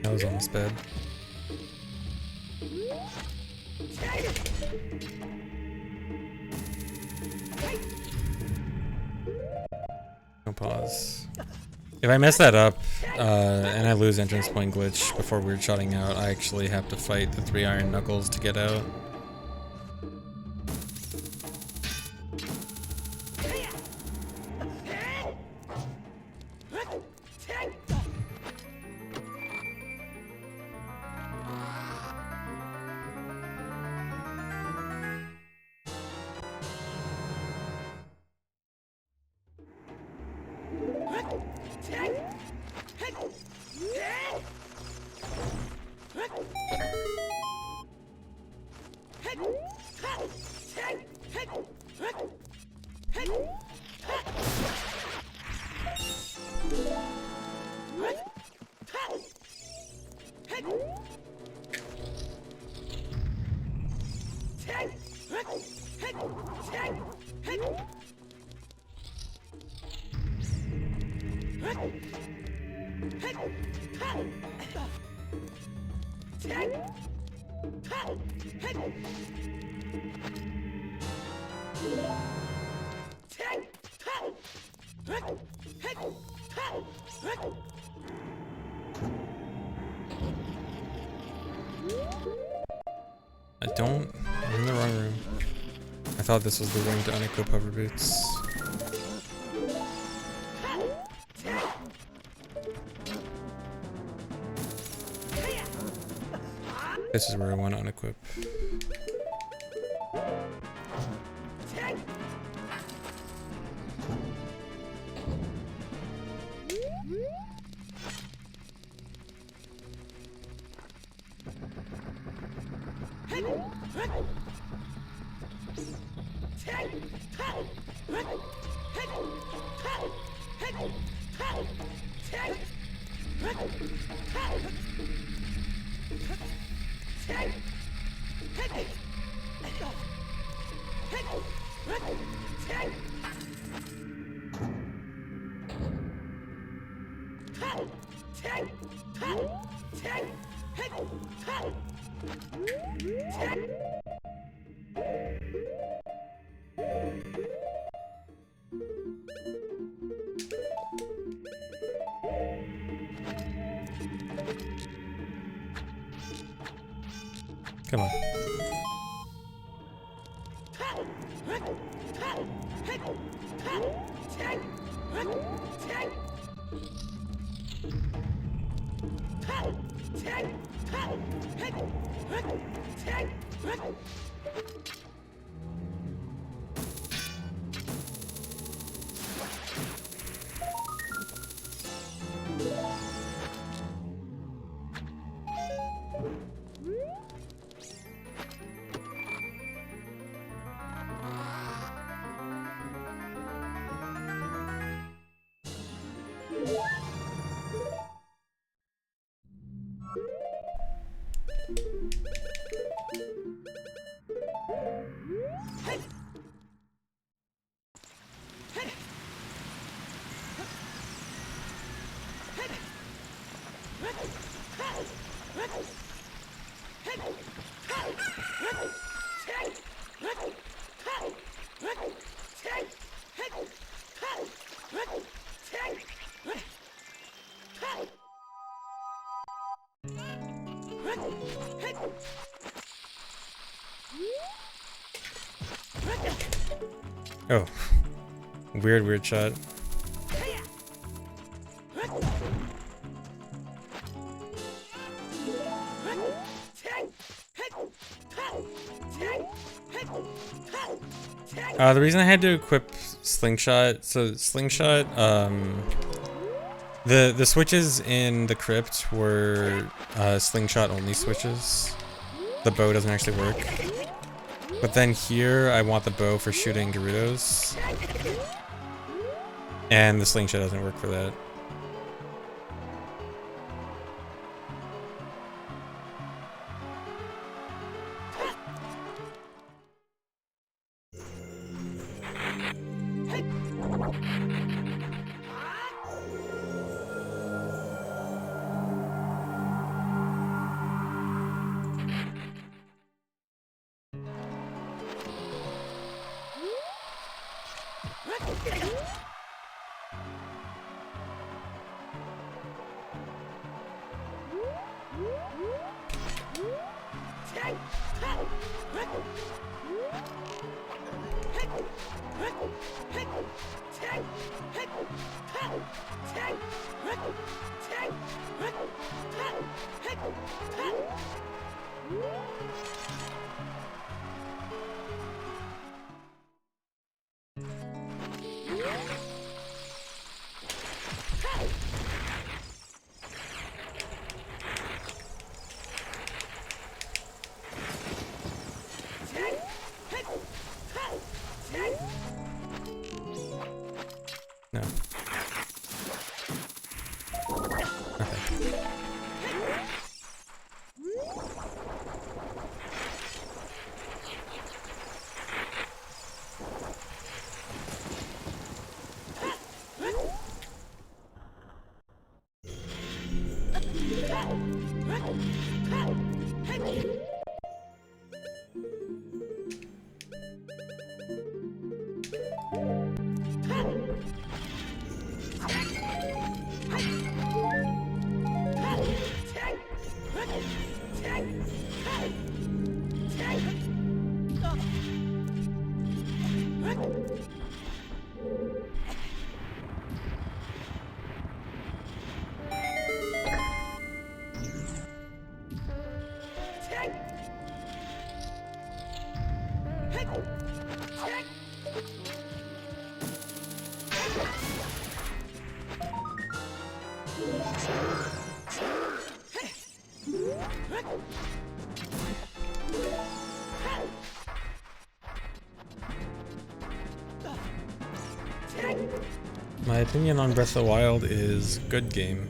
That was almost bad. No pause. If I mess that up, and I lose entrance point glitch before weird shotting out, I actually have to fight the 3 iron knuckles to get out. I'm in the wrong room. I thought this was the room to unequip hover boots. This is where I want to unequip. Come on. Oh. Weird shot. The reason I had to equip Slingshot, so Slingshot, the switches in the crypt were Slingshot only switches. The bow doesn't actually work. But then here, I want the bow for shooting Gerudos. And the Slingshot doesn't work for that. No. My opinion on Breath of the Wild is good game.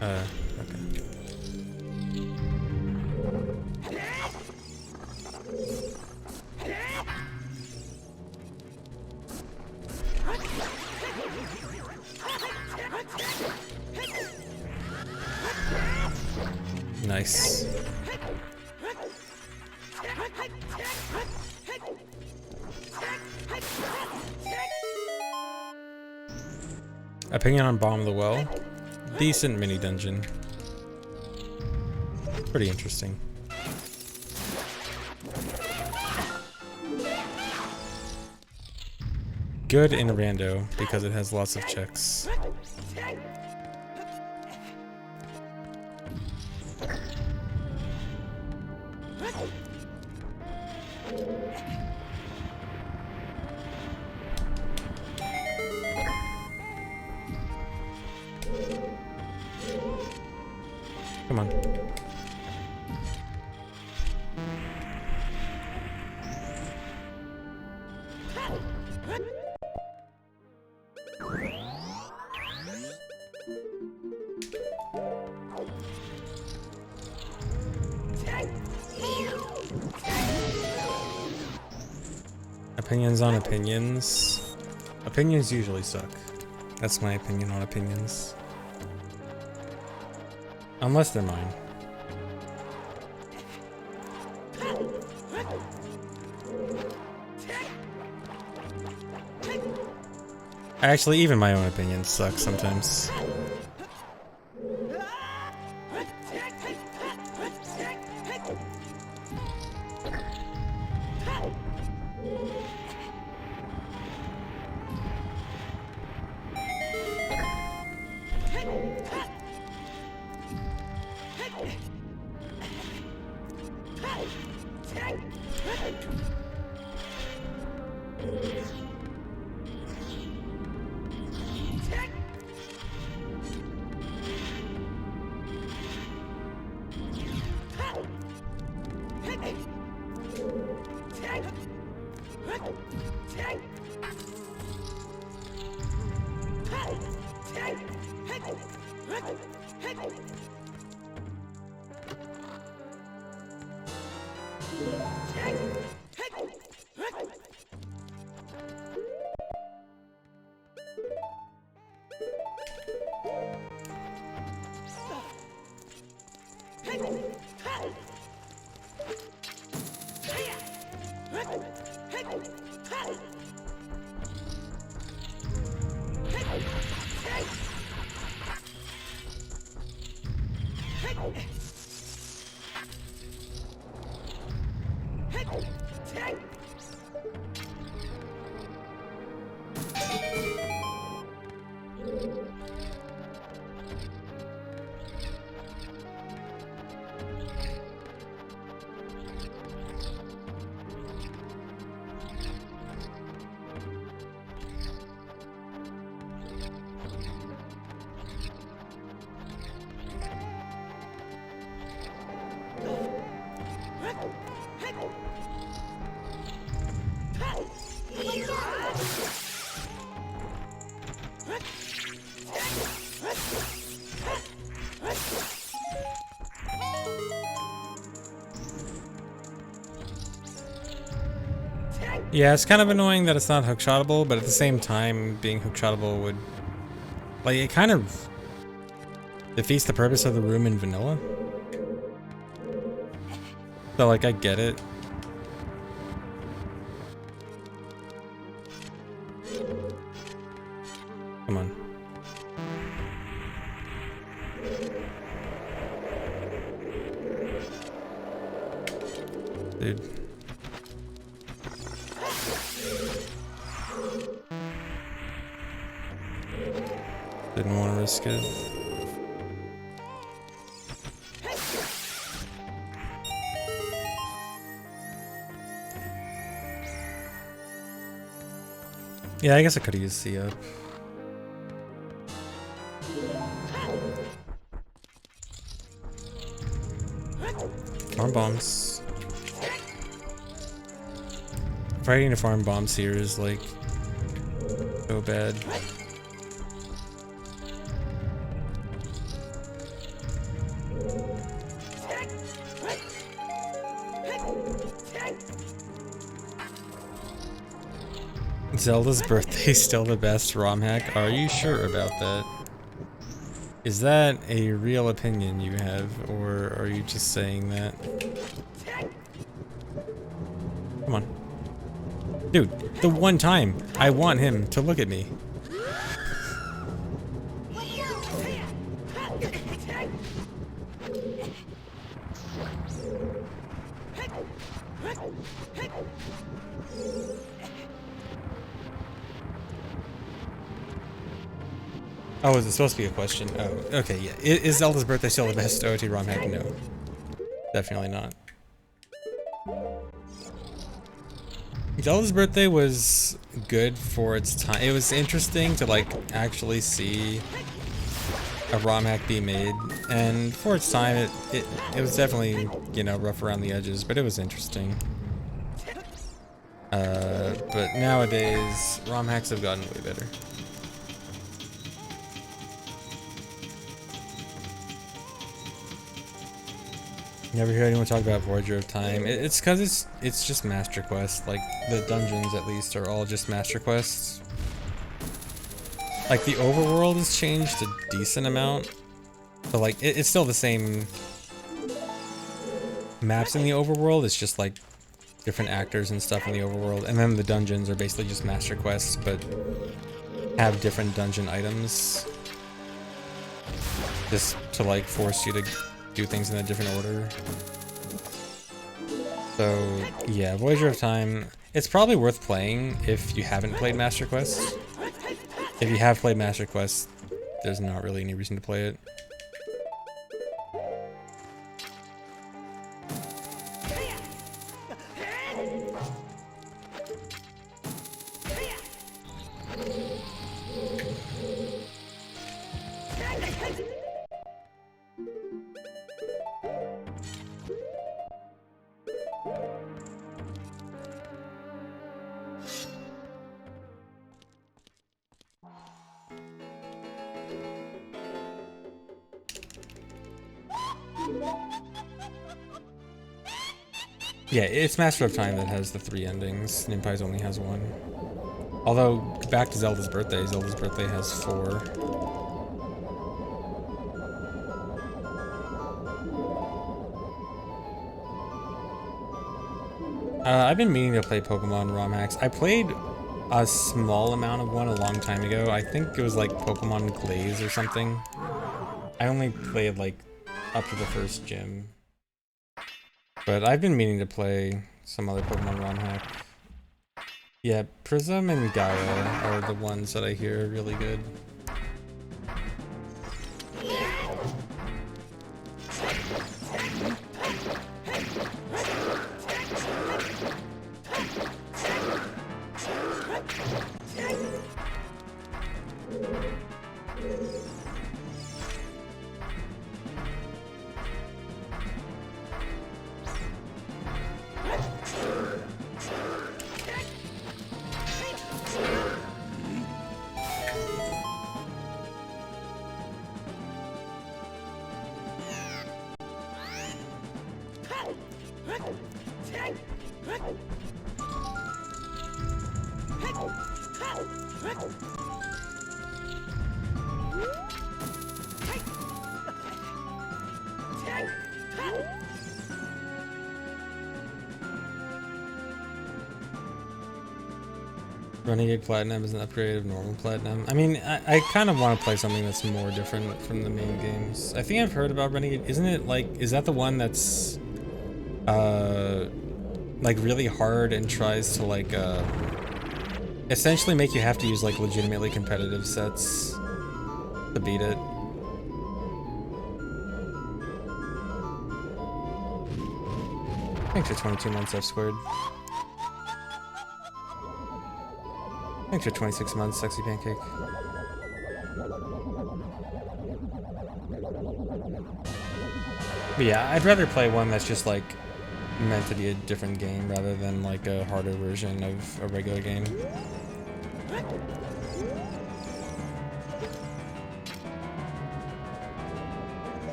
Okay. Nice. Opinion on Bomb of the Well? Decent mini dungeon. Pretty interesting. Good in rando because it has lots of checks. Come on. Opinions on opinions. Opinions usually suck. That's my opinion on opinions. Unless they're mine. Actually, even my own opinion sucks sometimes. Yeah, it's kind of annoying that it's not hookshotable, but at the same time, being hookshotable would... like, it kind of defeats the purpose of the room in vanilla. So, like, I get it. Come on. Dude. Didn't want to risk it. Yeah, I guess I could have used C up. Farm bombs. Fighting to farm bombs here is like so bad. Zelda's birthday still the best ROM hack? Are you sure about that? Is that a real opinion you have, or are you just saying that? Come on. Dude, the one time I want him to look at me. Oh, is it supposed to be a question? Oh, okay, yeah. Is Zelda's birthday still the best OT ROM hack? No. Definitely not. Zelda's birthday was good for its time. It was interesting to, like, actually see a ROM hack be made. And for its time, it was definitely, you know, rough around the edges, but it was interesting. But nowadays, ROM hacks have gotten way better. Never hear anyone talk about Voyager of Time. It's because it's just Master Quest. Like, the dungeons, at least, are all just Master Quests. Like, the overworld has changed a decent amount. But, like, it's still the same maps in the overworld. It's just, like, different actors and stuff in the overworld. And then the dungeons are basically just Master Quests, but have different dungeon items, just to like force you to do things in a different order. So yeah, Voyager of Time, it's probably worth playing if you haven't played Master Quest. If you have played Master Quest, there's not really any reason to play it. Yeah, it's Master of Time that has the 3 endings. Nimpize only has 1. Although, back to Zelda's Birthday has 4. I've been meaning to play Pokemon ROM hacks. I played a small amount of one a long time ago. I think it was like Pokemon Glaze or something. I only played like up to the first gym. But I've been meaning to play some other Pokemon ROM hack. Yeah, Prism and Gaia are the ones that I hear are really good. Renegade Platinum is an upgrade of normal Platinum. I mean, I kind of want to play something that's more different from the main games. I think I've heard about Renegade. Isn't it like, is that the one that's like really hard and tries to like essentially make you have to use like legitimately competitive sets to beat it? Thanks for 22 months F squared. Thanks for 26 months, Sexy Pancake. But yeah, I'd rather play one that's just like meant to be a different game rather than like a harder version of a regular game.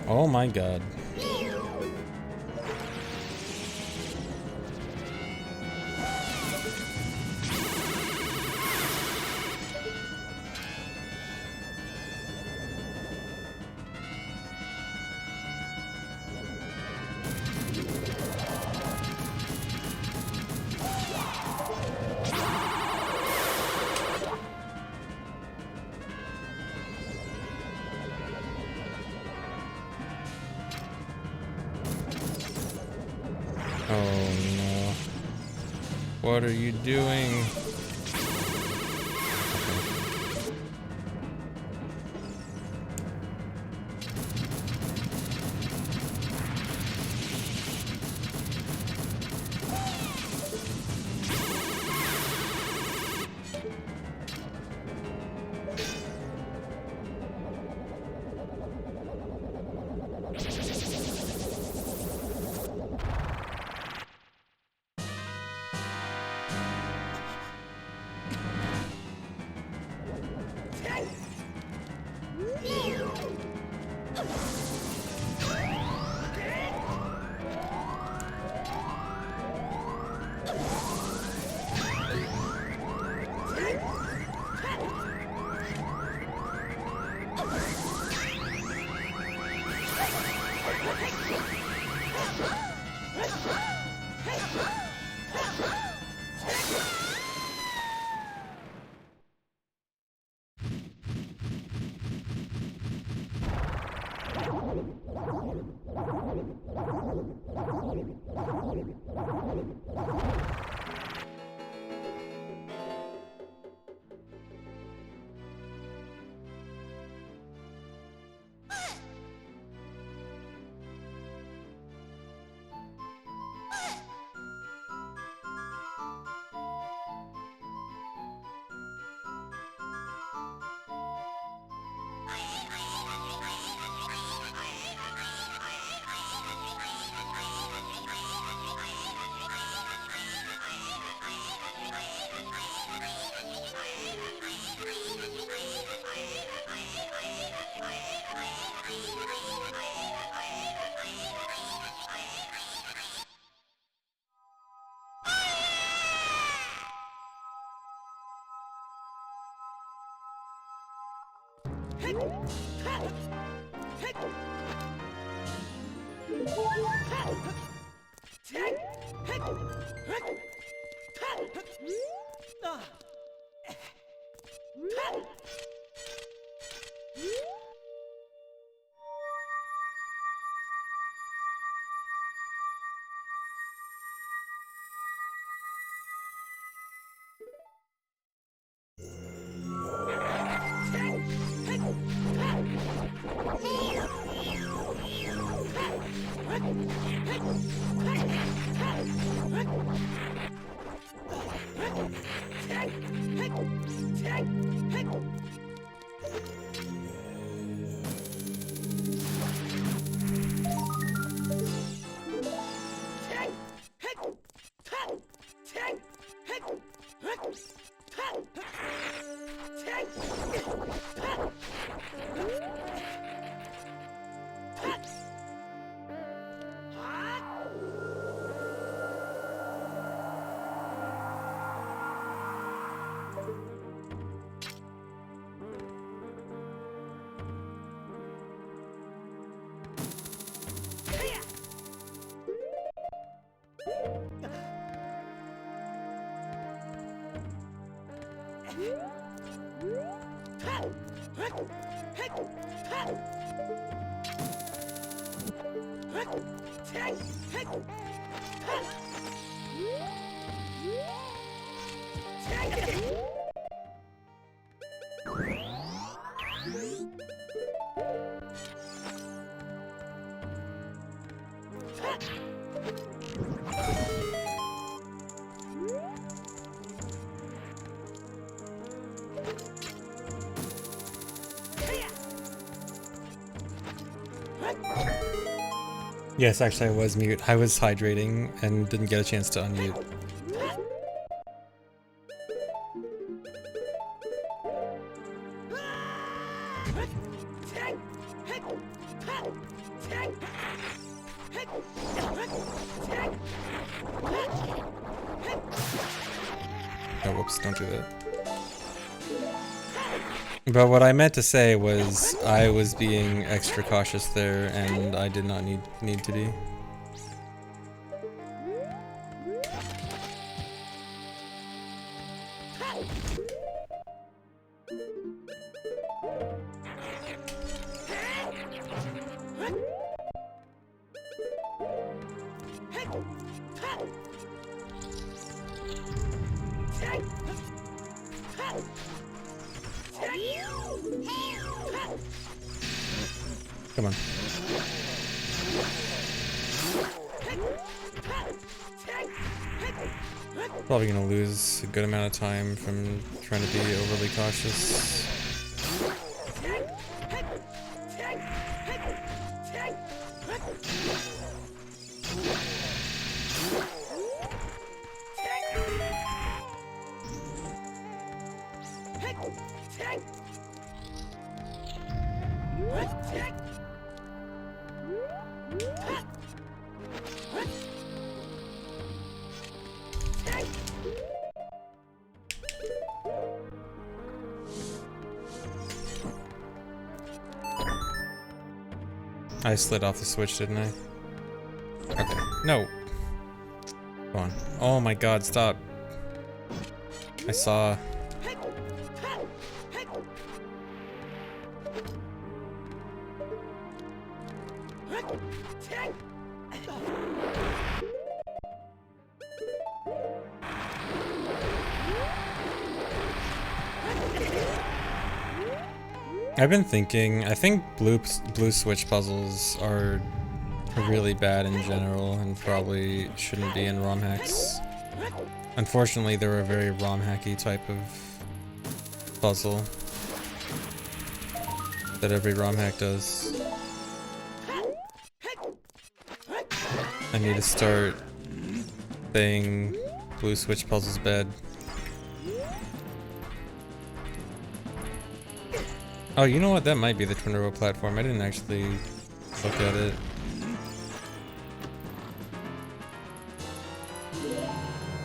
Oh my god. Oh no. What are you doing? Yes, actually I was mute. I was hydrating and didn't get a chance to unmute. Oh, whoops, don't do that. But what I meant to say was I was being extra cautious there and I did not need to be. Come on. Probably gonna lose a good amount of time from trying to be overly cautious. I slid off the switch, didn't I? Okay. No. Come on. Oh my god, stop. I saw. I've been thinking, I think blue switch puzzles are really bad in general and probably shouldn't be in ROM hacks. Unfortunately, they're a very ROM hacky type of puzzle that every ROM hack does. I need to start saying blue switch puzzles bad. Oh, you know what? That might be the twin row platform. I didn't actually look at it.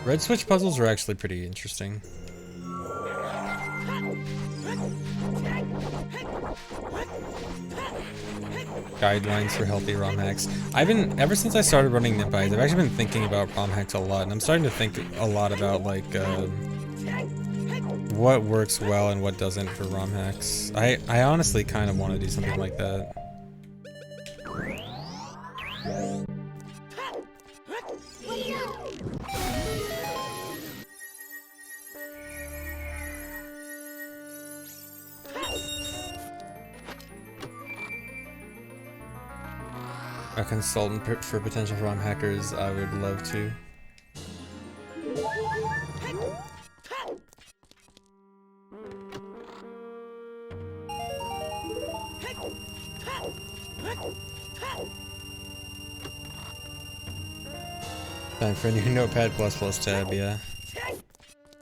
Red switch puzzles are actually pretty interesting. Guidelines for healthy ROM hacks. Ever since I started running Nimpize, I've actually been thinking about ROM hacks a lot, and I'm starting to think a lot about like what works well and what doesn't for ROM hacks. I honestly kind of want to do something like that. A consultant for potential ROM hackers, I would love to. Time for a new Notepad++ tab, yeah.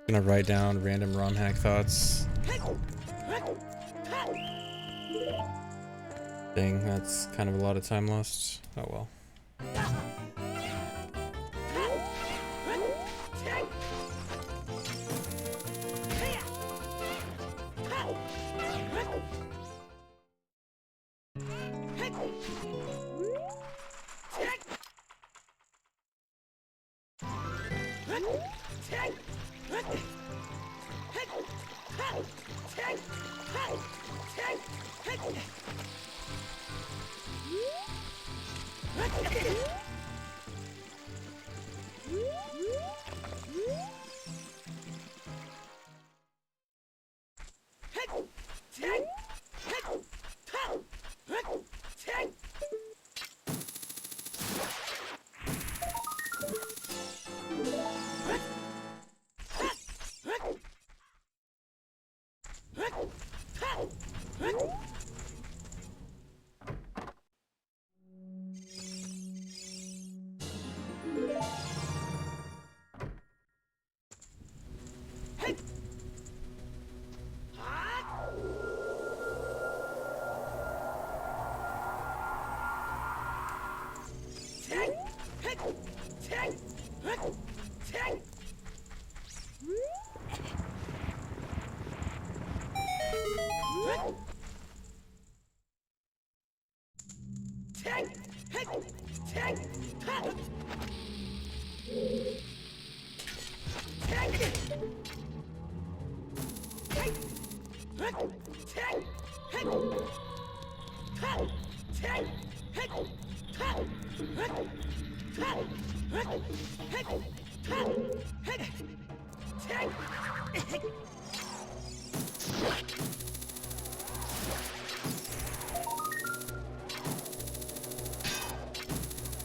Gonna write down random ROM hack thoughts. Dang, that's kind of a lot of time lost. Oh well.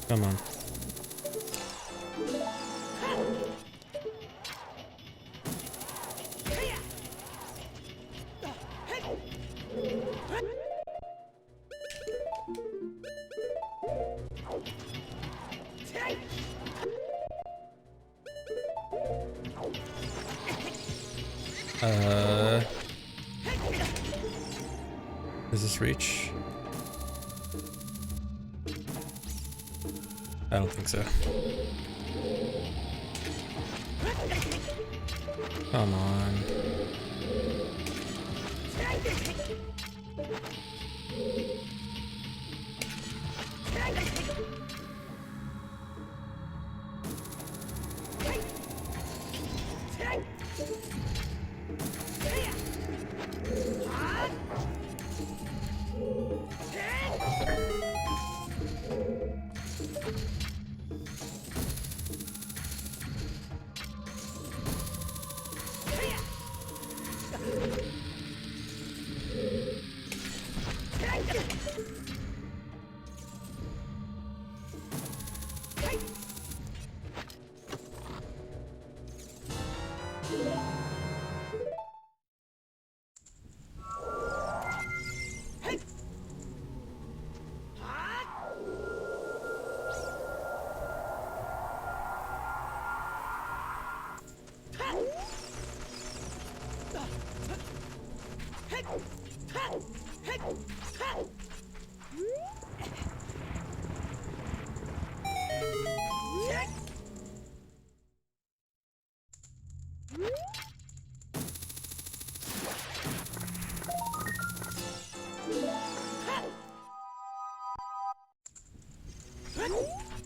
Come on. Does this reach? I don't think so. Come on.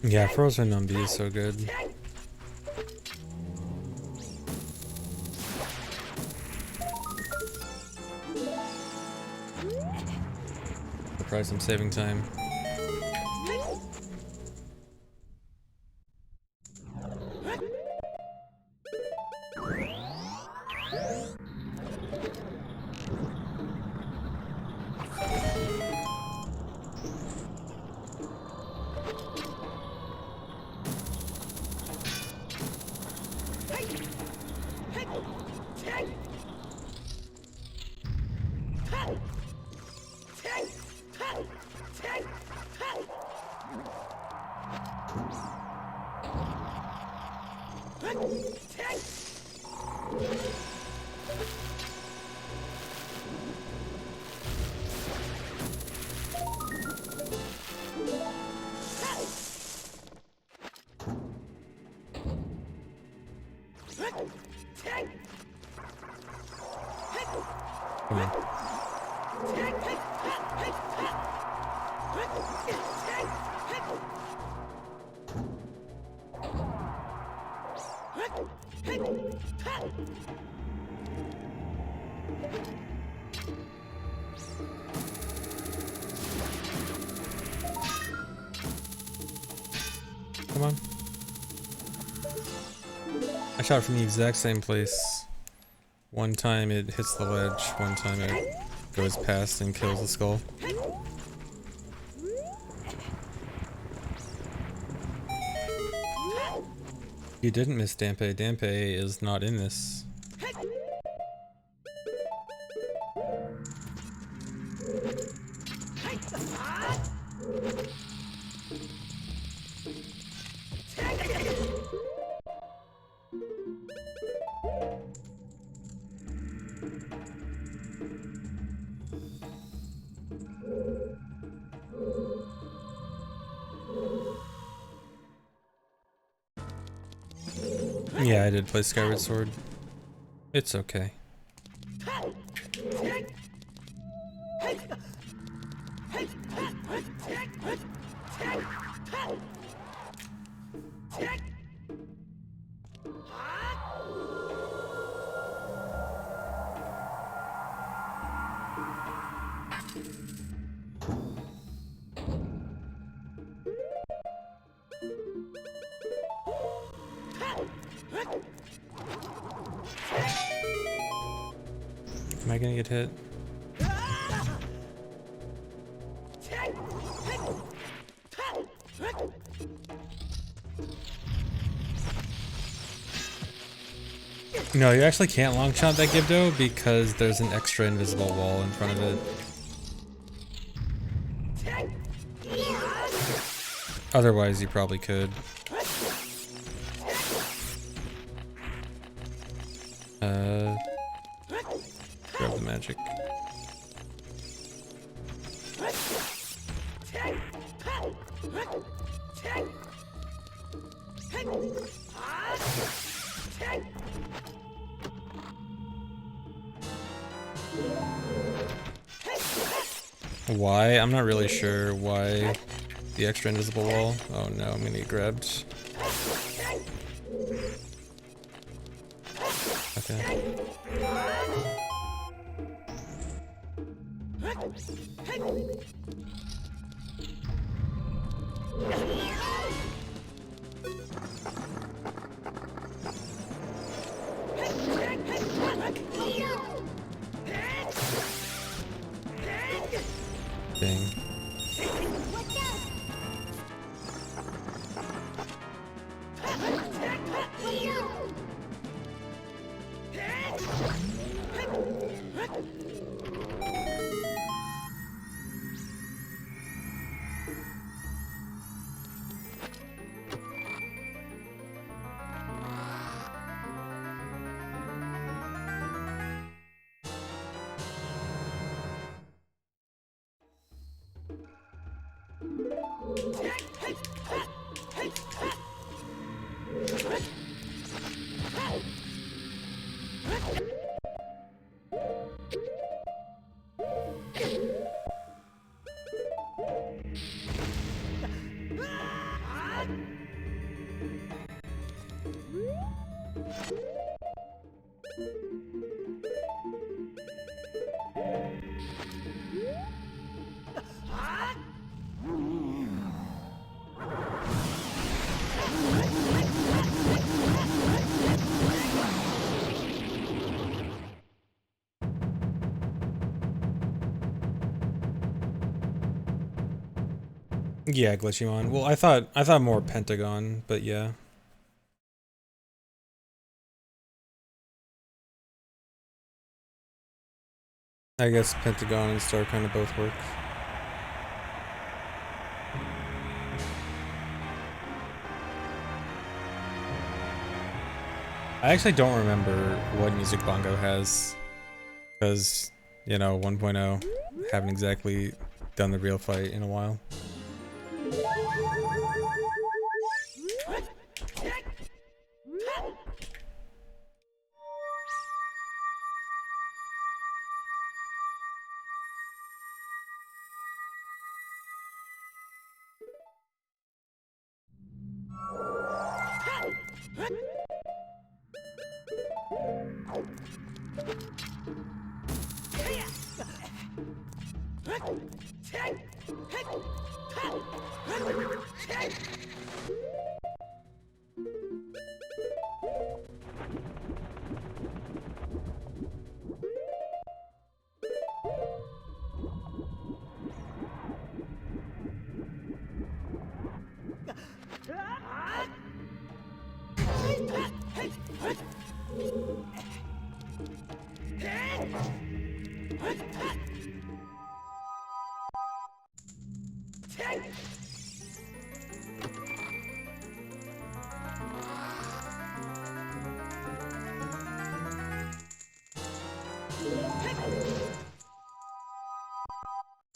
Yeah, frozen Nimpize is so good. Surprised I'm saving time. Come on. Come on. I shot from the exact same place. One time it hits the ledge, one time it goes past and kills the skull. You didn't miss Dampe. Dampe is not in this. Yeah, I did play Skyward Sword. It's okay. Am I gonna get hit? No, you actually can't long shot that Gibdo because there's an extra invisible wall in front of it. Otherwise, you probably could. Grab the magic. Why? I'm not really sure why the extra invisible wall. Oh no, I'm gonna get grabbed. Okay. Dang. Yeah, Glitchymon. Well, I thought more Pentagon, but yeah. I guess Pentagon and Star kind of both work. I actually don't remember what music Bongo has, because, you know, 1.0, haven't exactly done the real fight in a while.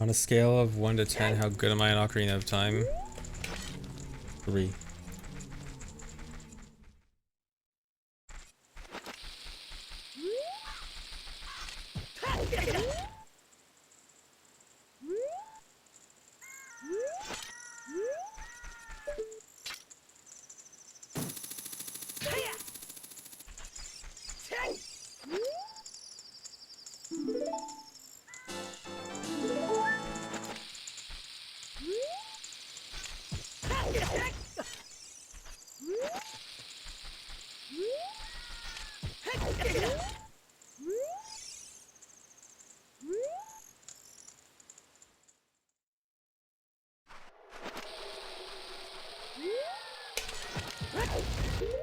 On a scale of 1 to 10, how good am I in Ocarina of Time? 3.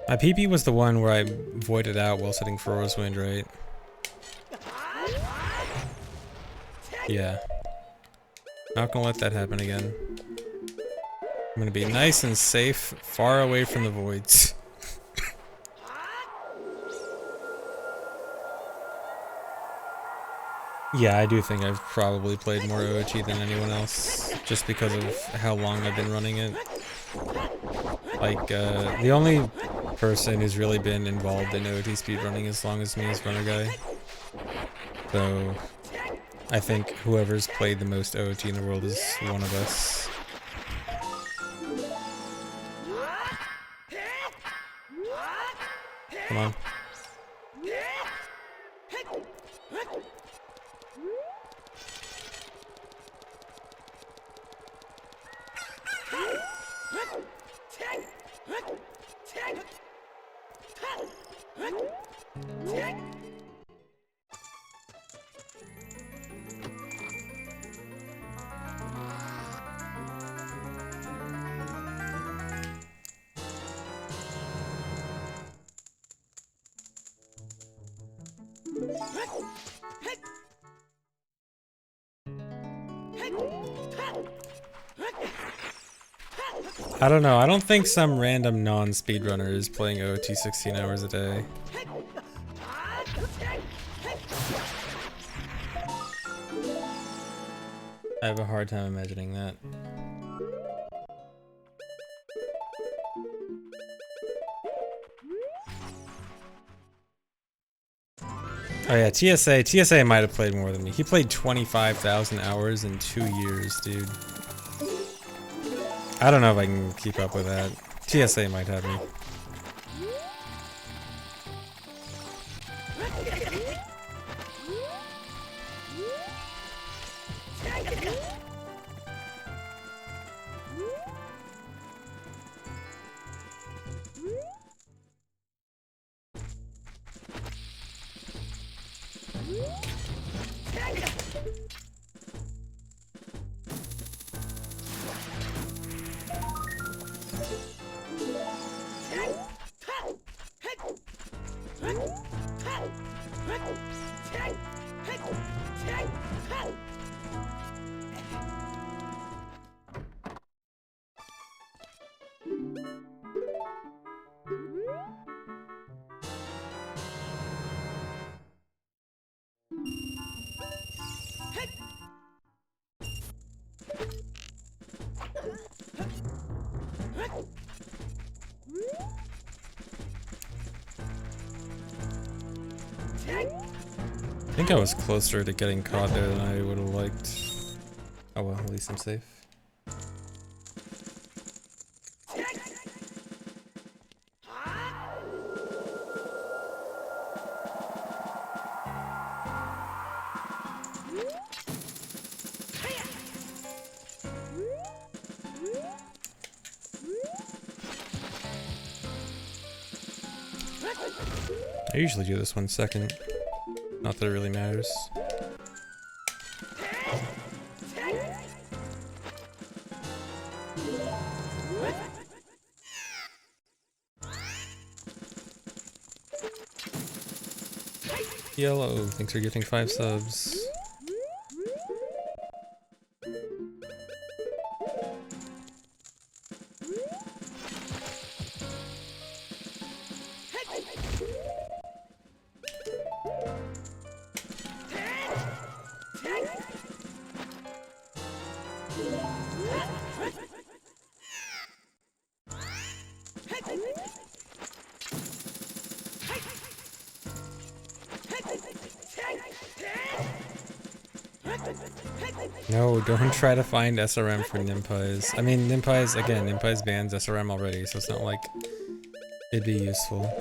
My PP was the one where I voided out while setting Fro's Wind, right? Yeah. Not gonna let that happen again. I'm gonna be nice and safe, far away from the voids. Yeah, I do think I've probably played more OG than anyone else, just because of how long I've been running it. Like, the only person who's really been involved in OT speedrunning as long as me is Runner Guy. So, I think whoever's played the most OT in the world is one of us. Come on. I don't know, I don't think some random non-speedrunner is playing OT 16 hours a day. I have a hard time imagining that. Oh yeah, TSA might have played more than me. He played 25,000 hours in 2 years, dude. I don't know if I can keep up with that. TSA might have me. I think I was closer to getting caught there than I would have liked. Oh well, at least I'm safe. I usually do this 1 second. Not that it really matters. Yellow, thanks for gifting 5 subs. No, don't try to find SRM for Nimpize. I mean, Nimpize, again, Nimpize bans SRM already, so it's not like it'd be useful.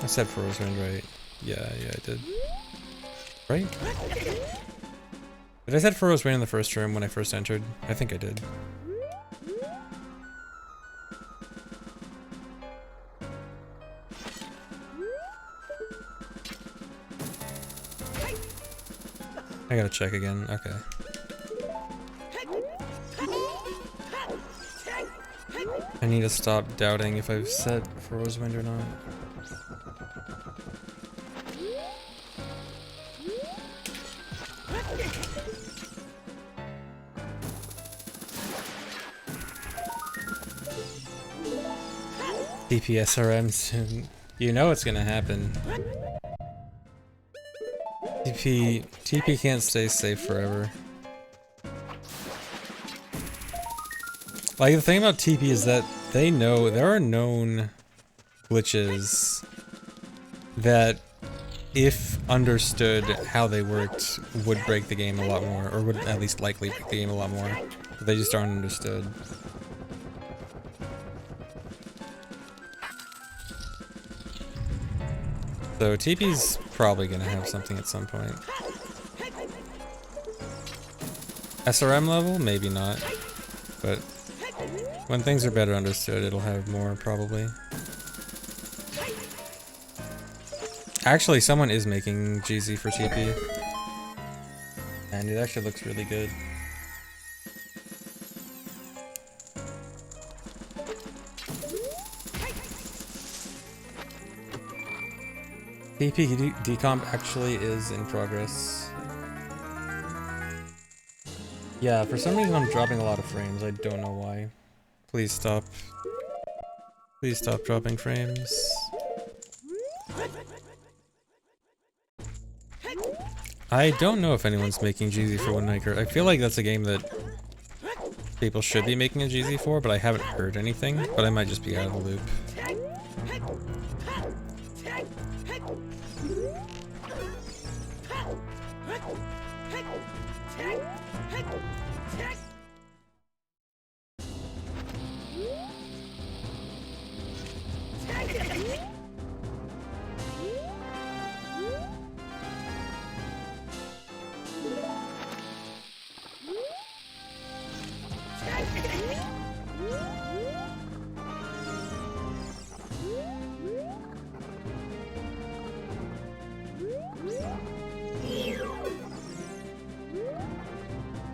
I said Froze Wind, right? Yeah, I did. Right? Did I said Froze Wind in the first term when I first entered? I think I did. I gotta check again. Okay. I need to stop doubting if I've set Froze Wind or not. TPSRM soon. You know it's gonna happen. TP can't stay safe forever. Like, the thing about TP is that they know, there are known glitches that, if understood how they worked, would break the game a lot more, or would at least likely break the game a lot more, but they just aren't understood. So TP's probably gonna have something at some point. SRM level? Maybe not. But when things are better understood, it'll have more, probably. Actually, someone is making GZ for TP. And it actually looks really good. AP decomp actually is in progress. Yeah, for some reason I'm dropping a lot of frames. I don't know why. Please stop. Please stop dropping frames. I don't know if anyone's making GZ for One Nighter. I feel like that's a game that people should be making a GZ for, but I haven't heard anything. But I might just be out of the loop.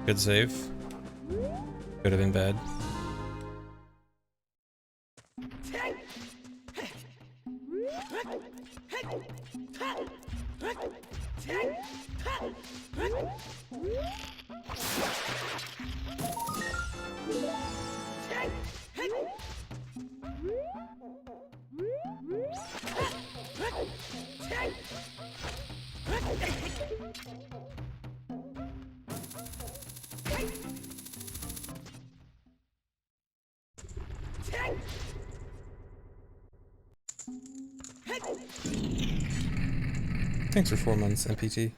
Good save. Could have been bad. Thanks for 4 months, MPT.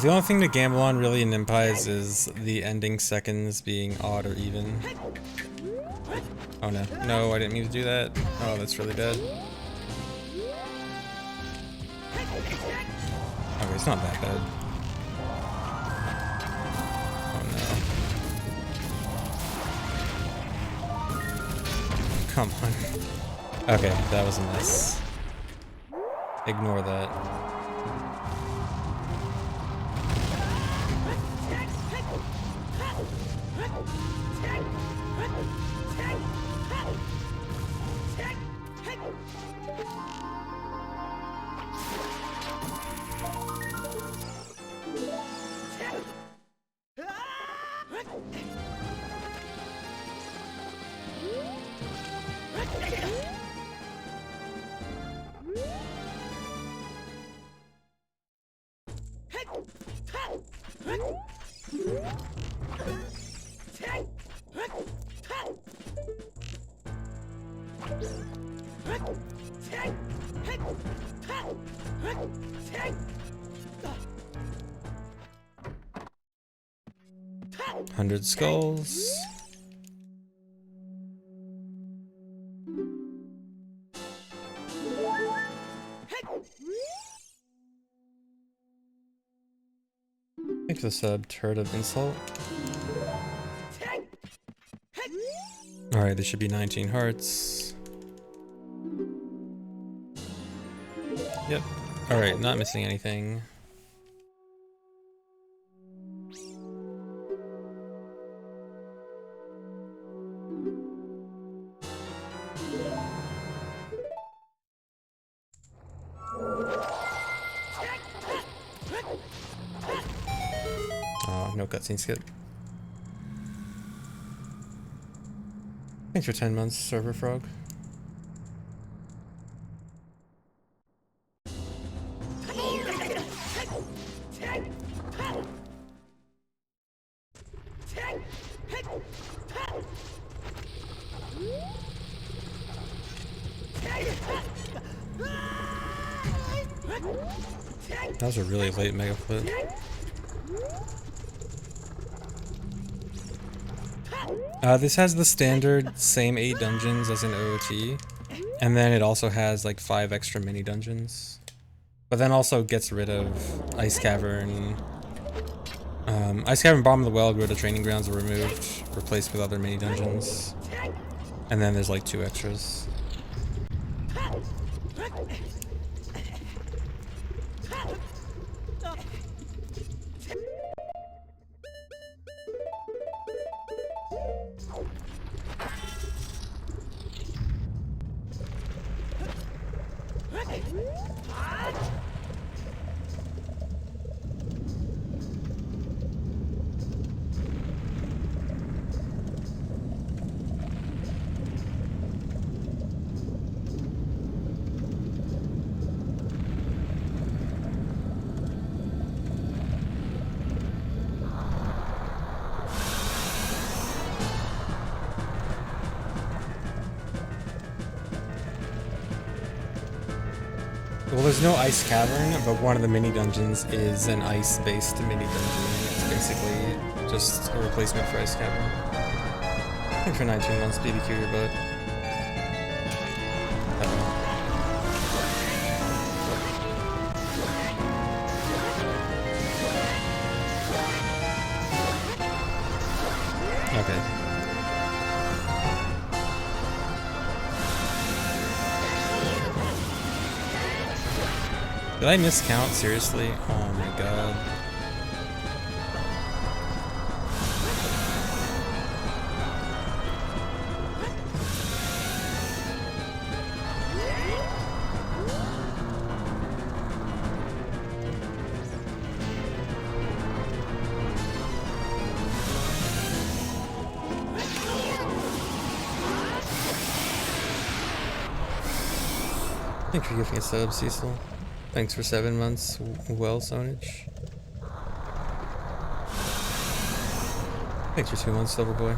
The only thing to gamble on really in Nimpize is the ending seconds being odd or even. Oh no. No, I didn't mean to do that. Oh, that's really bad. Okay, it's not that bad. Oh no. Come on. Okay, that was a mess. Ignore that. Hundred skulls. Thanks for the sub, turret of insult. Alright, there should be 19 hearts. Yep. Alright, not missing anything. Oh, no cutscene skip. Thanks for 10 months, Server Frog. That was a really late mega flip. This has the standard same 8 dungeons as in OOT, and then it also has like 5 extra mini dungeons. But then also gets rid of Ice Cavern Ice Cavern, Bottom of the Well, Go to Training Grounds are removed, replaced with other mini dungeons. And then there's like 2 extras. Well, there's no ice cavern, but one of the mini dungeons is an ice-based mini dungeon. It's basically just a replacement for ice cavern. I think for 19 months, BBQ your butt. Okay. Did I miscount? Seriously? Oh my god. Thanks for giving a sub, Cecil. Thanks for 7 months, well, Sonage. Thanks for 2 months, Silverboy.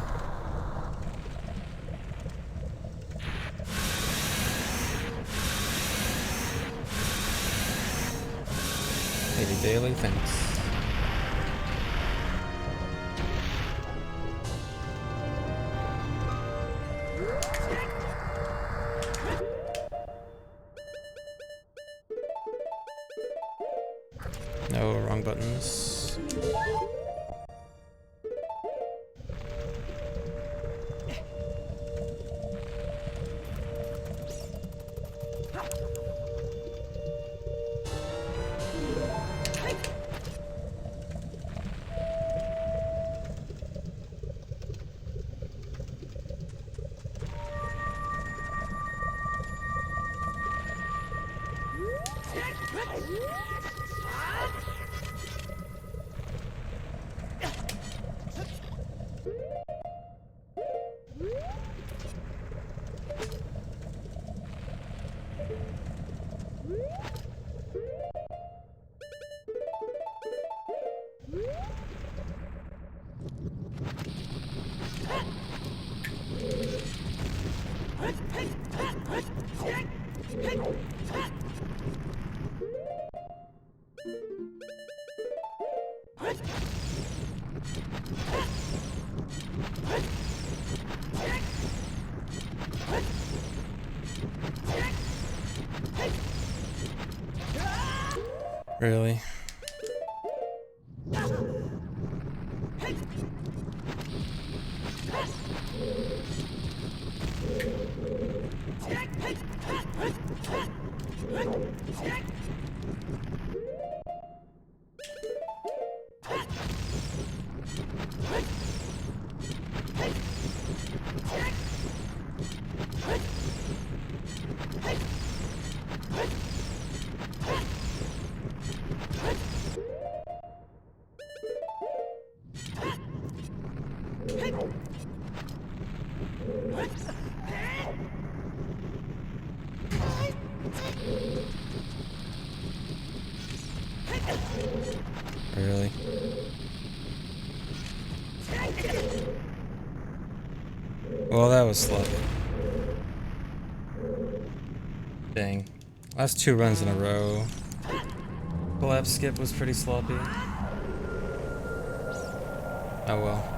Maybe daily, thanks. No, wrong buttons. Really? Really? Well, that was sloppy. Dang. Last 2 runs in a row. The lap skip was pretty sloppy. Oh well.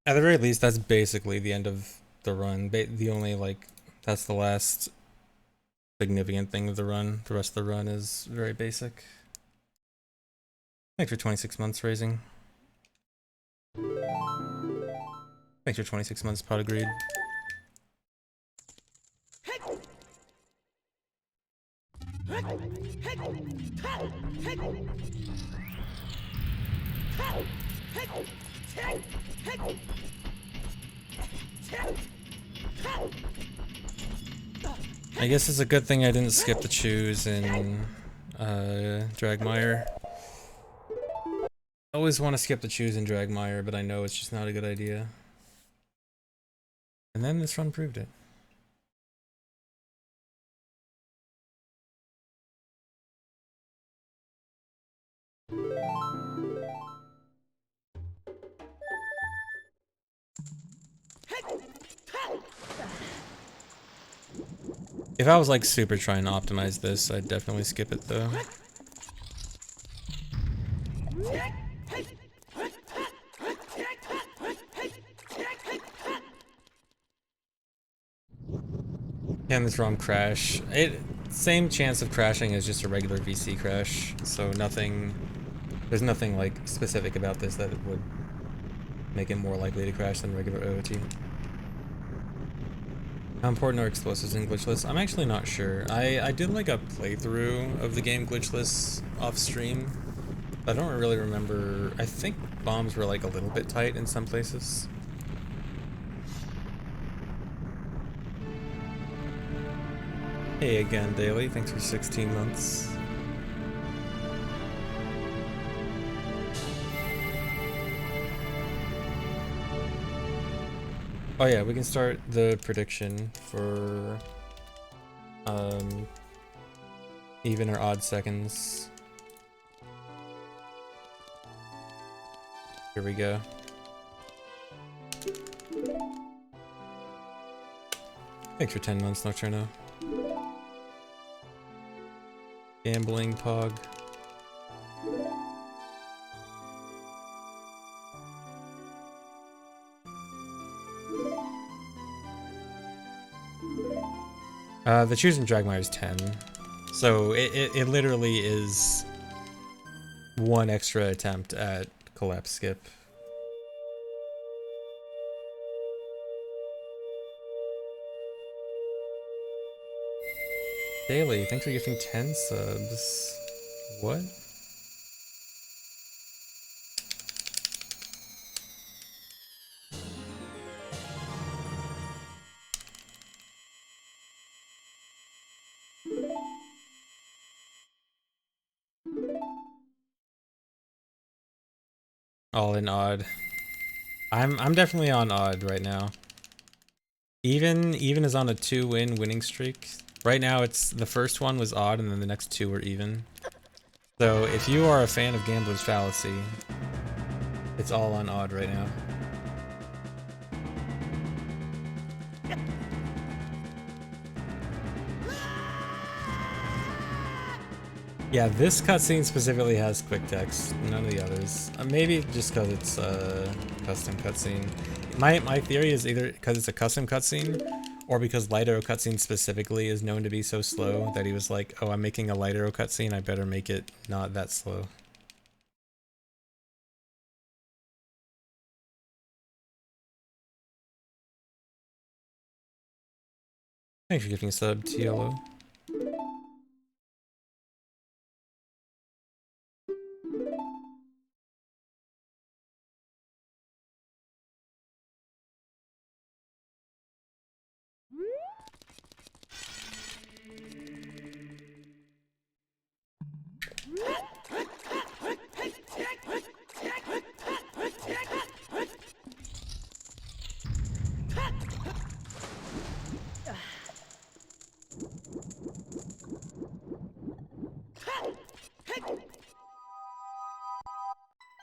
At the very least, that's basically the end of the run. The only, like, That's the last significant thing of the run. The rest of the run is very basic. Thanks for 26 months, Raising. Thanks for 26 months, Pot Agreed. I guess it's a good thing I didn't skip the choose in Dragmire. I always want to skip the choose in Dragmire, but I know it's just not a good idea. And then this run proved it. If I was like super trying to optimize this, I'd definitely skip it though. Can this ROM crash? Same chance of crashing as just a regular VC crash, so there's nothing like specific about this that would make it more likely to crash than regular OOT. How important are explosives in glitchless? I'm actually not sure. I did like a playthrough of the game glitchless off stream. I don't really remember. I think bombs were like a little bit tight in some places. Hey again, Daily. Thanks for 16 months. Oh yeah, we can start the prediction for even or odd seconds. Here we go. Thanks for 10 months, Nocturno. Gambling Pog. The choose in Dragmire is 10, so it literally is one extra attempt at collapse skip. Daily, thanks for gifting 10 subs. What? All in odd. I'm definitely on odd right now. Even is on a 2-win winning streak. Right now it's the first one was odd and then the next 2 were even. So if you are a fan of Gambler's Fallacy, it's all on odd right now. Yeah, this cutscene specifically has quick text, none of the others. Maybe just because it's a custom cutscene. My theory is either because it's a custom cutscene, or because Light Arrow cutscene specifically is known to be so slow that he was like, oh, I'm making a Light Arrow cutscene, I better make it not that slow. Thanks for giving a sub, TLO.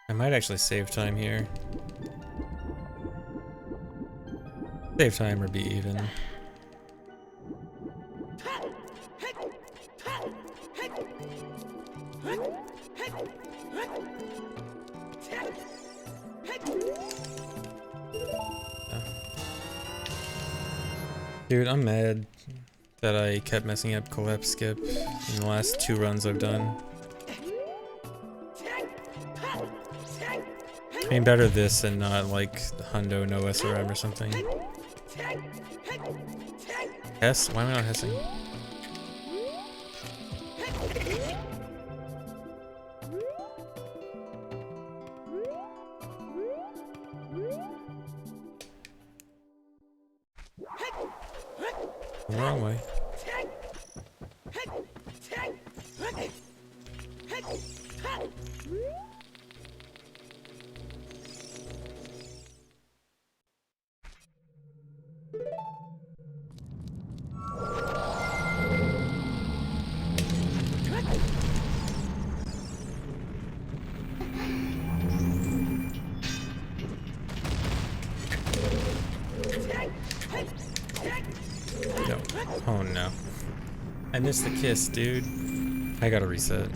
I might actually save time here. Save time or be even. Dude, I'm mad that I kept messing up collapse skip in the last 2 runs I've done. I mean, better this and not like Hundo no SRM or something. Hess? Why am I not hessing? The wrong way. No. Oh no. I missed the kiss, dude. I gotta reset.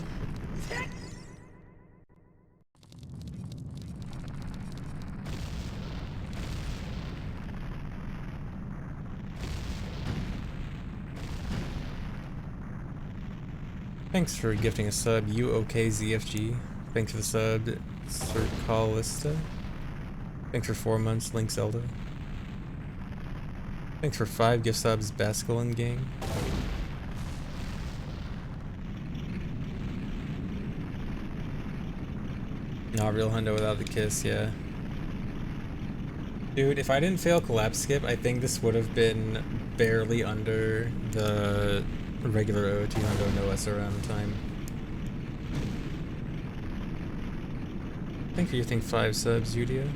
Thanks for gifting a sub, UOKZFG. Thanks for the sub, Circalista. Thanks for 4 months, Link Zelda. Thanks for 5 gift subs, Basculin Gang. Not real hundo without the kiss, yeah. Dude, if I didn't fail collapse skip, I think this would have been barely under the regular OT hundo no SRM time. Thank you, 5 subs, Udia.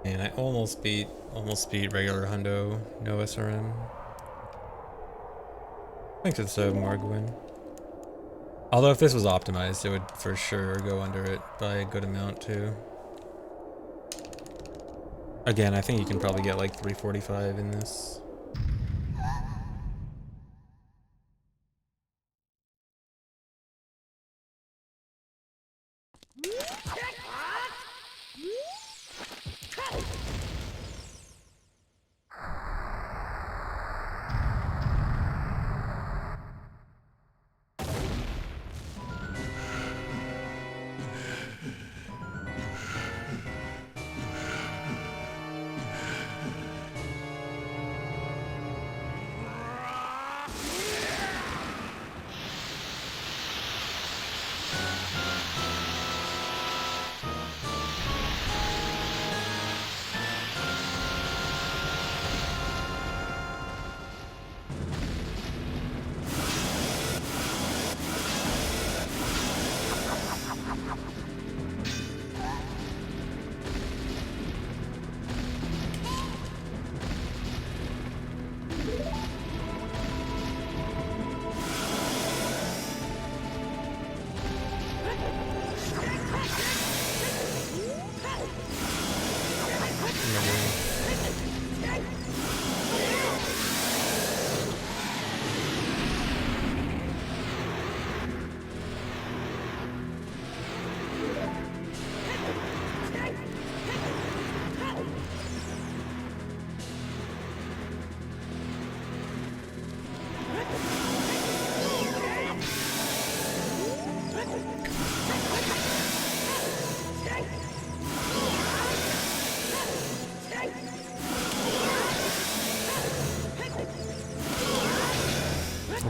And I almost beat regular hundo, no SRM. Thanks for the sub, Margwin. Although if this was optimized, it would for sure go under it by a good amount too. Again, I think you can probably get like 345 in this.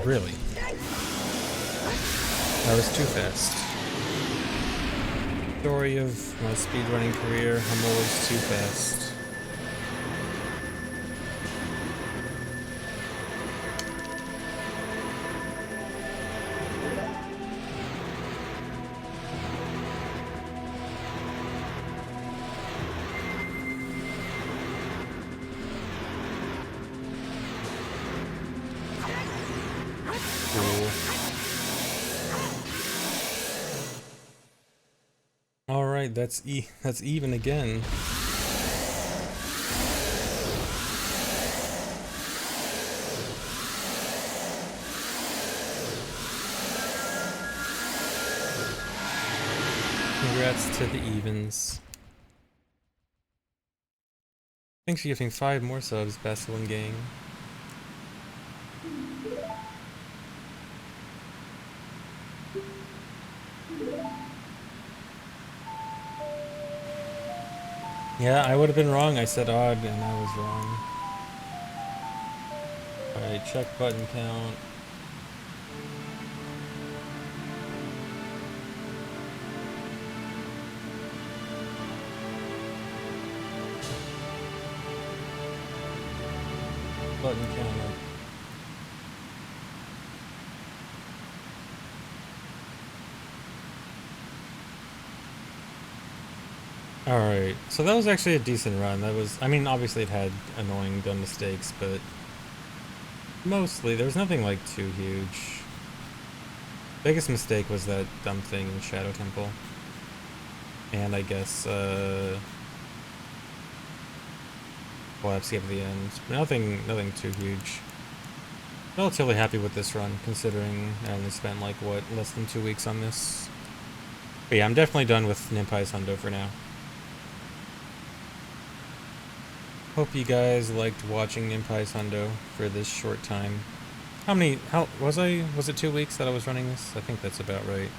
Really? That was too fast. Story of my speedrunning career, I'm always too fast. Alright, that's even again. Congrats to the evens. Thanks for giving 5 more subs, Bastilin Gang. Yeah, I would have been wrong. I said odd and I was wrong. Alright, check button count. Button counter. Alright, so that was actually a decent run. That was, I mean, obviously it had annoying dumb mistakes, but mostly there was nothing like too huge. Biggest mistake was that dumb thing in Shadow Temple. And I guess, collapsing at the end. Nothing too huge. Relatively happy with this run, considering I only spent like, what, less than 2 weeks on this. But yeah, I'm definitely done with Nimpize Hundo for now. Hope you guys liked watching Nimpize Hundo for this short time. Was it 2 weeks that I was running this? I think that's about right.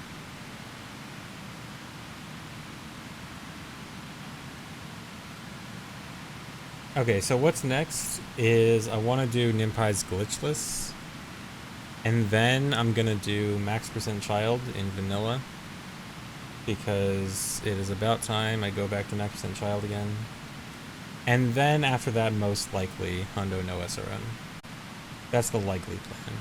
Okay, so what's next is I want to do Nimpize Glitchless. And then I'm going to do Max % Child in Vanilla. Because it is about time I go back to Max % Child again. And then after that, most likely, Hundo no SRM. That's the likely plan.